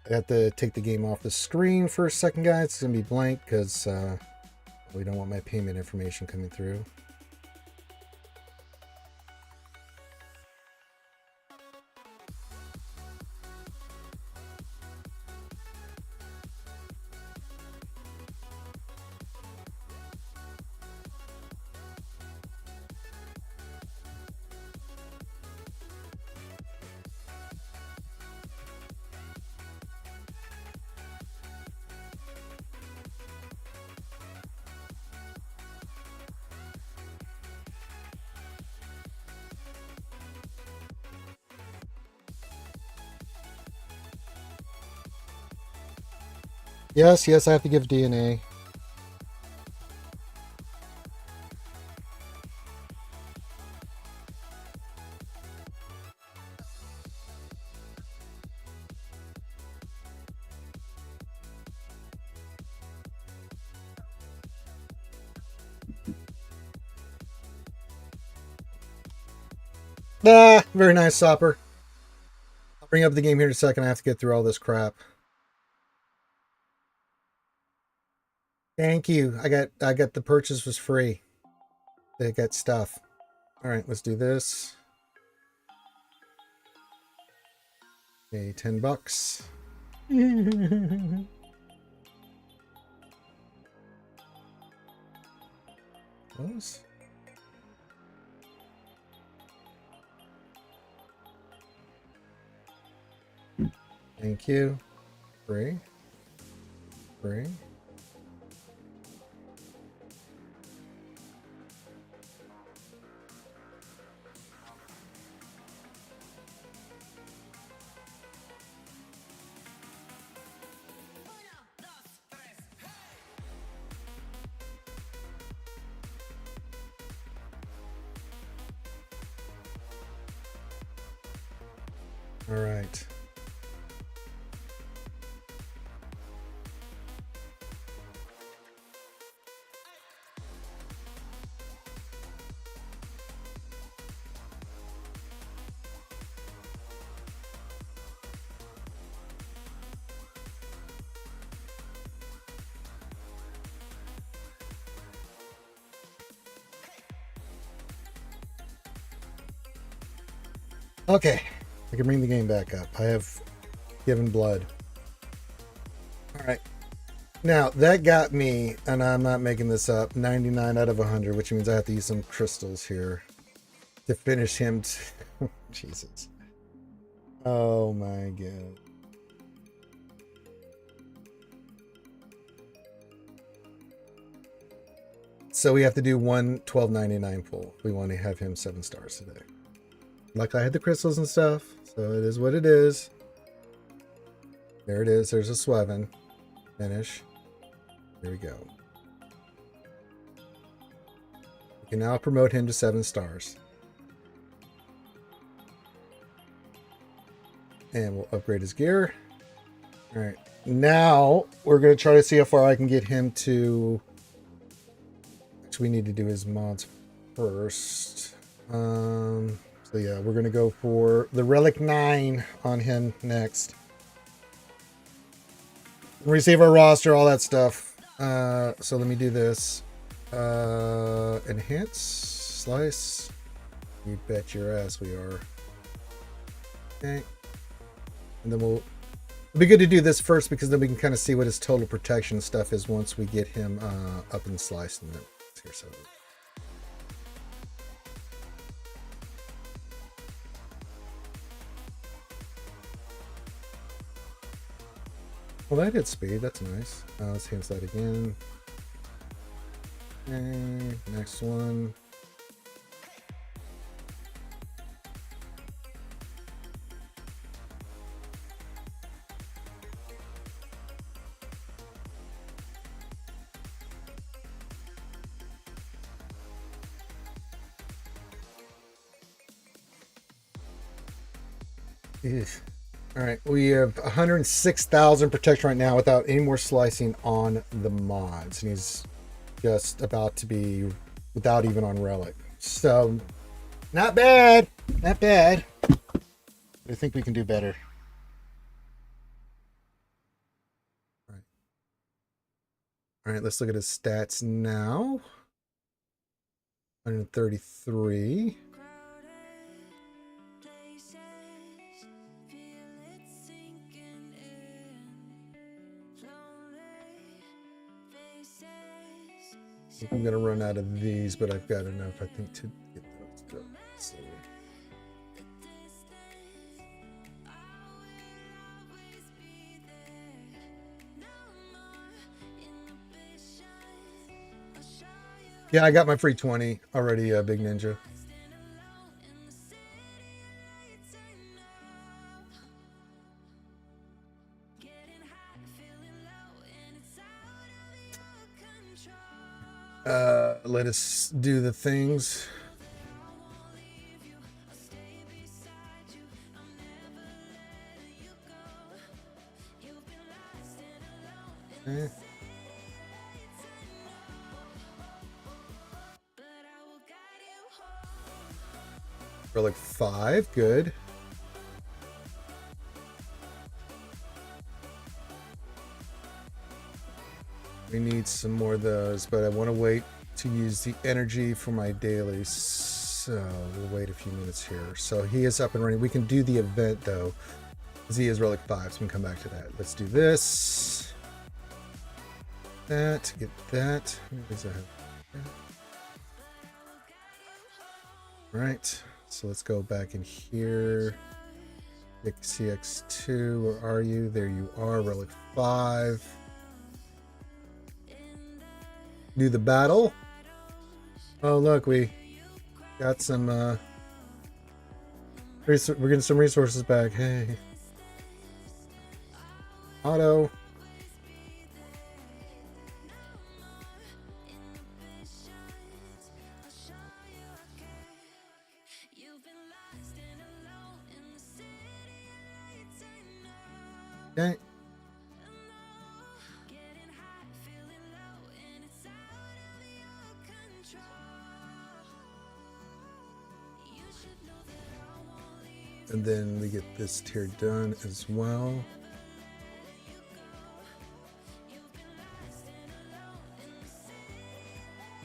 I have to take the game off the screen for a second, guys. It's going to be blank because we don't want my payment information coming through. Yes, I have to give DNA. Ah, very nice, Sopper. I'll bring up the game here in a second. I have to get through all this crap. Thank you. I got the purchase was free. They got stuff. All right, let's do this. Okay, $10. Those. Thank you. Free. Free. All right. Okay, I can bring the game back up. I have given blood. All right. Now, that got me, and I'm not making this up, 99 out of 100, which means I have to use some crystals here to finish him. Jesus. Oh my God. So we have to do one $12.99 pull. We want to have him 7 stars today. Like I had the crystals and stuff, so it is what it is. There it is. There's a Swgoh. Finish. There we go. We can now promote him to 7 stars. And we'll upgrade his gear. All right. Now we're going to try to see how far I can get him to. Actually, we need to do his mods first. So yeah, we're going to go for the Relic 9 on him next. Receive our roster, all that stuff. So let me do this. Enhance, slice. You bet your ass we are. Okay. And then it'll be good to do this first because then we can kind of see what his total protection stuff is once we get him up and sliced. And then here, so. Well, that hit speed. That's nice. Let's enhance that again. Okay, next one. Eugh. All right, we have 106,000 protection right now without any more slicing on the mods, and he's just about to be without even on relic. So, not bad, not bad. I think we can do better. All right, let's look at his stats now. 133. I'm gonna run out of these, but I've got enough, I think, to get those done. So. Yeah, I got my free 20 already, Big Ninja. Let us do the things. Okay. Relic 5, good. We need some more of those, but I want to wait to use the energy for my dailies. So we'll wait a few minutes here. So he is up and running. We can do the event though. Z is relic 5, so we can come back to that. Let's do this. That, get that. Right. So let's go back in here. CX2, where are you? There you are, relic 5. Do the battle. Oh look, we got some we're getting some resources back. Hey. Auto. Okay. And then we get this tier done as well.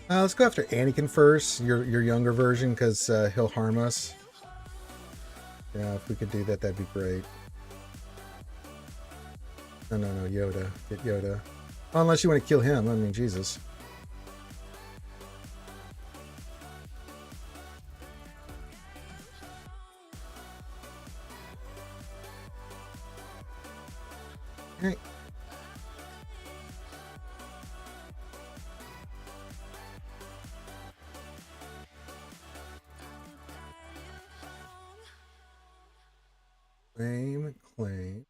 Let's go after Anakin first, your younger version, because he'll harm us. Yeah, if we could do that, that'd be great. No, Yoda. Get Yoda. Unless you want to kill him. I mean, Jesus. Okay. Claim.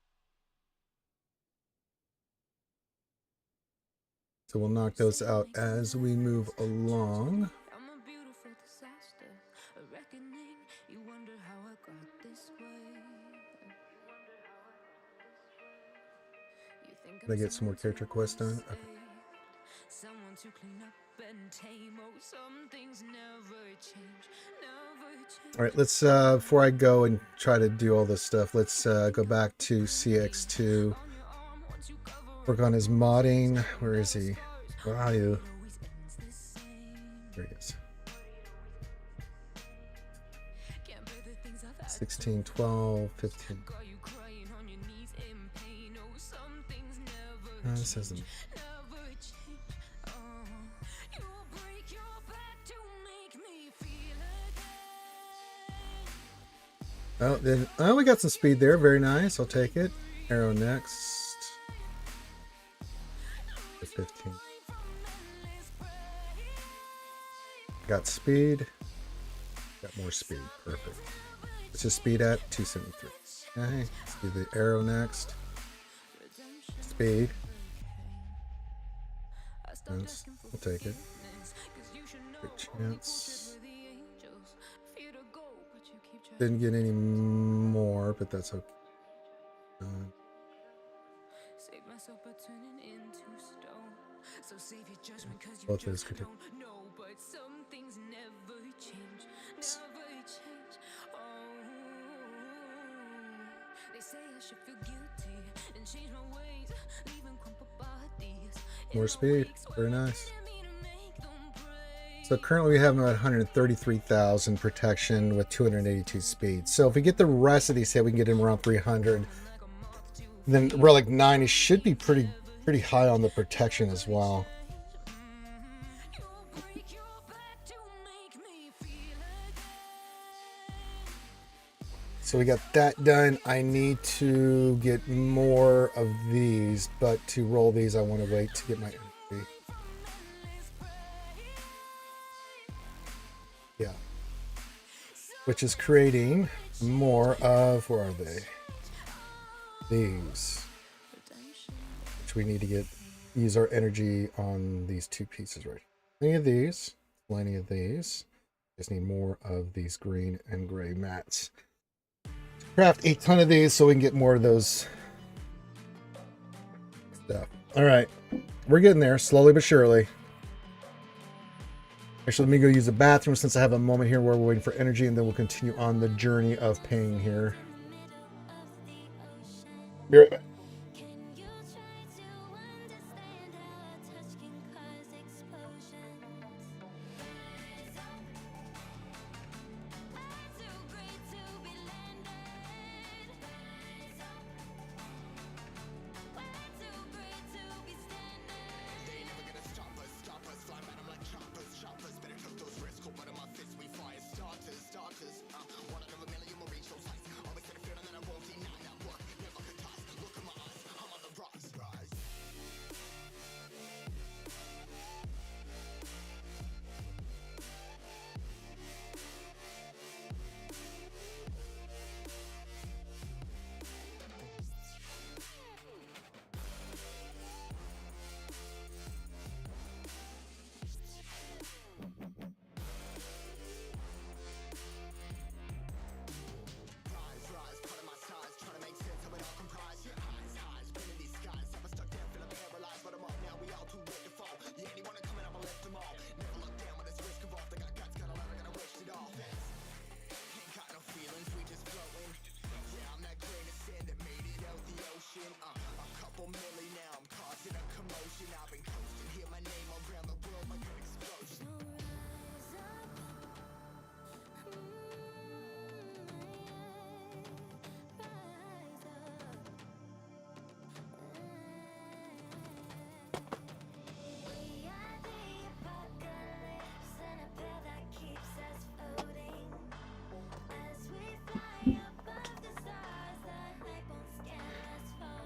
So we'll knock those out as we move along. Can I get some more character quests done? Okay. All right, let's before I go and try to do all this stuff, let's go back to CX2. Work on his modding. Where is he? Where are you? There he is. 16, 12, 15. This hasn't. Oh, then we got some speed there. Very nice. I'll take it. Arrow next. 15. Got speed. Got more speed. Perfect. What's his speed at? 273. Okay. Let's do the arrow next. Speed. Nice. We'll take it. Good chance. Didn't get any more, but that's okay. Both those could take. More speed. Very nice. So currently we have about 133,000 protection with 282 speed. So if we get the rest of these hit, we can get him around 300. Then relic 90 should be pretty high on the protection as well. So we got that done. I need to get more of these, but to roll these, I want to wait to get my energy. Yeah. Which is creating more of, where are they? These. Which we need to use our energy on these two pieces right here. Any of these, plenty of these. Just need more of these green and gray mats. Craft a ton of these so we can get more of those stuff. All right, we're getting there slowly but surely. Actually, let me go use the bathroom since I have a moment here where we're waiting for energy, and then we'll continue on the journey of paying here. Be right back.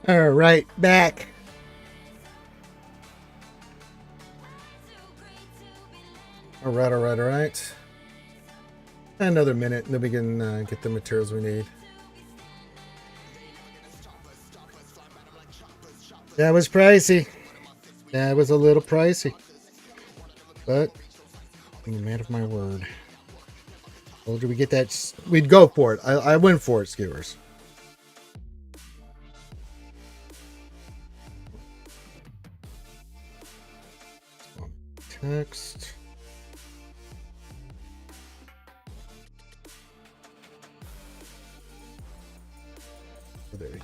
All right, back. All right. Another minute, and then we can get the materials we need. That was pricey. That was a little pricey. But I'm a man of my word. Told you we get that. We'd go for it. I went for it, skewers. Text. There you go.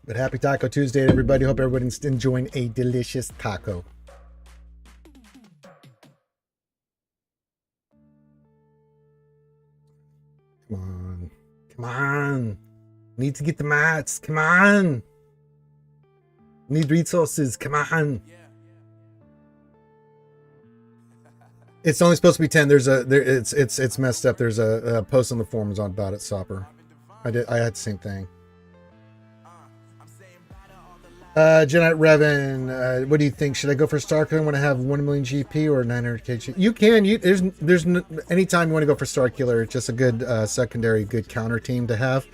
But happy Taco Tuesday, everybody. Hope everybody's enjoying a delicious taco. Come on. Need to get the mats. Come on. Need resources. Come on. It's only supposed to be 10. It's messed up. There's a post on the forums on about it, Sopper. I had the same thing. Jeanette Revan, what do you think? Should I go for Starkiller when I have 1 million GP or 900k GP? You can. There's anytime you want to go for Starkiller, it's just a good secondary, good counter team to have.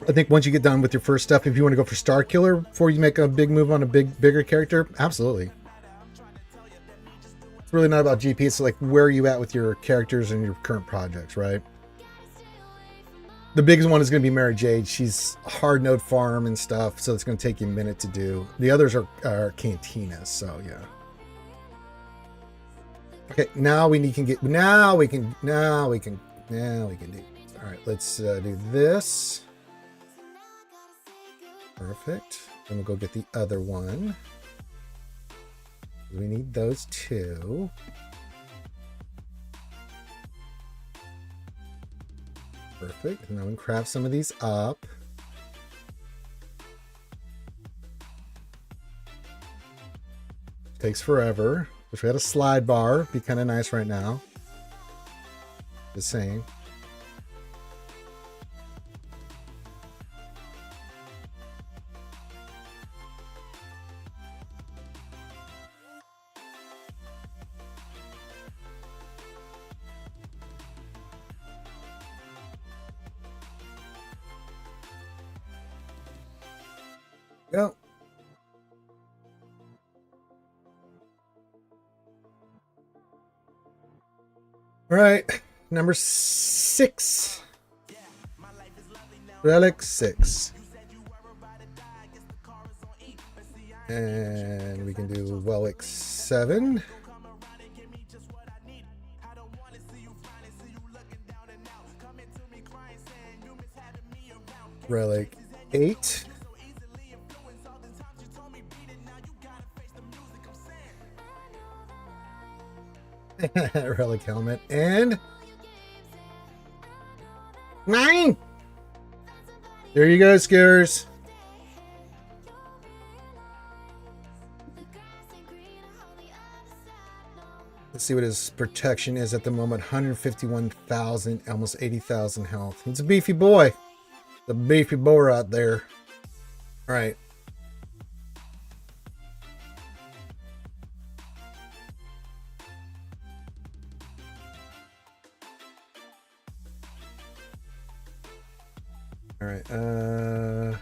I think once you get done with your first stuff, if you want to go for Starkiller before you make a big move on a bigger character, absolutely. It's really not about GP. It's like where are you at with your characters and your current projects, right? The biggest one is going to be Mary Jade. She's hard node farm and stuff, so it's going to take you a minute to do. The others are cantinas, so yeah. Okay, now we can do. All right, let's do this. Perfect. Then we'll go get the other one. We need those two. Perfect. Now we can craft some of these up. Takes forever. Wish we had a slide bar. Be kind of nice right now. Just saying. Go. All right, number 6. Relic 6. And we can do Relic 7. Relic 8. Relic helmet and 9. There you go, skewers. Let's see what his protection is at the moment. 151,000, almost 80,000 health. He's a beefy boy. The beefy boy out there. All right. All right.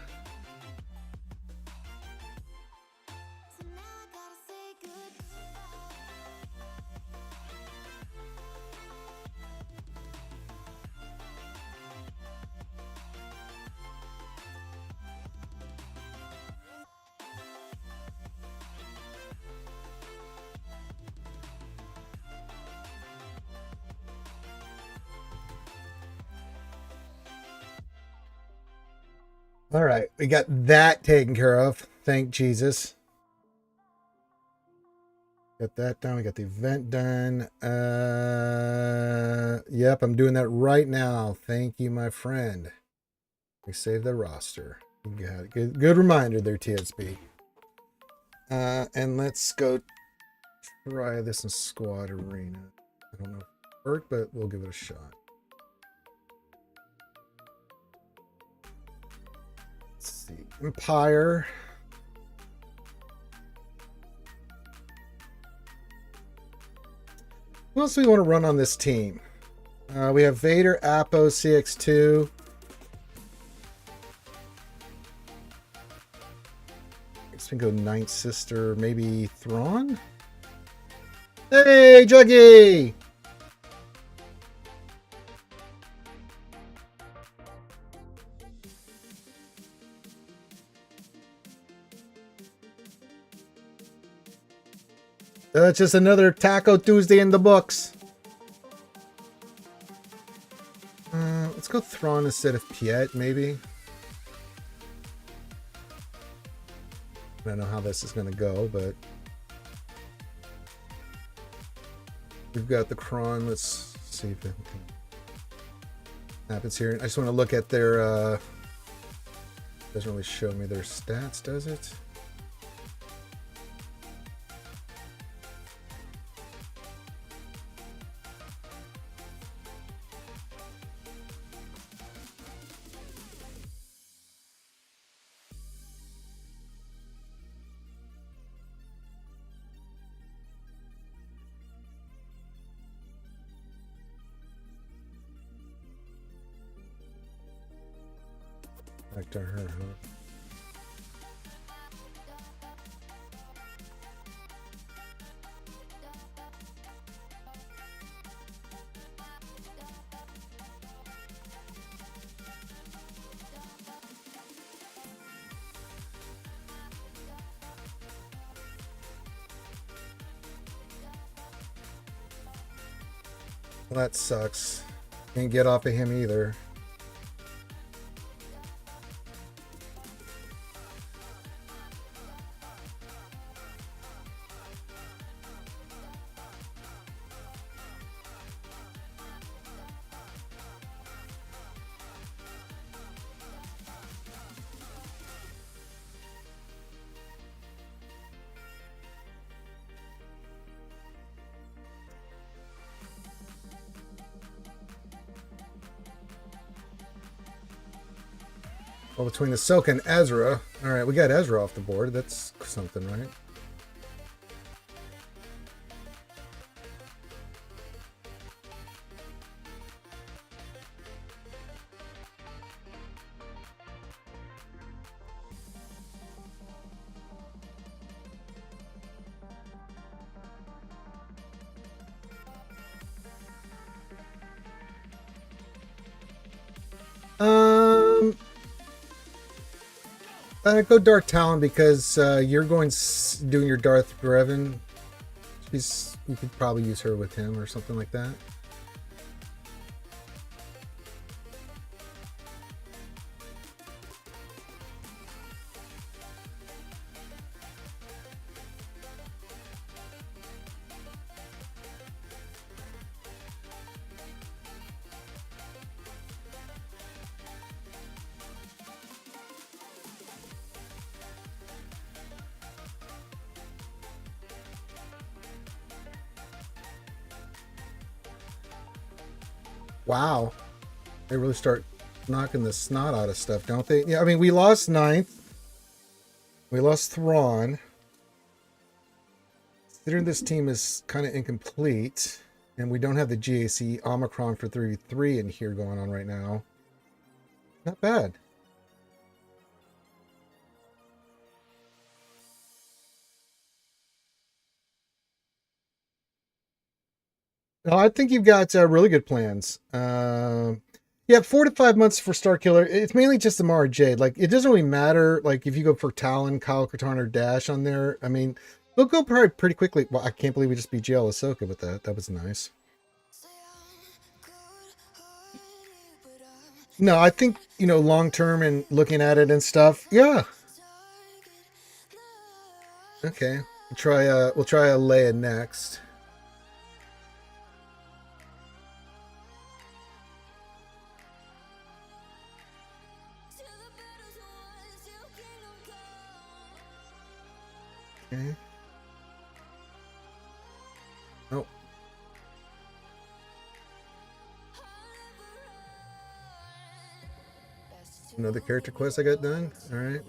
All right, we got that taken care of. Thank Jesus. Got that done. We got the event done. Yep, I'm doing that right now. Thank you, my friend. We saved the roster. You got it. Good reminder there, TSB. And let's go try this in Squad Arena. I don't know if it worked, but we'll give it a shot. Let's see. Empire. What else do we want to run on this team? We have Vader, Apo, CX2. Guess we can go Ninth Sister, maybe Thrawn? Hey, Juggy! That's just another Taco Tuesday in the books. Let's go Thrawn instead of Piet, maybe. I don't know how this is going to go, but we've got the Kron. Let's see if it happens here. I just want to look at their. Doesn't really show me their stats, does it? Back to her, huh? Well, that sucks. Can't get off of him either. Well, between Ahsoka and Ezra. All right, we got Ezra off the board. That's something, right? Go Darth Talon because you're doing your Darth Revan. You could probably use her with him or something like that. Wow. They really start knocking the snot out of stuff, don't they? Yeah, I mean, we lost Ninth. We lost Thrawn. Considering this team is kind of incomplete, and we don't have the GAC Omicron for 33 in here going on right now. Not bad. No, I think you've got really good plans. Yeah, 4 to 5 months for Star Killer. It's mainly just the Mara Jade. Like, it doesn't really matter. Like, if you go for Talon, Kyle Katarn, or Dash on there, I mean, they'll go probably pretty quickly. Well, I can't believe we just beat GL Ahsoka with that. That was nice. No, I think, long term and looking at it and stuff. Yeah. Okay. We'll try a Leia next. Okay. Oh. Another character quest I got done. All right.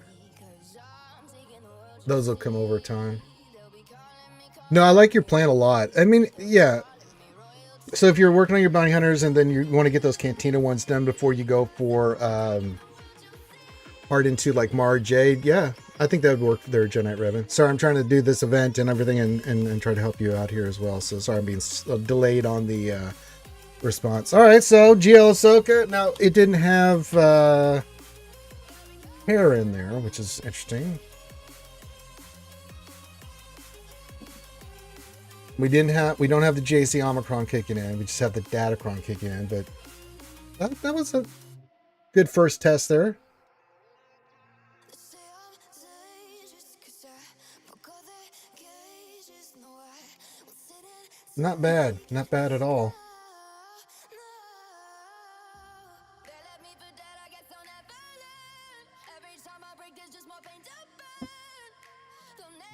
Those will come over time. No, I like your plan a lot. I mean, yeah. So if you're working on your bounty hunters and then you want to get those cantina ones done before you go for hard into like Mara Jade, yeah, I think that would work there, Genite Revan. Sorry, I'm trying to do this event and everything and try to help you out here as well. So sorry I'm being delayed on the response. All right, so GL Ahsoka. Now, it didn't have hair in there, which is interesting. We don't have the JC Omicron kicking in. We just have the Datacron kicking in, but that was a good first test there. Not bad. Not bad at all.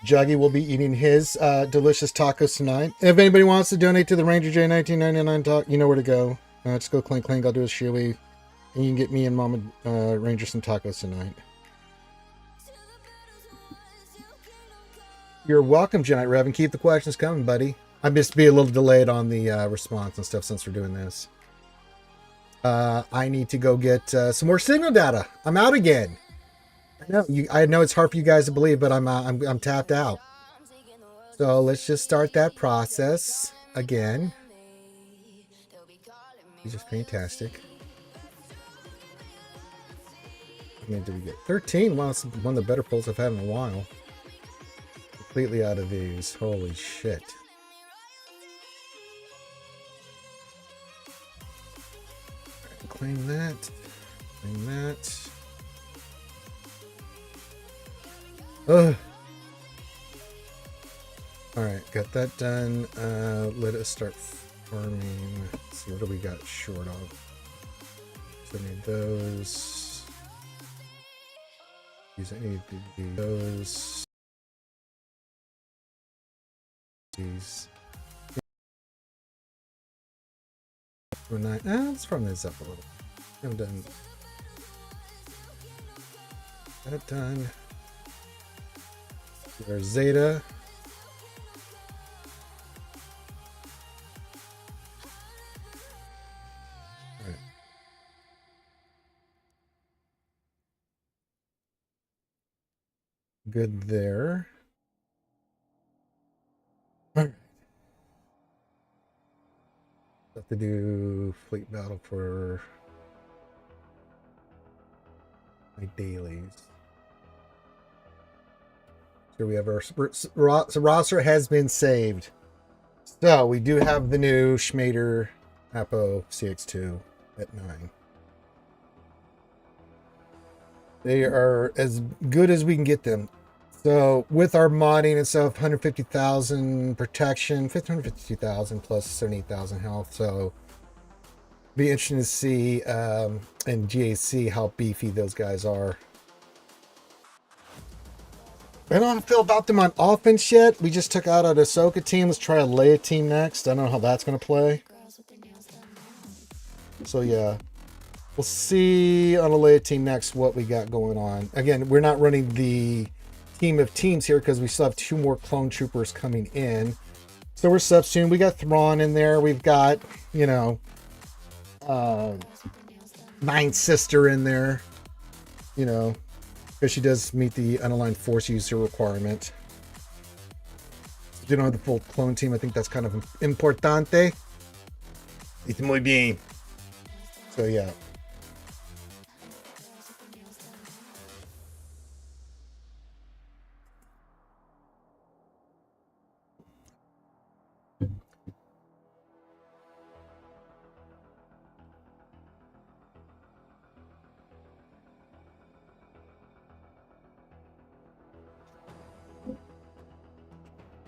Juggy will be eating his delicious tacos tonight. If anybody wants to donate to the Ranger J 1999 talk, you know where to go. Just go clink clink. I'll do a shoey, and you can get me and Mama Ranger some tacos tonight. You're welcome, Genite Rev, and keep the questions coming, buddy. I must be a little delayed on the response and stuff since we're doing this. I need to go get some more signal data. I'm out again. I know it's hard for you guys to believe, but I'm tapped out. So let's just start that process again. He's just fantastic. How many did we get? 13. Wow, it's one of the better pulls I've had in a while. Completely out of these. Holy shit. Claim that. Claim that. Ugh. Alright, got that done. Let us start farming. Let's see, what do we got short of? So I need those. I need those. These. Let's farm this up a little. I'm done. That done. There's Zeta. All right. Good there. All right. Have to do fleet battle for my dailies. Here we have our roster has been saved. So we do have the new Schmader Apo CX2 at 9. They are as good as we can get them. So with our modding and stuff, 150,000 protection, 152,000 plus 78,000 health. So be interesting to see in GAC how beefy those guys are. I don't know how I feel about them on offense yet. We just took out an Ahsoka team. Let's try a Leia team next. I don't know how that's going to play. So yeah, we'll see on a Leia team next what we got going on. Again, we're not running the team of teams here because we still have 2 more clone troopers coming in. So we're substituting. We got Thrawn in there. We've got, you know, Nine Sister in there, you know, because she does meet the unaligned force user requirement. If you don't have the full clone team, I think that's kind of importante. It's muy bien. So yeah.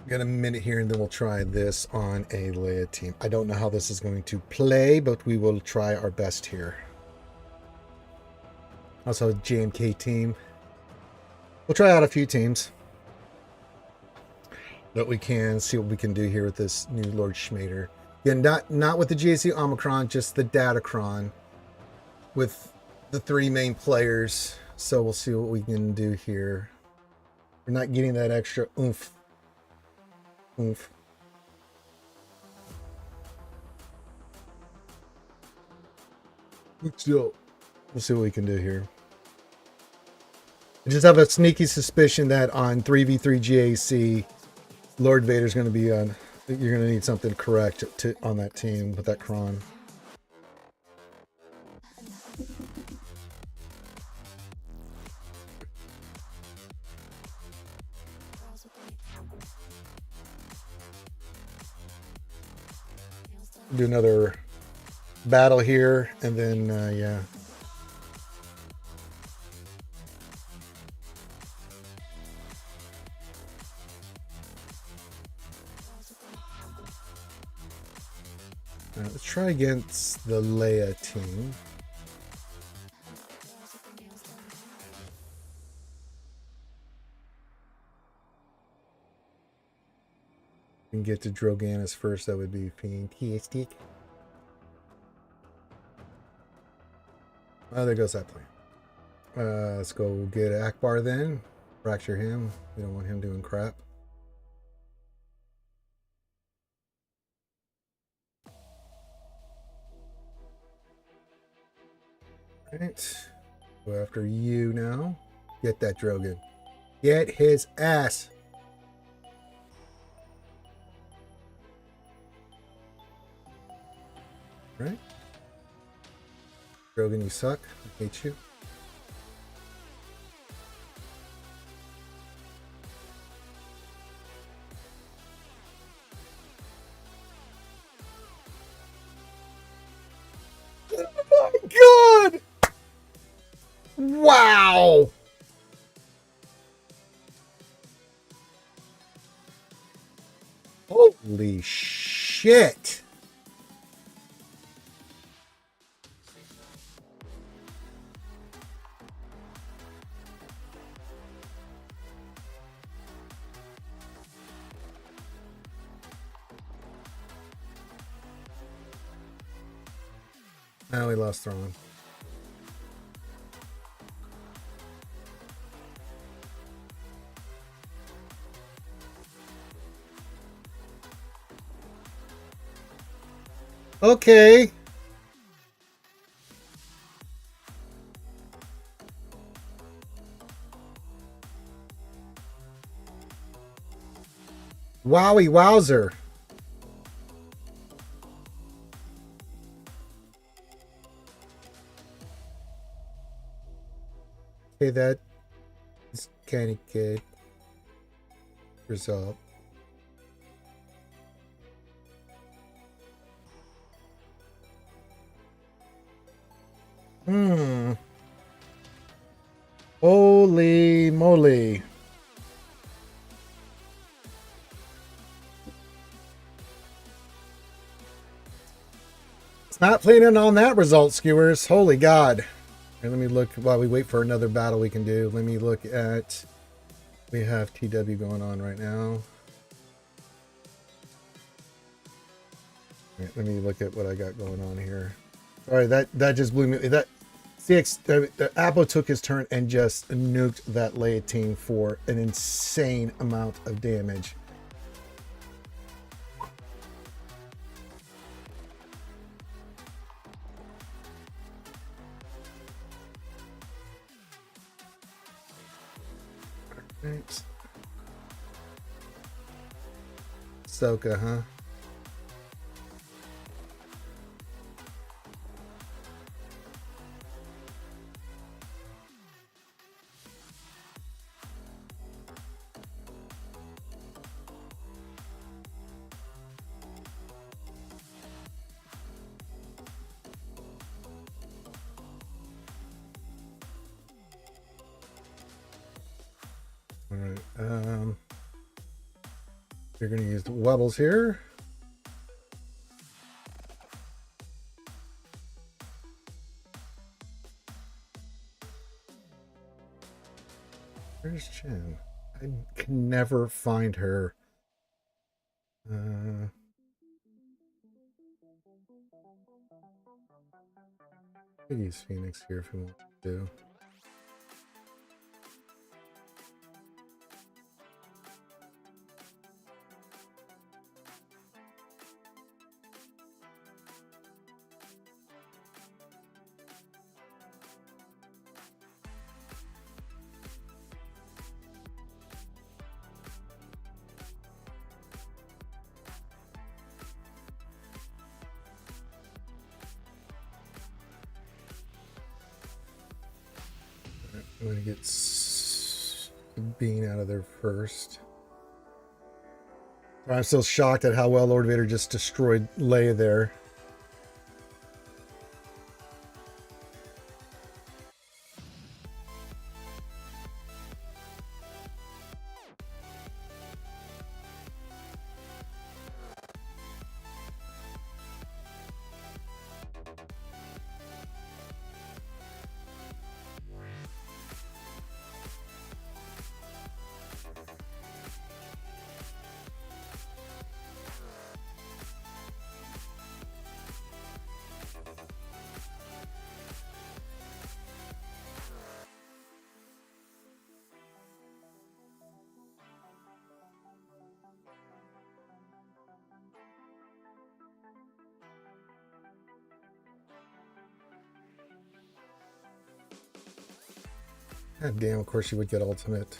Got a minute here and then we'll try this on a Leia team. I don't know how this is going to play, but we will try our best here. Also a JMK team. We'll try out a few teams. But we can see what we can do here with this new Lord Schmader. Yeah, not with the GAC Omicron, just the Datacron with the 3 main players. So we'll see what we can do here. We're not getting that extra oomph. Oomph. We'll see what we can do here. I just have a sneaky suspicion that on 3v3 GAC, Lord Vader's going to be on. You're going to need something correct on that team with that Kron. Do another battle here, and then yeah. Let's try against the Leia team. We can get to Droganis first. That would be fantastic. Oh, there goes that plan. Let's go get Akbar then. Fracture him. We don't want him doing crap. Right. Go after you now. Get that Drogon. Get his ass. Right. Drogon, you suck. I hate you. Oh my God! Wow! Holy shit! Now we lost Thrawn. Okay. Wowie wowzer. Okay, that is kind of good result. Holy moly. It's not planning on that result, skewers. Holy God. Here, let me look while we wait for another battle we can do. Let me look at... We have TW going on right now. Right, let me look at what I got going on here. All right, that just blew me. That CX Apo took his turn and just nuked that Leia team for an insane amount of damage. Right. Ahsoka, huh? All right. You're going to use the wobbles here. Where's Jen? I can never find her Could use Phoenix here if we want to. I'm gonna get Bean out of there first. I'm still shocked at how well Lord Vader just destroyed Leia there. God damn, of course you would get ultimate.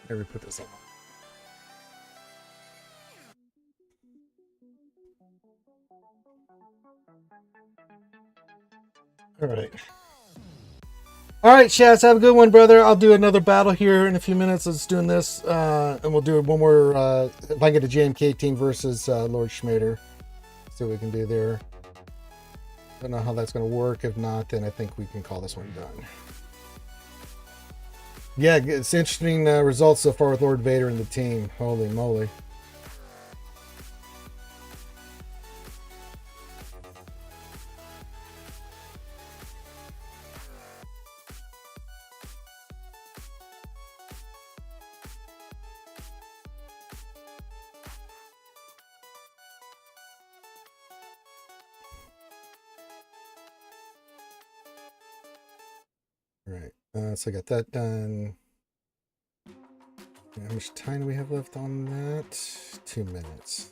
Here we put this on. All right. All right, Chaz, have a good one, brother. I'll do another battle here in a few minutes. Let's doing this, and we'll do one more. If I get a JMK team versus Lord Schmader, see what we can do there. Don't know how that's going to work. If not, then I think we can call this one done. Yeah, it's interesting results so far with Lord Vader and the team. Holy moly. All right, so I got that done. How much time do we have left on that? 2 minutes.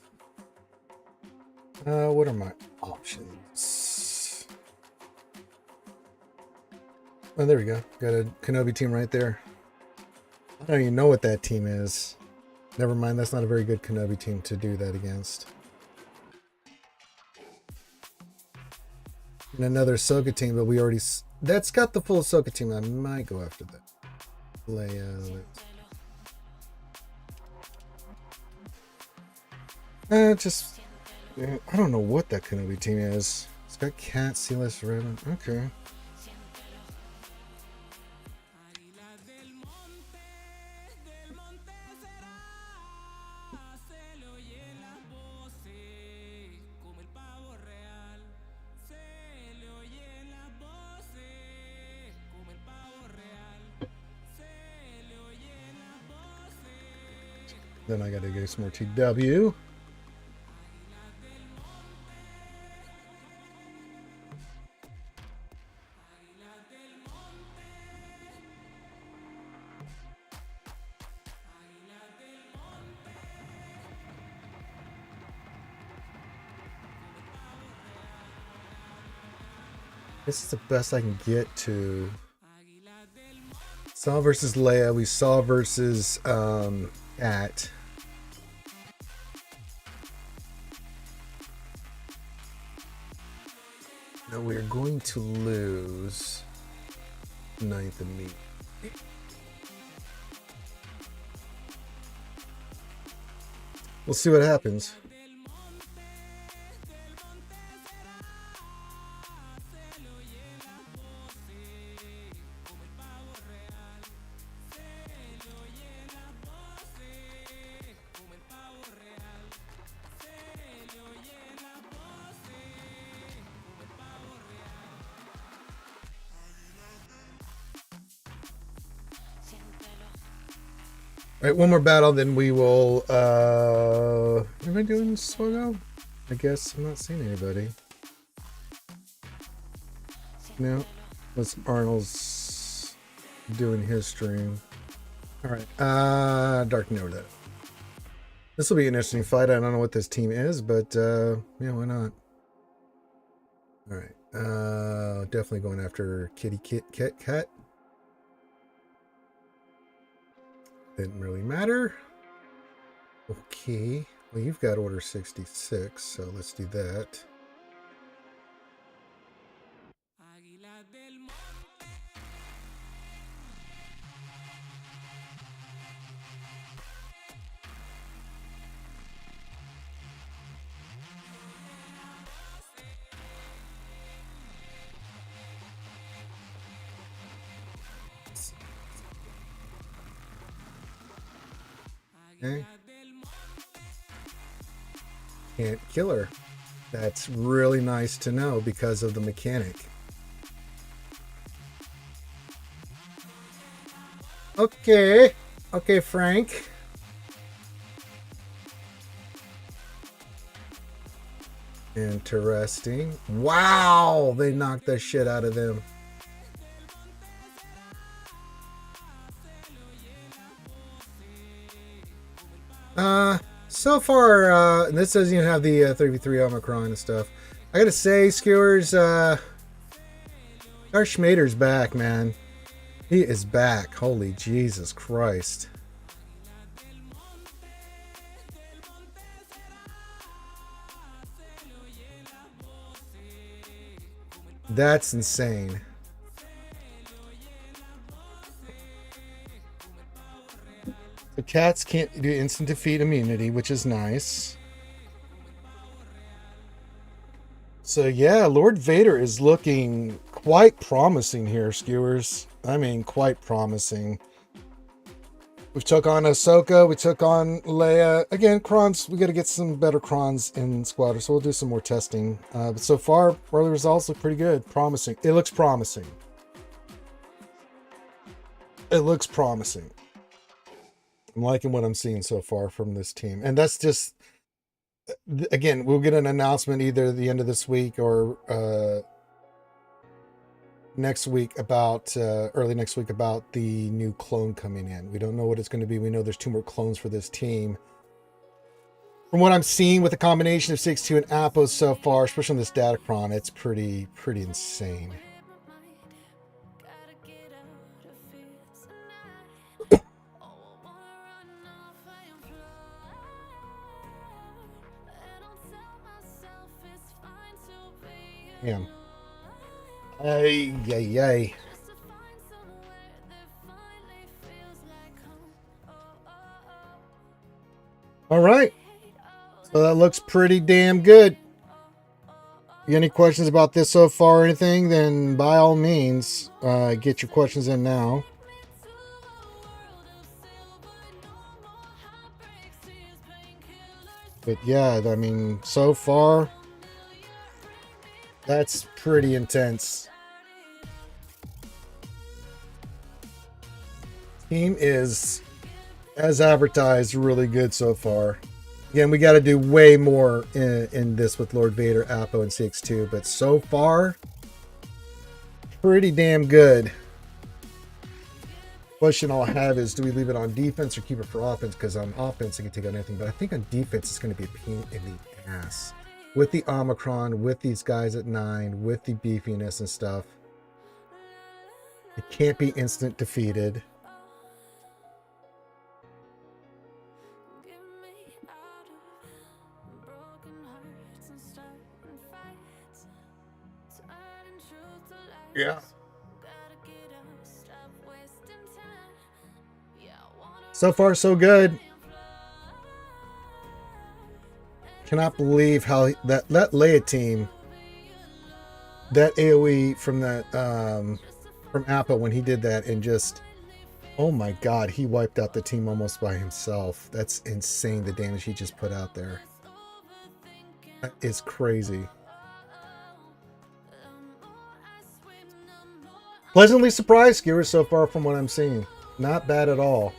What are my options? Oh, there we go. Got a Kenobi team right there. I don't even know what that team is. Never mind, that's not a very good Kenobi team to do that against. And another Ahsoka team, but we already... That's got the full Ahsoka team. I might go after that. Leia... just... I don't know what that Kenobi team is. It's got Cat, Sealess, Raven. Okay. Then I gotta get some more TW. This is the best I can get to. Saw versus Leia. We saw versus Cat. Now we're going to lose ninth and meat. We'll see what happens. All right, one more battle, then we will. Am I doing Swgoh? I guess I'm not seeing anybody. No, that's Arnold's doing his stream. All right, Dark over that. This will be an interesting fight. I don't know what this team is, but yeah, why not? All right, definitely going after Kitty Cat. Didn't really matter. Okay. Well, you've got order 66, so let's do that. Okay. Can't kill her. That's really nice to know because of the mechanic. Okay. Okay, Frank. Interesting. Wow! They knocked the shit out of them. So far, this doesn't even have the 3v3 Omicron and stuff. I gotta say, Skewers, Darth Schmader's back, man. He is back. Holy Jesus Christ. That's insane. The cats can't do instant defeat immunity, which is nice. So yeah, Lord Vader is looking quite promising here, Skewers. I mean, quite promising. We took on Ahsoka, we took on Leia. Again, Krons, we got to get some better Krons in Squadron, so we'll do some more testing. But so far, early results look pretty good. Promising. It looks promising. It looks promising. I'm liking what I'm seeing so far from this team. And that's just, again, we'll get an announcement either at the end of this week or next week about, early next week about the new clone coming in. We don't know what it's going to be. We know there's 2 more clones for this team. From what I'm seeing with the combination of 6.2 and Apos so far, especially on this Datacron, it's pretty insane. Yeah. Ay. All right. So that looks pretty damn good. You any questions about this so far or anything, then by all means, get your questions in now. But yeah, I mean, so far, that's pretty intense. Team is, as advertised, really good so far. Again, we got to do way more in this with Lord Vader, Apo, and CX2, but so far, pretty damn good. Question I'll have is, do we leave it on defense or keep it for offense? Because on offense, it can take on anything, but I think on defense, it's going to be a pain in the ass. with the Omicron, with these guys at 9, with the beefiness and stuff. It can't be instant defeated. Yeah. So far, so good. Cannot believe how that Leia team, that AoE from that from Appa when he did that, and just, oh my god, he wiped out the team almost by himself. That's insane, the damage he just put out there. That is crazy. Pleasantly surprised, Skewer, so far from what I'm seeing. Not bad at all.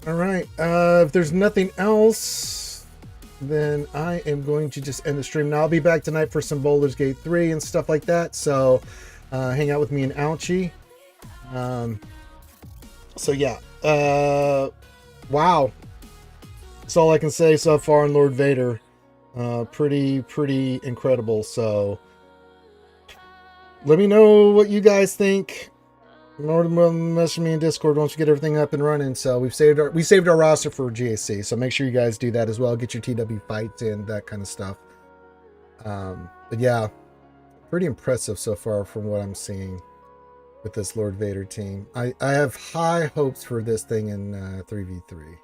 All right. If there's nothing else, then I am going to just end the stream. Now I'll be back tonight for some Baldur's Gate 3 and stuff like that. So hang out with me and Ouchie. So yeah. Wow. That's all I can say so far on Lord Vader. Pretty incredible. So let me know what you guys think. Message me in Discord once we get everything up and running. So we saved our roster for GAC. So make sure you guys do that as well. Get your TW fights in, that kind of stuff. But yeah, pretty impressive so far from what I'm seeing with this Lord Vader team. I have high hopes for this thing in 3v3.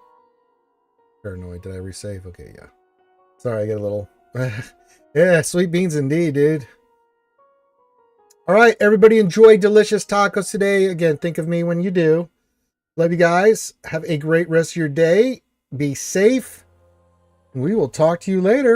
Paranoid. Did I resave? Okay, yeah. Sorry, I get a little. Yeah, sweet beans indeed, dude. All right, everybody, enjoy delicious tacos today. Again, think of me when you do. Love you guys. Have a great rest of your day. Be safe. We will talk to you later.